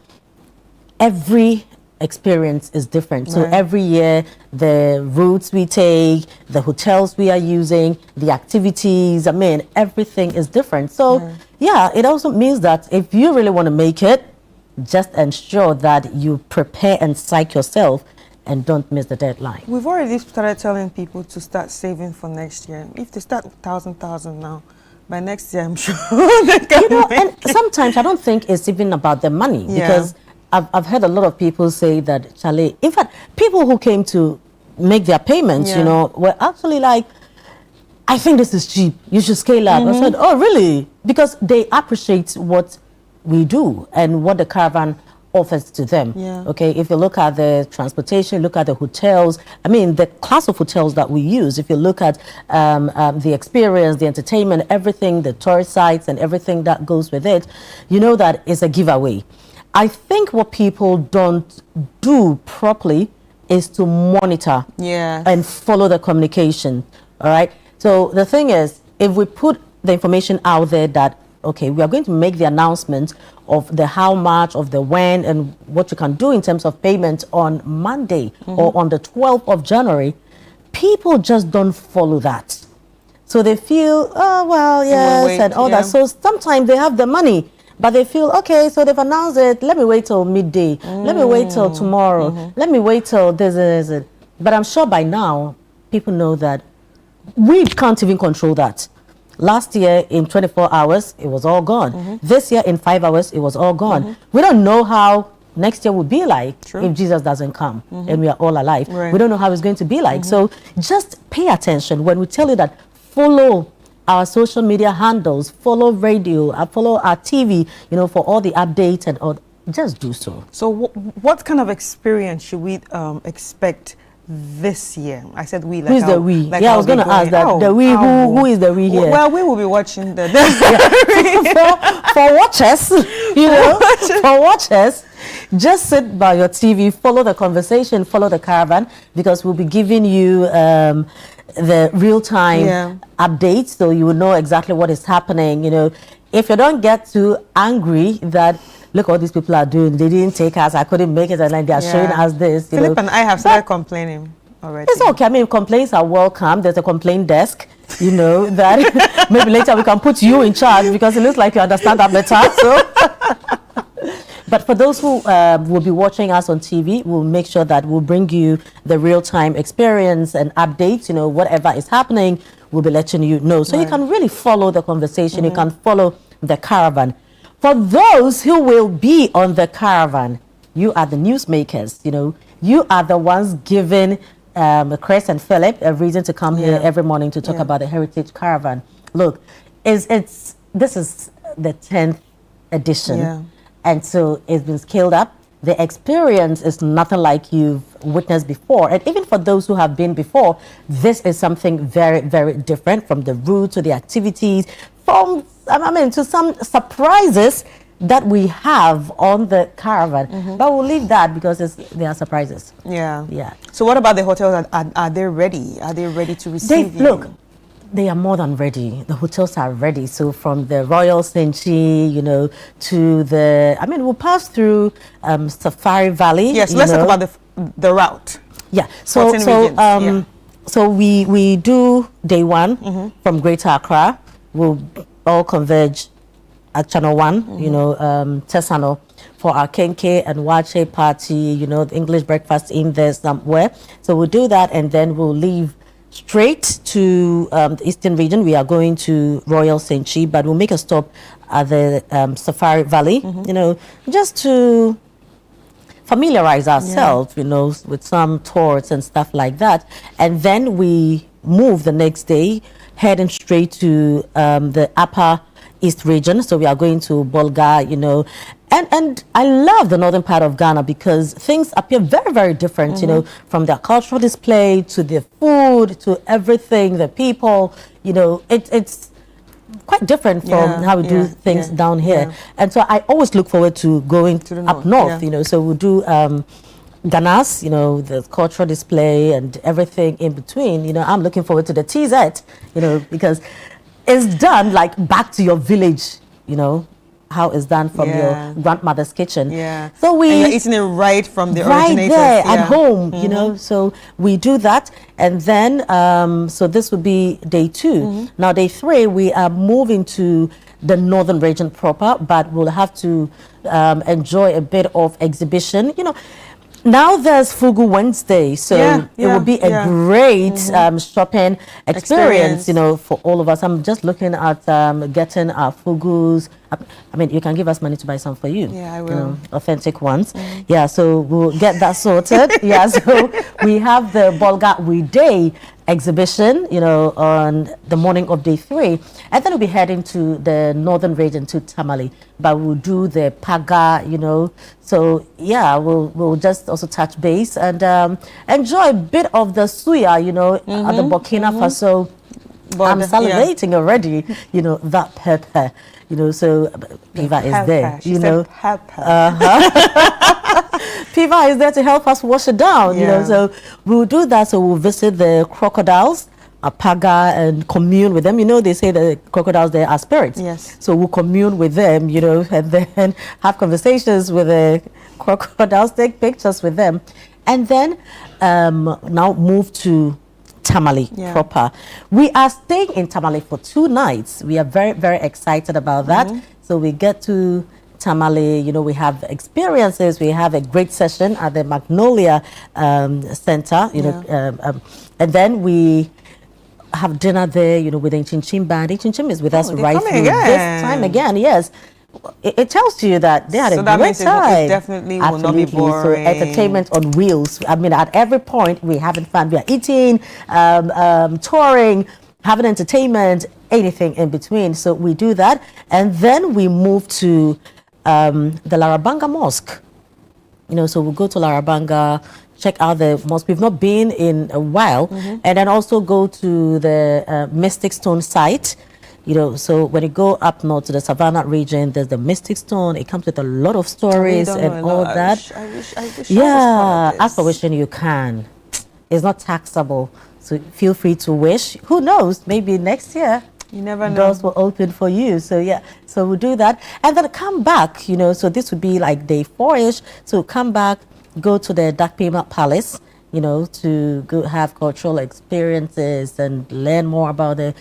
S7: every experience is different. So every year, the routes we take, the hotels we are using, the activities, I mean, everything is different. So yeah, it also means that if you really want to make it, just ensure that you prepare and psych yourself and don't miss the deadline.
S9: We've already started telling people to start saving for next year. If they start 1,000 now, by next year, I'm sure they can. You know,
S7: and sometimes I don't think it's even about the money, because I've heard a lot of people say that, Charlie, in fact, people who came to make their payments, you know, were actually like, I think this is cheap, you should scale up. I said, oh, really? Because they appreciate what we do and what the caravan offers to them. Okay, if you look at the transportation, look at the hotels, I mean, the class of hotels that we use, if you look at the experience, the entertainment, everything, the tourist sites and everything that goes with it, you know that it's a giveaway. I think what people don't do properly is to monitor and follow the communication. All right. So the thing is, if we put the information out there that, okay, we are going to make the announcement of the how much, of the when, and what you can do in terms of payment on Monday or on the 12th of January, people just don't follow that. So they feel, oh, well, yes, and all that. So sometimes they have the money, but they feel, okay, so they've announced it, let me wait till midday, let me wait till tomorrow, let me wait till this is it. But I'm sure by now, people know that we can't even control that. Last year, in 24 hours, it was all gone. This year, in 5 hours, it was all gone. We don't know how next year will be like if Jesus doesn't come and we are all alive. We don't know how it's going to be like. So just pay attention when we tell you that follow our social media handles, follow radio, follow our TV, you know, for all the updates and all. Just do so.
S9: So what kind of experience should we expect this year? I said we. Like
S7: Who's the we? Like I was going to ask that. The we, who is the we here?
S9: Well, we will be watching the
S7: for watchers, you know, for watchers, just sit by your TV, follow the conversation, follow the caravan, because we'll be giving you the real-time updates, so you will know exactly what is happening. You know, if you don't get too angry that, look what these people are doing, they didn't take us, I couldn't make it, and like they are showing us this.
S9: Philip and I have started complaining already.
S7: It's okay. I mean, complaints are welcome. There's a complaint desk, you know, that maybe later we can put you in charge, because it looks like you understand that better. So. But for those who will be watching us on TV, we'll make sure that we'll bring you the real-time experience and updates, you know, whatever is happening, we'll be letting you know. So you can really follow the conversation, you can follow the caravan. For those who will be on the caravan, you are the newsmakers, you know, you are the ones giving Chris and Philip a reason to come here every morning to talk about the Heritage Caravan. Look, this is the 10th edition. And so it's been scaled up. The experience is nothing like you've witnessed before. And even for those who have been before, this is something very, very different, from the route to the activities, from, I mean, to some surprises that we have on the caravan. But we'll leave that because they are surprises.
S9: Yeah. So what about the hotels? Are they ready? Are they ready to receive you?
S7: Look, they are more than ready. The hotels are ready. So from the Royal Senchi, you know, to the, I mean, we'll pass through Safari Valley.
S9: Yes, let's talk about the route.
S7: Yeah. So we do day one from Greater Accra. We'll all converge at Channel 1, you know, Tesano, for our Kenke and Wache party, you know, the English breakfast in there somewhere. So we'll do that, and then we'll leave straight to the Eastern region. We are going to Royal Senchi, but we'll make a stop at the Safari Valley, you know, just to familiarize ourselves, you know, with some tours and stuff like that. And then we move the next day, heading straight to the upper East region. So we are going to Bolga, you know, and I love the northern part of Ghana because things appear very, very different, you know, from their cultural display to the food to everything, the people, you know, it's quite different from how we do things down here. And so I always look forward to going to up north, you know, so we'll do Ganas, you know, the cultural display and everything in between. You know, I'm looking forward to the TZ, you know, because it's done like back to your village, you know, how it's done from your grandmother's kitchen.
S9: Yeah.
S7: So
S9: and you're eating it right from the
S7: right
S9: originators.
S7: there at home, you know. So we do that, and then so this would be day 2. Now day 3, we are moving to the northern region proper, but we'll have to enjoy a bit of exhibition, you know. Now there's Fugu Wednesday, so it will be a great shopping experience, you know, for all of us. I'm just looking at getting our Fugus. I mean, you can give us money to buy some for you.
S9: Yeah, I will.
S7: You know, authentic ones. Yeah, so we'll get that sorted. Yeah, so we have the Bolga We Day exhibition, you know, on the morning of day 3, and then we'll be heading to the northern region to Tamale, but we'll do the Paga, you know. So yeah, we'll just also touch base and enjoy a bit of the suya, you know, at the Burkina Faso. I'm salivating already, you know, that pepper, you know, so Piva is there,
S9: She
S7: you
S9: said
S7: know.
S9: pepper.
S7: Piva is there to help us wash it down, you know, so we'll do that. So we'll visit the crocodiles, Apaga, and commune with them. You know, they say the crocodiles, they are spirits.
S9: Yes.
S7: So we'll commune with them, you know, and then have conversations with the crocodiles, take pictures with them, and then now move to Tamale proper. We are staying in Tamale for 2 nights. We are very, very excited about that. So we get to Tamale, you know, we have experiences. We have a great session at the Magnolia Center, you know, and then we have dinner there, you know, with the Inchinchim band. Inchinchim is with us right through this time again. Yes. It tells you that they had a great time.
S9: It definitely will not be boring.
S7: So entertainment on wheels. I mean, at every point we're having fun. We are eating, touring, having entertainment, anything in between. So we do that, and then we move to the Larabanga Mosque. You know, so we'll go to Larabanga, check out the mosque. We've not been in a while, and then also go to the Mystic Stone site. You know, so when you go up north to the Savannah region, there's the Mystic Stone. It comes with a lot of stories and all that.
S9: I wish
S7: yeah, as for wishing, you can. It's not taxable, so feel free to wish. Who knows? Maybe next year.
S9: You never know.
S7: Doors will open for you. So yeah, so we'll do that, and then come back. You know, so this would be like day 4-ish. So come back, go to the Dak Pima Palace, you know, to go have cultural experiences and learn more about the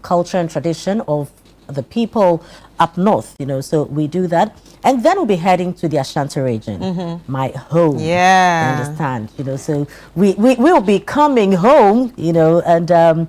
S7: culture and tradition of the people up north, you know. So we do that, and then we'll be heading to the Ashanti region, my home.
S9: Yeah,
S7: you understand, you know. So we will be coming home, you know, and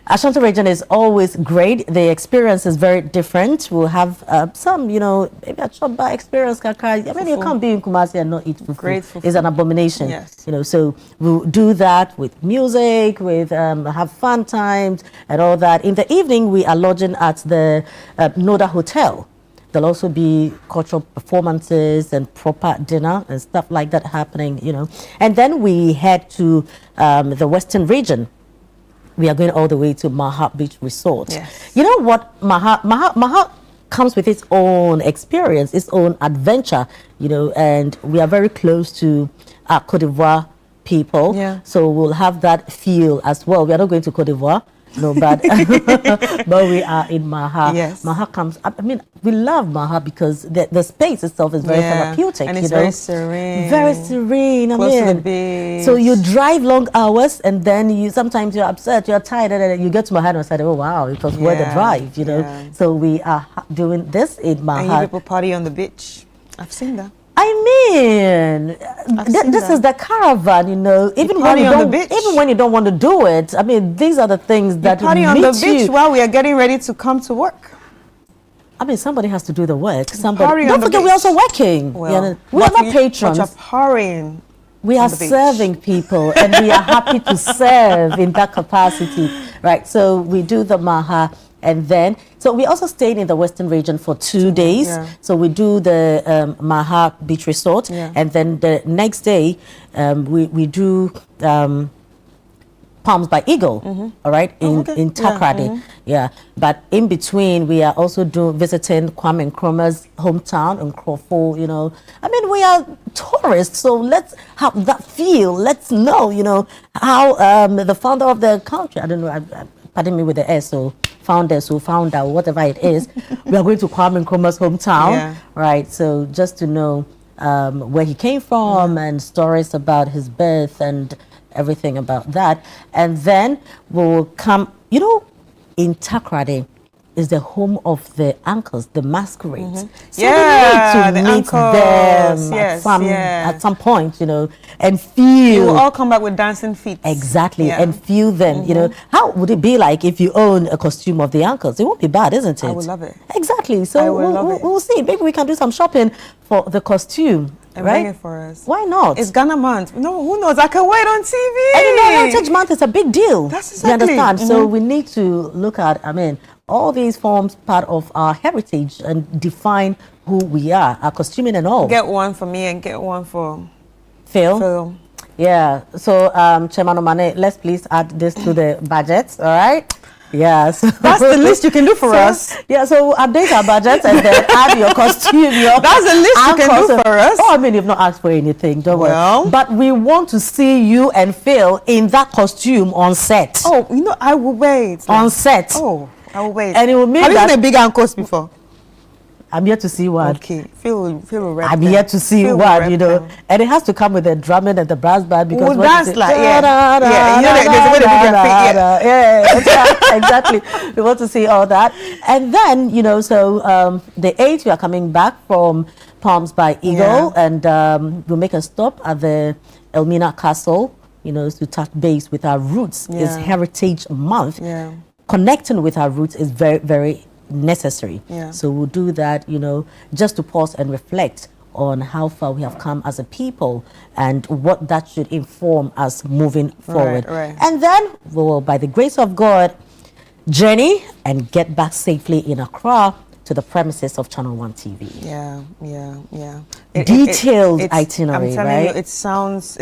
S7: Ashanti region is always great. The experience is very different. We'll have some, you know, maybe a choba experience. I mean, you can't be in Kumasi and not eat fufu.
S9: Great fufu.
S7: It's an abomination.
S9: Yes.
S7: You know, so we'll do that with music, with have fun times and all that. In the evening, we are lodging at the Noda Hotel. There'll also be cultural performances and proper dinner and stuff like that happening, you know. And then we head to the Western region. We are going all the way to Maha Beach Resort.
S9: Yes.
S7: You know what? Maha comes with its own experience, its own adventure, you know, and we are very close to our Cote d'Ivoire people.
S9: Yeah.
S7: So we'll have that feel as well. We are not going to Cote d'Ivoire. No, but but we are in Maha.
S9: Yes.
S7: Maha comes. I mean, we love Maha because the space itself is very therapeutic.
S9: And it's
S7: you know?
S9: very serene.
S7: Very serene.
S9: Close
S7: I mean,
S9: to the beach.
S7: so you drive long hours, and then you sometimes you're upset, you're tired, and then you get to Maha and say, "Oh wow, it was worth the drive." You know.
S9: Yeah.
S7: So we are doing this in Maha.
S9: And you people party on the beach. I've seen that.
S7: I mean, this is the caravan, you know. Even when you don't want to do it, I mean, these are the things that
S9: party on the beach while we are getting ready to come to work.
S7: I mean, somebody has to do the work. Somebody.
S9: Party
S7: Don't
S9: on the
S7: forget,
S9: beach.
S7: we're also working.
S9: Well,
S7: we are not patrons.
S9: But you're partying.
S7: We are serving people, and we are happy to serve in that capacity, right? So we do the Maha, and then, so we also stayed in the Western region for 2 days.
S9: Yeah.
S7: So we do the Maha Beach Resort, and then the next day we do Palms by Eagle, all right, in Takoradi. Yeah, but in between, we are also visiting Kwame Nkrumah's hometown in Nkrofo, you know. I mean, we are tourists, so let's have that feel. Let's know, you know, how the founder of the country, I don't know, pardon me with the S, so founder, whatever it is, we are going to Kwame Nkrumah's hometown, right? So just to know where he came from and stories about his birth and everything about that. And then we'll come, you know, in Takoradi is the home of the uncles, the masquerades. So we need to meet them at some point, you know, and feel.
S9: You will all come back with dancing feet.
S7: Exactly, and feel them, you know. How would it be like if you own a costume of the uncles? It won't be bad, isn't it?
S9: I would love it.
S7: Exactly. So we'll see. Maybe we can do some shopping for the costume.
S9: And
S7: right?
S9: bring it for us.
S7: Why not?
S9: It's Ghana month. No, who knows? I can wait on TV.
S7: And you know, Heritage Month is a big deal.
S9: That's exactly.
S7: You understand? So we need to look at, I mean, all these forms part of our heritage and define who we are, our costuming and all.
S9: Get one for me and get one for
S7: Phil. Yeah. So, Chairman Omane, let's please add this to the budget. All right. Yes.
S9: That's the least you can do for us.
S7: Yeah, so update our budget and then add your costume.
S9: That's the least you can do for us.
S7: Oh, I mean, you've not asked for anything, don't worry. But we want to see you and Phil in that costume on set.
S9: Oh, you know, I will wait.
S7: On set.
S9: Oh, I will wait.
S7: And it will mean
S9: Have you
S7: that
S9: seen a big uncles before?
S7: I'm yet to see one.
S9: Okay, Phil will rep
S7: I'm
S9: them.
S7: yet to see
S9: Phil will
S7: one,
S9: rep
S7: you know.
S9: them.
S7: And it has to come with the drumming and the brass band because
S9: We'll
S7: what
S9: dance
S7: is it?
S9: like, yeah, you know, there's a way to do their feet,
S7: yeah, exactly. We want to see all that. And then, you know, so the 8th, we are coming back from Palms by Eagle, and we'll make a stop at the Elmina Castle, you know, to touch base with our roots. It's Heritage Month. Connecting with our roots is very, very necessary. So we'll do that, you know, just to pause and reflect on how far we have come as a people and what that should inform us moving forward. And then we will, by the grace of God, journey and get back safely in Accra to the premises of Channel One TV. Detailed itinerary,
S9: I'm telling
S7: right?
S9: you, it sounds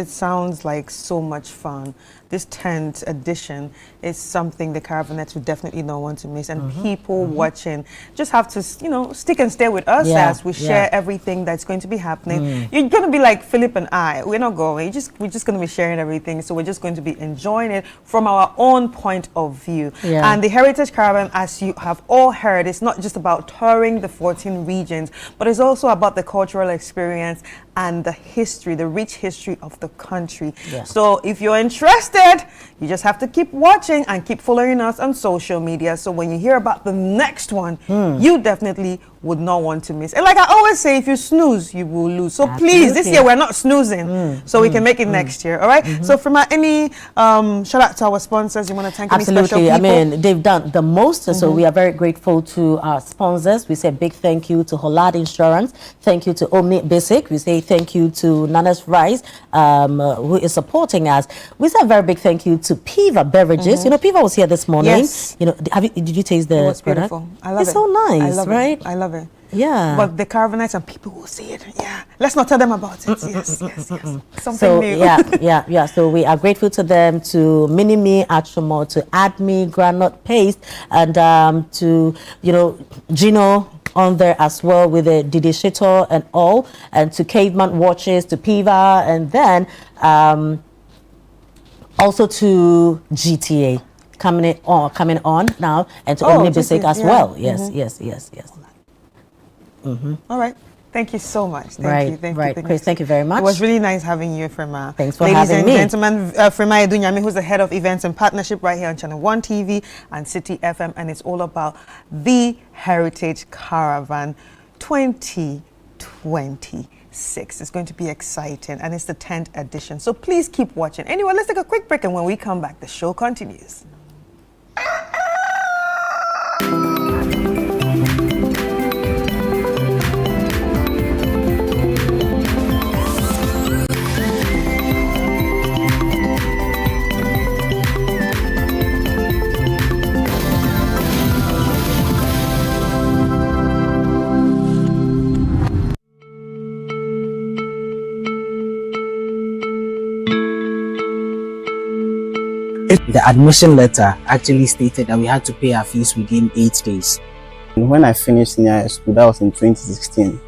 S9: like so much fun. This 10th edition is something the Caravanettes would definitely not want to miss, and people watching just have to, you know, stick and stay with us as we share everything that's going to be happening. You're going to be like Philip and I. We're not going. We're just going to be sharing everything. So we're just going to be enjoying it from our own point of view. And the Heritage Caravan, as you have all heard, is not just about touring the 14 regions, but it's also about the cultural experience and the history, the rich history of the country. So if you're interested, you just have to keep watching and keep following us on social media. So when you hear about the next one, you definitely would not want to miss. And like I always say, if you snooze, you will lose. So please, this year we're not snoozing, so we can make it next year. All right. So from any shout out to our sponsors, you want to thank any special people?
S7: I mean, they've done the most, so we are very grateful to our sponsors. We say a big thank you to Hollard Insurance, thank you to Omni Basic, we say thank you to Nana's Rice, who is supporting us. We say a very big thank you to Piva Beverages. You know, Piva was here this morning. You know, did you taste the product?
S9: Beautiful. I love it.
S7: It's so nice,
S9: I love
S7: right?
S9: It. I love it.
S7: Yeah.
S9: But the Caravanites and people will see it. Yeah. Let's not tell them about it. Yes. Something
S7: so,
S9: new.
S7: yeah. So we are grateful to them, to Minimi, Achomo, to Admi, Granite Paste, and to, you know, Gino on there as well with the Didi Shito and all, and to Caveman Watches, to Piva, and then also to GTA coming on now, and to Omni Basic as well. Yes.
S9: All right. Thank you so much. Thank you.
S7: Chris, thank you very much.
S9: It was really nice having you, Frema.
S7: Thanks for having me.
S9: Ladies and gentlemen, Frema Edunyami, who's the head of events and partnership right here on Channel One TV and City FM, and it's all about the Heritage Caravan 2026. It's going to be exciting, and it's the 10th edition. So please keep watching. Anyway, let's take a quick break, and when we come back, the show continues.
S3: The admission letter actually stated that we had to pay our fees within 8 days.
S8: When I finished senior high school, that was in 2016,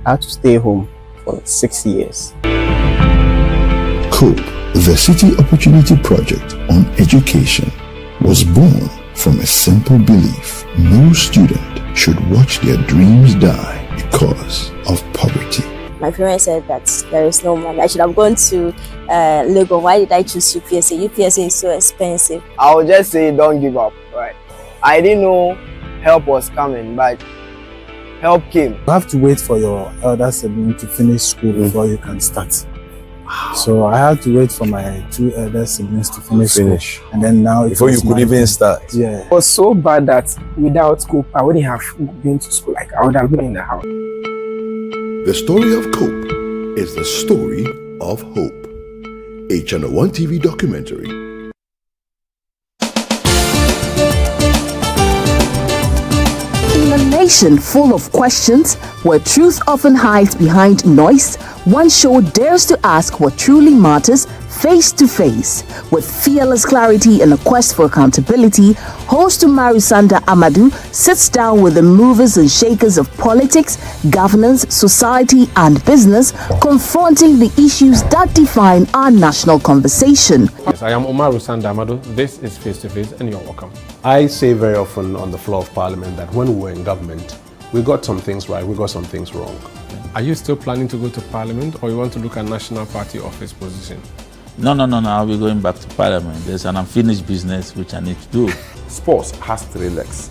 S8: I had to stay home for 6 years.
S15: COPE, the City Opportunity Project on Education, was born from a simple belief: no student should watch their dreams die because of poverty.
S10: My parents said that there is no money. I should have gone to Lagos. Why did I choose UPSA? UPSA is so expensive.
S13: I would just say don't give up, right? I didn't know help was coming, but help came.
S3: You have to wait for your elder sibling to finish school before you can start. So I had to wait for my 2 elder siblings to finish school. And then now
S25: before you could even start.
S13: Yeah. It was so bad that without COPE, I wouldn't have been to school. Like, I would have been in the house.
S15: The story of COPE is the story of hope. A Channel One TV documentary.
S26: In a nation full of questions, where truth often hides behind noise, one show dares to ask what truly matters face to face. With fearless clarity and a quest for accountability, host Umaru Sanda Amadou sits down with the movers and shakers of politics, governance, society, and business, confronting the issues that define our national conversation.
S27: Yes, I am Umaru Sanda Amadou. This is Face to Face, and you're welcome.
S28: I say very often on the floor of Parliament that when we were in government, we got some things right, we got some things wrong.
S27: Are you still planning to go to Parliament, or you want to look at National Party office position?
S29: No, I'll be going back to Parliament. There's an unfinished business which I need to do.
S25: Sports has 3 legs: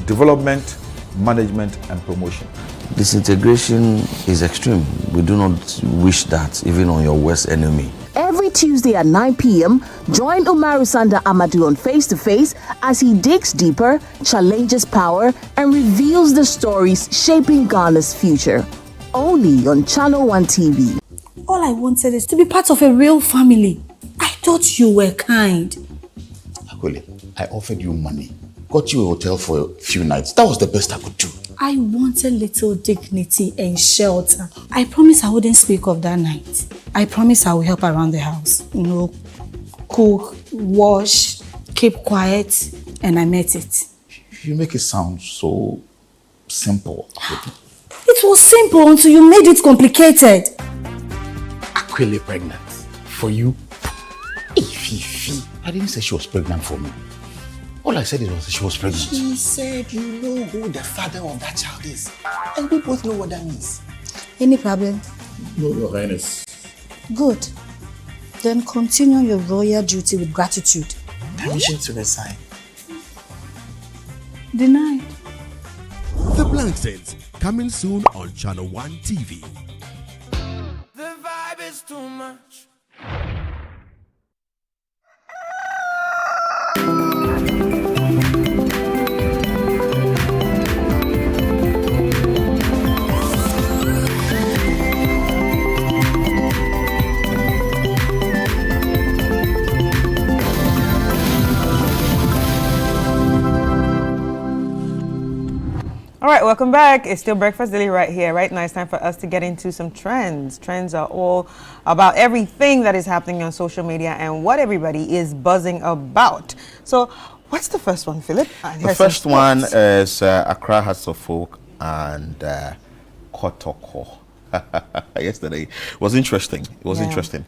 S25: development, management, and promotion.
S30: Disintegration is extreme. We do not wish that even on your worst enemy.
S26: Every Tuesday at 9 p.m., join Umaru Sanda Amadou on Face to Face as he digs deeper, challenges power, and reveals the stories shaping Ghana's future. Only on Channel One TV.
S31: All I wanted is to be part of a real family. I thought you were kind.
S32: Akole, I offered you money, got you a hotel for a few nights. That was the best I could do.
S31: I wanted little dignity and shelter. I promised I wouldn't speak of that night. I promised I would help around the house. You know, cook, wash, keep quiet, and I met it.
S32: You make it sound so simple.
S31: It was simple until you made it complicated.
S32: Akole pregnant. For you? Ififi. I didn't say she was pregnant for me. All I said was she was pregnant.
S31: She said
S32: You know who the father of that child is. And we both know what that means.
S31: Any problem?
S32: No, Your Highness.
S31: Good. Then continue your royal duty with gratitude.
S32: Permission to resign.
S31: Denied.
S33: The Blankstons, coming soon on Channel One TV.
S34: The vibe is too much.
S9: All right, welcome back. It's still Breakfast Daily right here. Right now it's time for us to get into some trends. Trends are all about everything that is happening on social media and what everybody is buzzing about. So what's the first one, Philip?
S11: The first one is Accra Hearts of Folk and Kotoko. Yesterday it was interesting. It was interesting.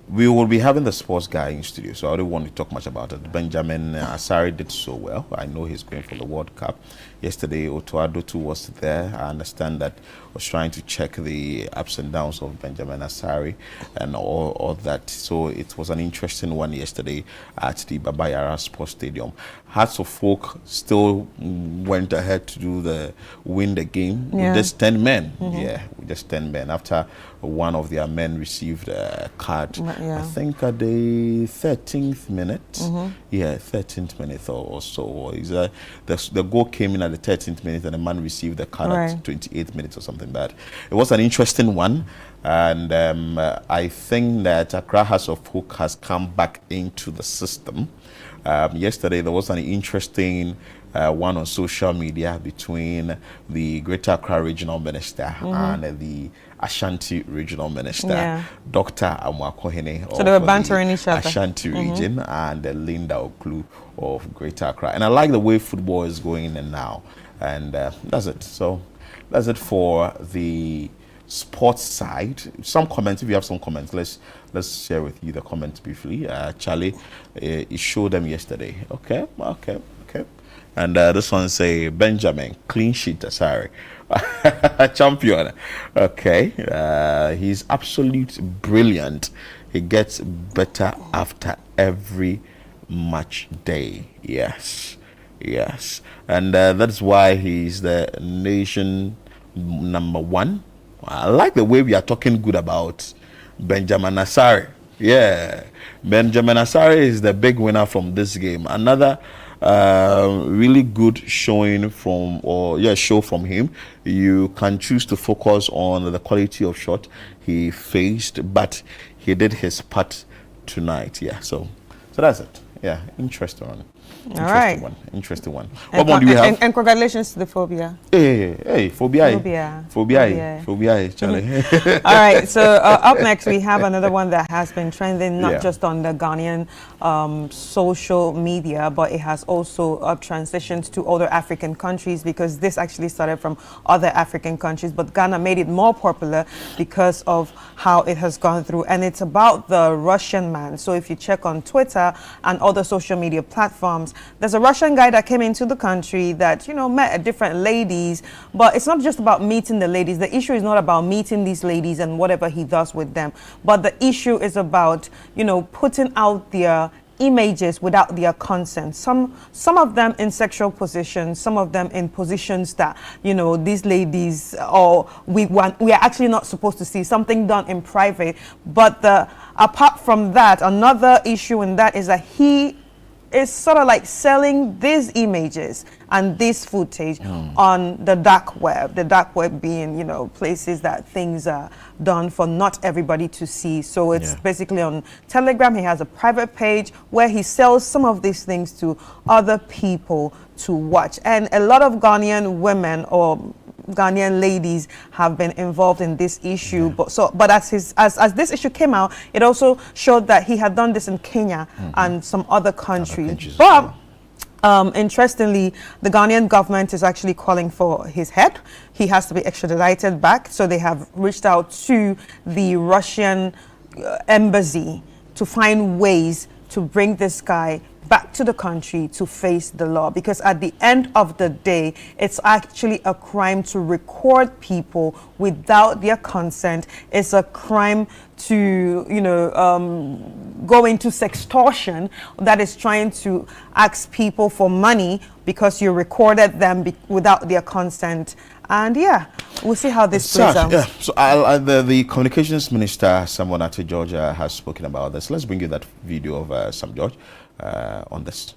S11: We will be having the sports guy in studio, so I don't want to talk much about it. Benjamin Asari did so well. I know he's going for the World Cup. Yesterday, Otuado too was there. I understand that was trying to check the ups and downs of Benjamin Asari and all that. So it was an interesting one yesterday at the Baba Yara Sports Stadium. Hearts of Folk still went ahead to win the game with just 10 men. Yeah, with just 10 men. After one of their men received a card, I think at the 13th minute. Yeah, 13th minute or so. The goal came in at the 13th minute and the man received the card at 28th minute or something bad. It was an interesting one. And I think that Accra Hearts of Folk has come back into the system. Yesterday there was an interesting one on social media between the Greater Accra Regional Minister and the Ashanti Regional Minister, Dr. Amwakohene.
S9: So they were bantering each other.
S11: Ashanti region and Linda Oklu of Greater Accra. And I like the way football is going in now. And that's it. So that's it for the sports side. Some comments, if you have some comments, let's share with you the comments briefly. Charlie, you showed them yesterday. Okay. And this one say Benjamin, clean sheet, sorry. Champion. Okay. He's absolute brilliant. He gets better after every match day. Yes. And that's why he's the nation #1. I like the way we are talking good about Benjamin Asare. Yeah. Benjamin Asare is the big winner from this game. Another really good showing from show from him. You can choose to focus on the quality of shot he faced, but he did his part tonight. Yeah, so that's it. Yeah, interesting one. Interesting one. What more do we have?
S9: And congratulations to the Phobia.
S11: Hey, Phobia, Charlie.
S9: All right, so up next we have another one that has been trending not just on the Ghanaian social media, but it has also transitioned to other African countries, because this actually started from other African countries, but Ghana made it more popular because of how it has gone through. And it's about the Russian man. So if you check on Twitter and other social media platforms, there's a Russian guy that came into the country that, met different ladies, but it's not just about meeting the ladies. The issue is not about meeting these ladies and whatever he does with them, but the issue is about, putting out their images without their consent. Some of them in sexual positions, some of them in positions that, these ladies we are actually not supposed to see, something done in private. But apart from that, another issue in that is that he is sort of like selling these images and this footage on the dark web. The dark web being, places that things are done for not everybody to see. So it's basically on Telegram. He has a private page where he sells some of these things to other people to watch. And a lot of Ghanaian women or Ghanaian ladies have been involved in this issue, but as this issue came out, it also showed that he had done this in Kenya and some other countries. But interestingly, the Ghanaian government is actually calling for his head. He has to be extradited back. So they have reached out to the Russian embassy to find ways to bring this guy back to the country to face the law, because at the end of the day, it's actually a crime to record people without their consent. It's a crime to, go into sextortion, that is trying to ask people for money because you recorded them without their consent. And we'll see how this plays out.
S11: Yeah, so the communications minister, Samuel Ate Georgia, has spoken about this. Let's bring you that video of Sam George on this.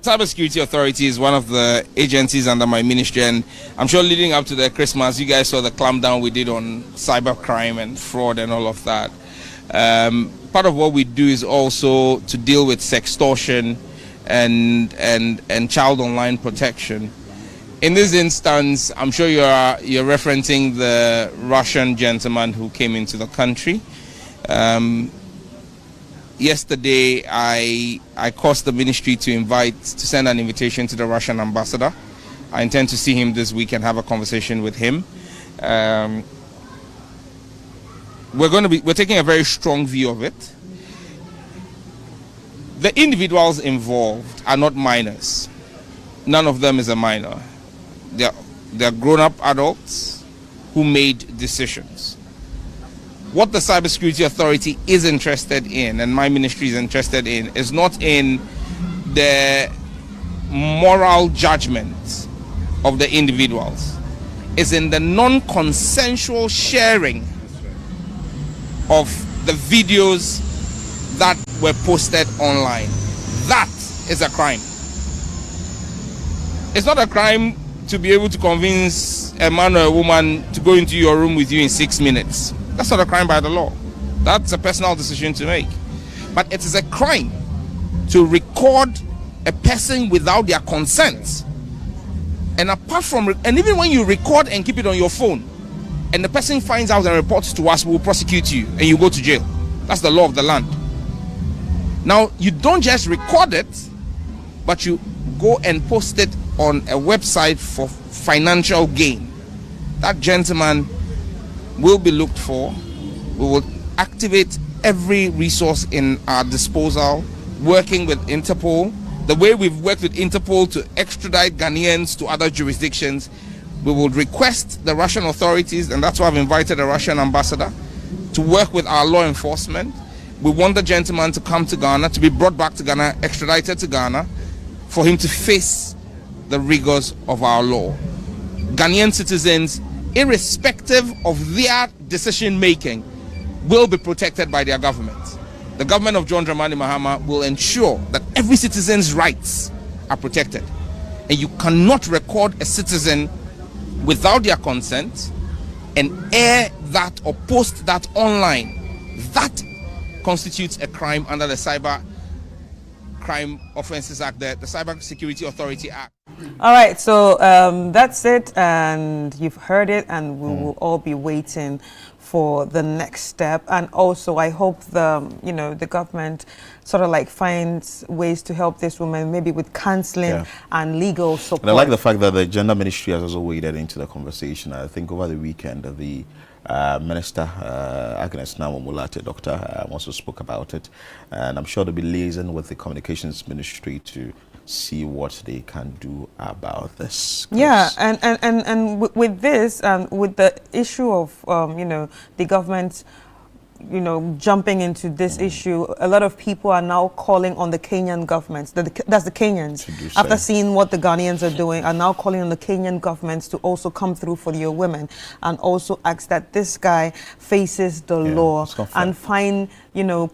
S1: Cybersecurity Authority is one of the agencies under my ministry, and I'm sure leading up to the Christmas, you guys saw the clampdown we did on cybercrime and fraud and all of that. Part of what we do is also to deal with sextortion and child online protection. In this instance, I'm sure you're referencing the Russian gentleman who came into the country. Yesterday, I caused the ministry to send an invitation to the Russian ambassador. I intend to see him this week and have a conversation with him. We're taking a very strong view of it. The individuals involved are not minors. None of them is a minor. They're grown-up adults who made decisions. What the Cybersecurity Authority is interested in, and my ministry is interested in, is not in the moral judgment of the individuals. It's in the non-consensual sharing of the videos that were posted online. That is a crime. It's not a crime to be able to convince a man or a woman to go into your room with you in 6 minutes. That's not a crime by the law. That's a personal decision to make. But it is a crime to record a person without their consent And apart from, and even when you record and keep it on your phone, and the person finds out and reports to us, we will prosecute you and you go to jail. That's the law of the land. Now, you don't just record it, but you go and post it on a website for financial gain. That gentleman will be looked for. We will activate every resource in our disposal, working with Interpol. The way we've worked with Interpol to extradite Ghanaians to other jurisdictions, we will request the Russian authorities, and that's why I've invited a Russian ambassador, to work with our law enforcement. We want the gentleman to come to Ghana, to be brought back to Ghana, extradited to Ghana, for him to face the rigors of our law. Ghanaian citizens, irrespective of their decision making, will be protected by their government. The government of John Dramani Mahama will ensure that every citizen's rights are protected. And you cannot record a citizen without their consent and air that or post that online. That constitutes a crime under the Cyber Crime Offences Act, the Cyber Security Authority Act.
S9: All right, so that's it, and you've heard it, and we will all be waiting for the next step. And also, I hope the government sort of like finds ways to help this woman, maybe with counseling and legal support.
S11: And I like the fact that the Gender Ministry has also waded into the conversation. I think over the weekend, the Minister Agnes Namo-Moulatte, doctor, also spoke about it, and I'm sure they'll be liaising with the Communications Ministry to see what they can do about this.
S9: Yeah, and with this, with the issue of the government jumping into this issue, a lot of people are now calling on the Kenyan government, that's the Kenyans, after seeing what the Ghanaians are doing, are now calling on the Kenyan governments to also come through for your women and also ask that this guy faces the law and find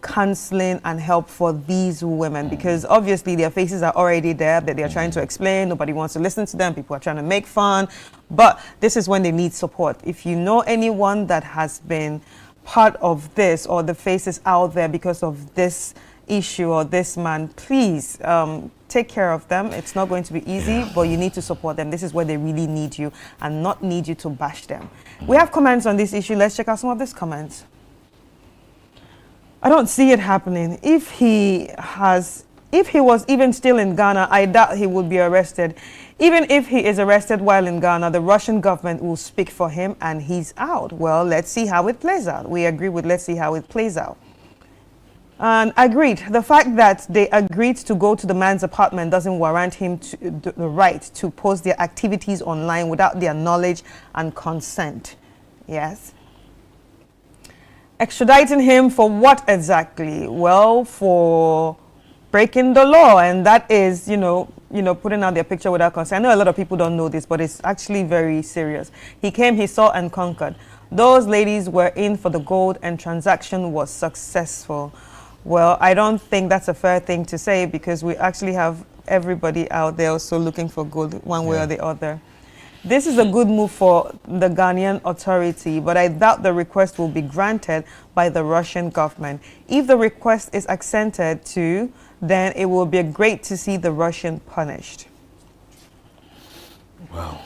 S9: counseling and help for these women, because obviously their faces are already there, that they are trying to explain, nobody wants to listen to them, people are trying to make fun, but this is when they need support. If you know anyone that has been part of this, or the faces out there because of this issue or this man, please take care of them. It's not going to be easy, but you need to support them. This is where they really need you and not need you to bash them. We have comments on this issue. Let's check out some of these comments. I don't see it happening. If he was even still in Ghana, I doubt he would be arrested. Even if he is arrested while in Ghana, the Russian government will speak for him and he's out. Well, let's see how it plays out. We agree with let's see how it plays out. And agreed, the fact that they agreed to go to the man's apartment doesn't warrant him the right to post their activities online without their knowledge and consent. Yes. Extraditing him for what exactly? Well, for breaking the law, and that is, putting out their picture without consent. I know a lot of people don't know this, but it's actually very serious. He came, he saw and conquered. Those ladies were in for the gold and transaction was successful. Well, I don't think that's a fair thing to say, because we actually have everybody out there also looking for gold one way or the other. This is a good move for the Ghanaian authority, but I doubt the request will be granted by the Russian government. If the request is accented to, then it will be great to see the Russian punished.
S11: Wow.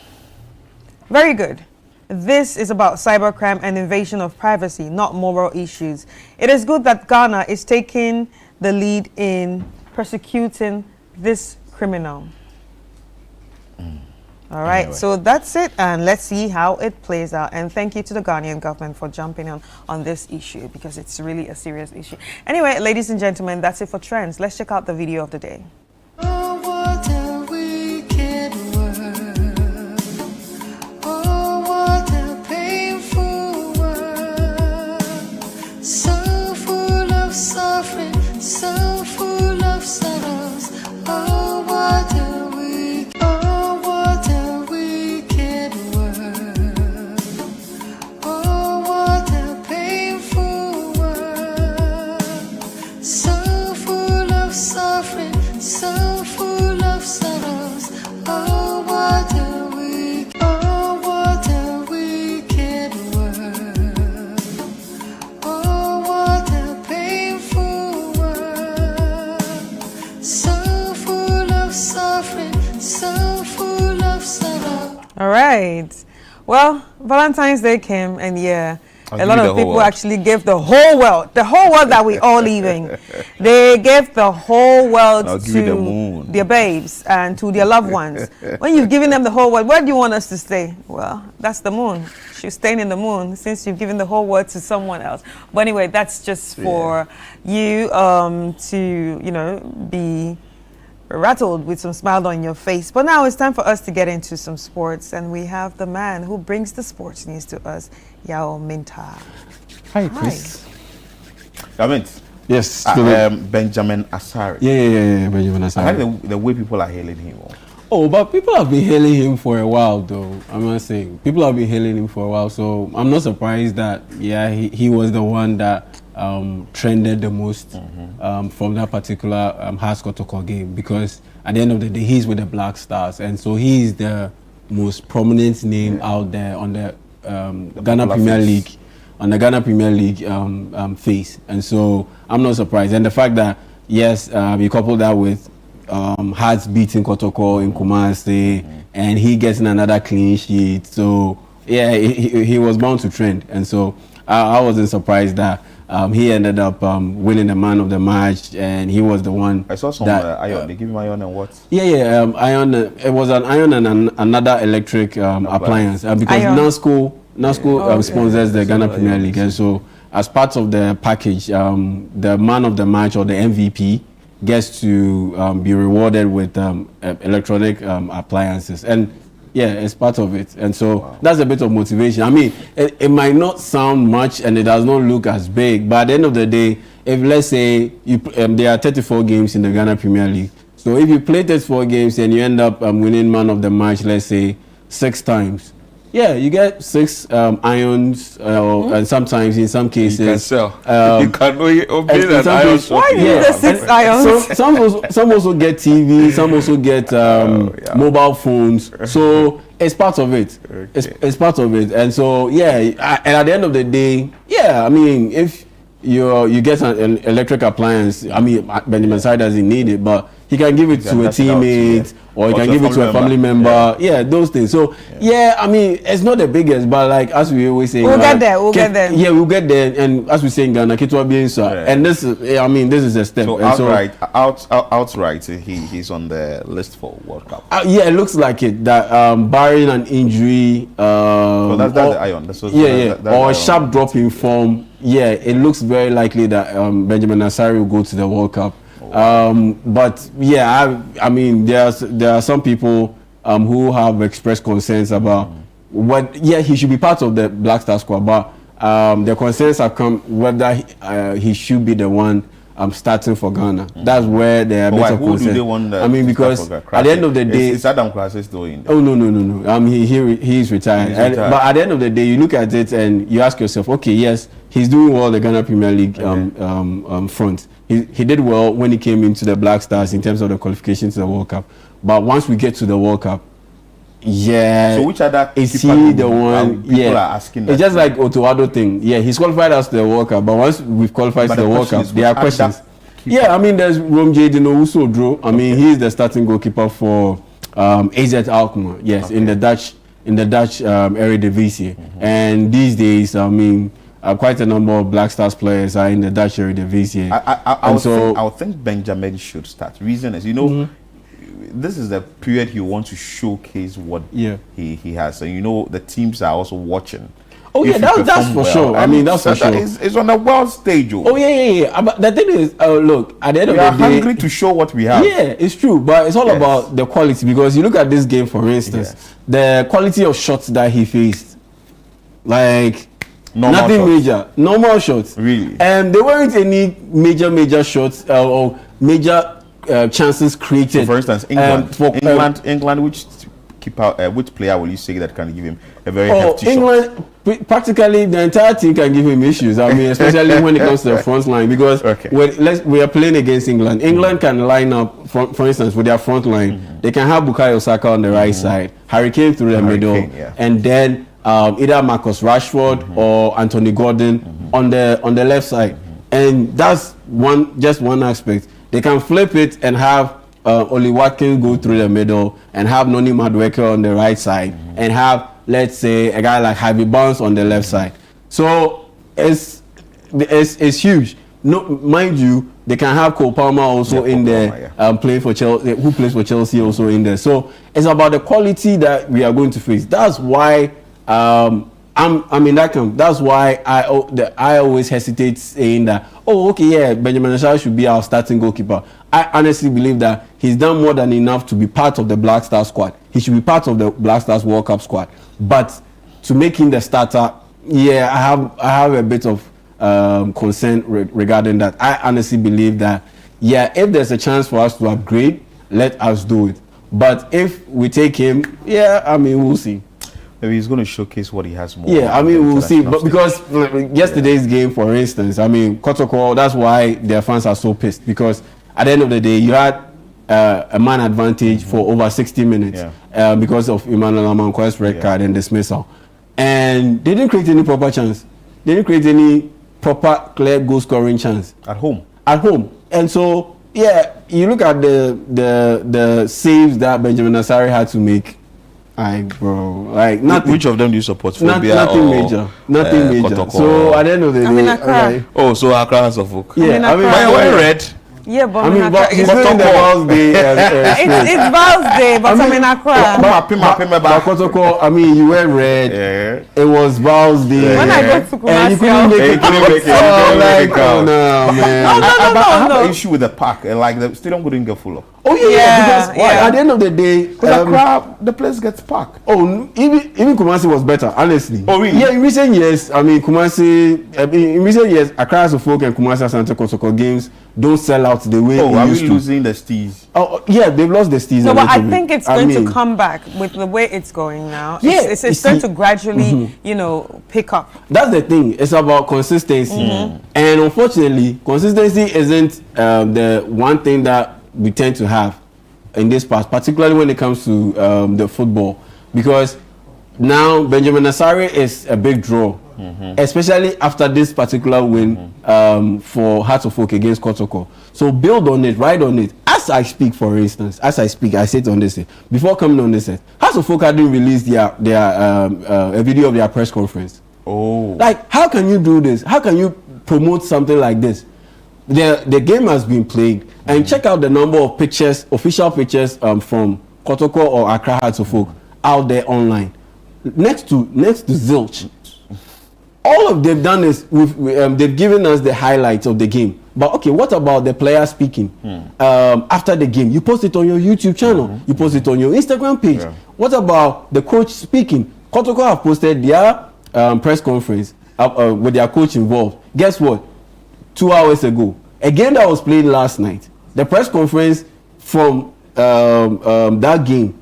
S9: Very good. This is about cybercrime and invasion of privacy, not moral issues. It is good that Ghana is taking the lead in prosecuting this criminal. All right, anyway. So that's it, and let's see how it plays out. And thank you to the Ghanaian government for jumping on this issue, because it's really a serious issue. Anyway, ladies and gentlemen, that's it for Trends. Let's check out the video of the day.
S2: So full of suffering, so full of sorrows. Oh, what a wicked world. Oh, what a painful world. So full of suffering.
S9: Well, Valentine's Day came, and yeah,
S11: I'll
S9: a lot
S11: give you
S9: of
S11: the whole
S9: people
S11: world.
S9: actually gave the whole world that we all live in. They gave the whole world
S11: I'll give you the
S9: to
S11: moon.
S9: their babes and to their loved ones. When you've given them the whole world, where do you want us to stay? Well, that's the moon. She's staying in the moon since you've given the whole world to someone else. But anyway, that's just for you to, be rattled with some smile on your face. But now it's time for us to get into some sports, and we have the man who brings the sports news to us, Yao Minta.
S4: Hi, Chris.
S11: I mean,
S4: Yes,
S11: Benjamin Asare.
S4: Yeah, Benjamin
S11: I
S4: Asare.
S11: like the way people are hailing him.
S4: Oh, but people have been hailing him for a while, though. I'm not saying people have been hailing him for a while, so I'm not surprised that he was the one that trended the most from that particular Hearts Kotoko game, because at the end of the day he's with the Black Stars, and so he's the most prominent name out there on the Ghana Premier League. On the Ghana Premier League face, and so I'm not surprised. And the fact that you couple that with Hearts beating Kotoko in Kumasi, and he getting another clean sheet, so he was bound to trend. And so I wasn't surprised that he ended up winning the man of the match, and he was the one.
S11: I saw some iron. They give him iron and what?
S4: Iron. It was an iron and another electric appliance, because NASCO sponsors the Ghana Premier League, and so as part of the package, the man of the match or the MVP gets to be rewarded with electronic appliances, and it's part of it. And so that's a bit of motivation. I mean, it might not sound much and it does not look as big, but at the end of the day, if let's say there are 34 games in the Ghana Premier League, so if you play 34 games and you end up winning man of the match, let's say 6 times, you get 6 irons, and sometimes in some cases
S11: you can sell. You can open an iron shop.
S9: Why you need the 6 irons?
S4: So, some also get TV, some also get mobile phones. So it's part of it. It's part of it. And so and at the end of the day, I mean, if you get an electric appliance, I mean, Benjamin Asare doesn't need it, but he can give it to a teammate, or he can give it to a family member. Those things. So I mean, it's not the biggest, but like as we always say,
S9: we'll get there.
S4: Yeah, we'll get there. And as we say in Ghana, Kitwa being so, and this is a step.
S11: So
S4: and
S11: outright, he's on the list for World Cup.
S4: It looks like it. That barring an injury,
S11: that's the iron.
S4: Or a sharp drop in form. It looks very likely that Benjamin Asare will go to the World Cup. But I mean, there are some people who have expressed concerns about what. He should be part of the Black Star squad, but the concerns have come whether he should be the one starting for Ghana. That's where there are a bit of concern. I mean, because at the end of the day,
S11: it's Adam Krasis doing.
S4: Oh no. He's retired. But at the end of the day, you look at it and you ask yourself, okay, yes, he's doing well the Ghana Premier League front. He did well when he came into the Black Stars in terms of the qualification to the World Cup. But once we get to the World Cup,
S11: so which other
S4: is he the one?
S11: People are asking.
S4: It's just like Otoado thing. He's qualified us to the World Cup, but once we've qualified to the World Cup, there are questions. I mean, there's Rom J. Dino Dro. I mean, he's the starting goalkeeper for AZ Alkmaar. In the Dutch Eredivisie. And these days, I mean, quite a number of Black Stars players are in the Dutch Eredivisie.
S11: I would think Benjamin should start. Reason is, this is the period he wants to showcase what he has, and the teams are also watching.
S4: That's for sure. I mean, that's for sure.
S11: It's on the world stage.
S4: But the thing is, look, at the end of the day,
S11: we are hungry to show what we have.
S4: It's true, but it's all about the quality, because you look at this game, for instance, the quality of shots that he faced, like normal shots.
S11: Really?
S4: And there weren't any major shots or major chances created.
S11: So for instance, England, which player will you say that can give him a very hefty
S4: England, shot? Practically the entire team can give him issues. I mean, especially when it comes to the front line, because we are playing against England. England can line up, for instance, with their front line. They can have Bukayo Saka on the right side, Harry Kane through the middle, and then either Marcus Rashford or Anthony Gordon on the left side. And that's just one aspect. They can flip it and have Oli Watkins go through the middle, and have Noni Madueke on the right side, and have let's say, a guy like Harvey Barnes on the left side. So it's huge. No, mind you, they can have Cole Palmer also in there, playing for Chelsea, who plays for Chelsea also in there. So it's about the quality that we are going to face. That's why I'm in that camp. That's why I always hesitate saying that, oh, okay, yeah, Benjamin Asare should be our starting goalkeeper. I honestly believe that he's done more than enough to be part of the Black Stars squad. He should be part of the Black Stars World Cup squad. But to make him the starter, yeah, I have a bit of concern regarding that. I honestly believe that, yeah, if there's a chance for us to upgrade, let us do it. But if we take him, yeah, I mean, we'll see.
S11: Maybe he's going to showcase what he has more.
S4: Yeah, I mean, we'll see. But because yesterday's game, for instance, I mean, Kotoko, that's why their fans are so pissed. Because at the end of the day, you had a man advantage for over 60 minutes because of Emmanuel Amanko's red card and dismissal. And they didn't create any proper chance. They didn't create any proper, clear goal-scoring chance.
S11: At home.
S4: At home. And so, yeah, you look at the saves that Benjamin Asare had to make. Like nothing.
S11: Which of them do you support?
S4: Nothing major. So at the end of the day,
S9: I'm in Accra.
S11: Oh, so Accra and Suffolk.
S4: Yeah,
S9: I mean,
S11: why red?
S9: Yeah, but
S4: I mean, but
S9: it's
S4: he's doing the Val's Day.
S9: it's Val's Day, but I'm in Accra.
S4: But Kotoko, I mean, you wear red.
S11: Yeah.
S4: It was Val's Day.
S9: When I go to Kumasi,
S4: and you couldn't make it. Oh, no, man.
S11: I have an issue with the park. Like the stadium couldn't get full up.
S4: Oh yeah, because at the end of the day,
S11: the place gets packed.
S4: Oh, even Kumasi was better, honestly.
S11: Oh really?
S4: Yeah, in recent years, I mean, in recent years, Accra Suffolk and Kumasi Asante Kotoko games don't sell out the way.
S11: Oh, are we losing the Stees?
S4: Oh yeah, they've lost the Stees.
S9: No, but I think it's going to come back with the way it's going now.
S4: Yeah,
S9: it's going to gradually, pick up.
S4: That's the thing. It's about consistency, and unfortunately, consistency isn't the one thing that we tend to have in this past, particularly when it comes to the football, because now Benjamin Asare is a big draw, especially after this particular win for Hearts of Oak against Kotoko. So build on it, ride on it. As I speak, for instance, I said on this before coming on this set, Hearts of Oak hadn't released their a video of their press conference.
S11: Oh,
S4: like how can you do this? How can you promote something like this? The game has been played, and check out the number of pictures, official pictures from Kotoko or Accra Hearts of Oak out there online. Next to zilch. All of they've done is they've given us the highlights of the game. But okay, what about the player speaking after the game? You post it on your YouTube channel. You post it on your Instagram page. Yeah. What about the coach speaking? Kotoko have posted their press conference with their coach involved. Guess what? 2 hours ago, a game that was played last night, the press conference from that game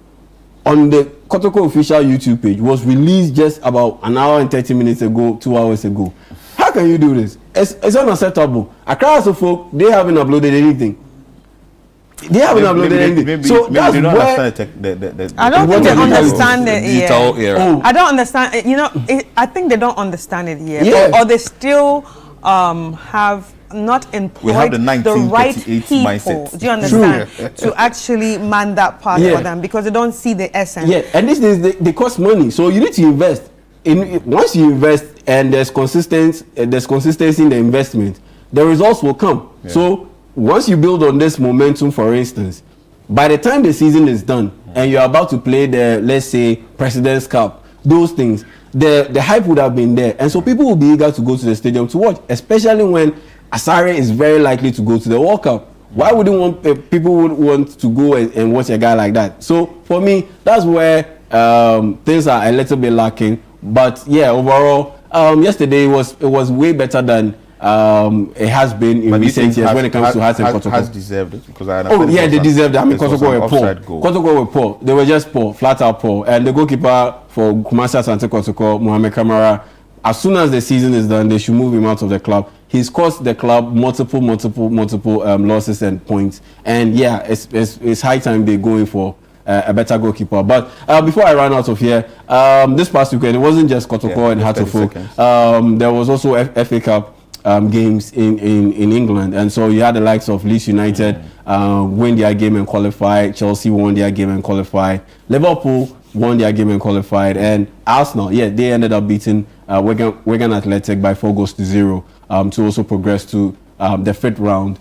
S4: on the Kotoko official YouTube page was released just about an hour and 30 minutes ago, 2 hours ago. How can you do this? It's unacceptable. Accra Suffolk, they haven't uploaded anything. They haven't uploaded anything. So that's
S11: they don't
S4: where
S11: understand
S9: I don't think they understand it yet.
S11: Oh.
S9: I don't understand. I think they don't understand it yet,
S4: Yeah.
S9: or they still have not employed the right people.
S11: mindset.
S9: Do you understand? To actually man that part for them, because they don't see the essence.
S4: Yeah, and these days they cost money, so you need to invest. Once you invest and there's consistency in the investment, the results will come. Yeah. So once you build on this momentum, for instance, by the time the season is done and you're about to play the, let's say, President's Cup, those things, the hype would have been there, and so people will be eager to go to the stadium to watch, especially when Asare is very likely to go to the World Cup. Why wouldn't people would want to go and watch a guy like that? So for me, that's where things are a little bit lacking. But yeah, overall, yesterday it was way better than it has been in recent years when it comes to Hearts and Kotoko.
S11: Has deserved it because
S4: they deserved it. I mean, Kotoko were poor. Kotoko were poor. They were just poor, flat out poor. And the goalkeeper for Kumasi Asante Kotoko, Mohamed Kamara, as soon as the season is done, they should move him out of the club. He's cost the club multiple losses and points. And yeah, it's high time they're going for a better goalkeeper. But before I run out of here, this past weekend, it wasn't just Kotoko and Hearts of Oak. There was also FA Cup games in England, and so you had the likes of Leeds United win their game and qualify. Chelsea won their game and qualify. Liverpool won their game and qualified. And Arsenal, yeah, they ended up beating Wigan Athletic by 4-0 to also progress to the 5th round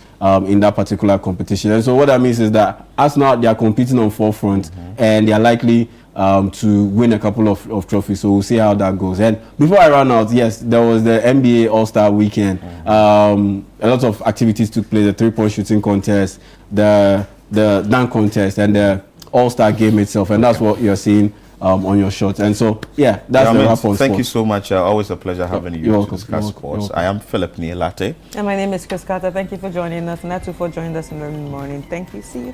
S4: in that particular competition. And so what that means is that Arsenal, they are competing on 4 fronts, and they are likely to win a couple of trophies. So we'll see how that goes. And before I run out, yes, there was the NBA All-Star Weekend. A lot of activities took place: the 3-point shooting contest, the dunk contest, and the All-Star game itself. And that's what you're seeing on your shot. And so, yeah, that's the wrap on
S11: Thank you
S4: sports.
S11: so much. Always a pleasure having you to discuss sports. I am Philip Nielate.
S9: And my name is Chris Carter. Thank you for joining us. And that's for joining us in the morning. Thank you. See you.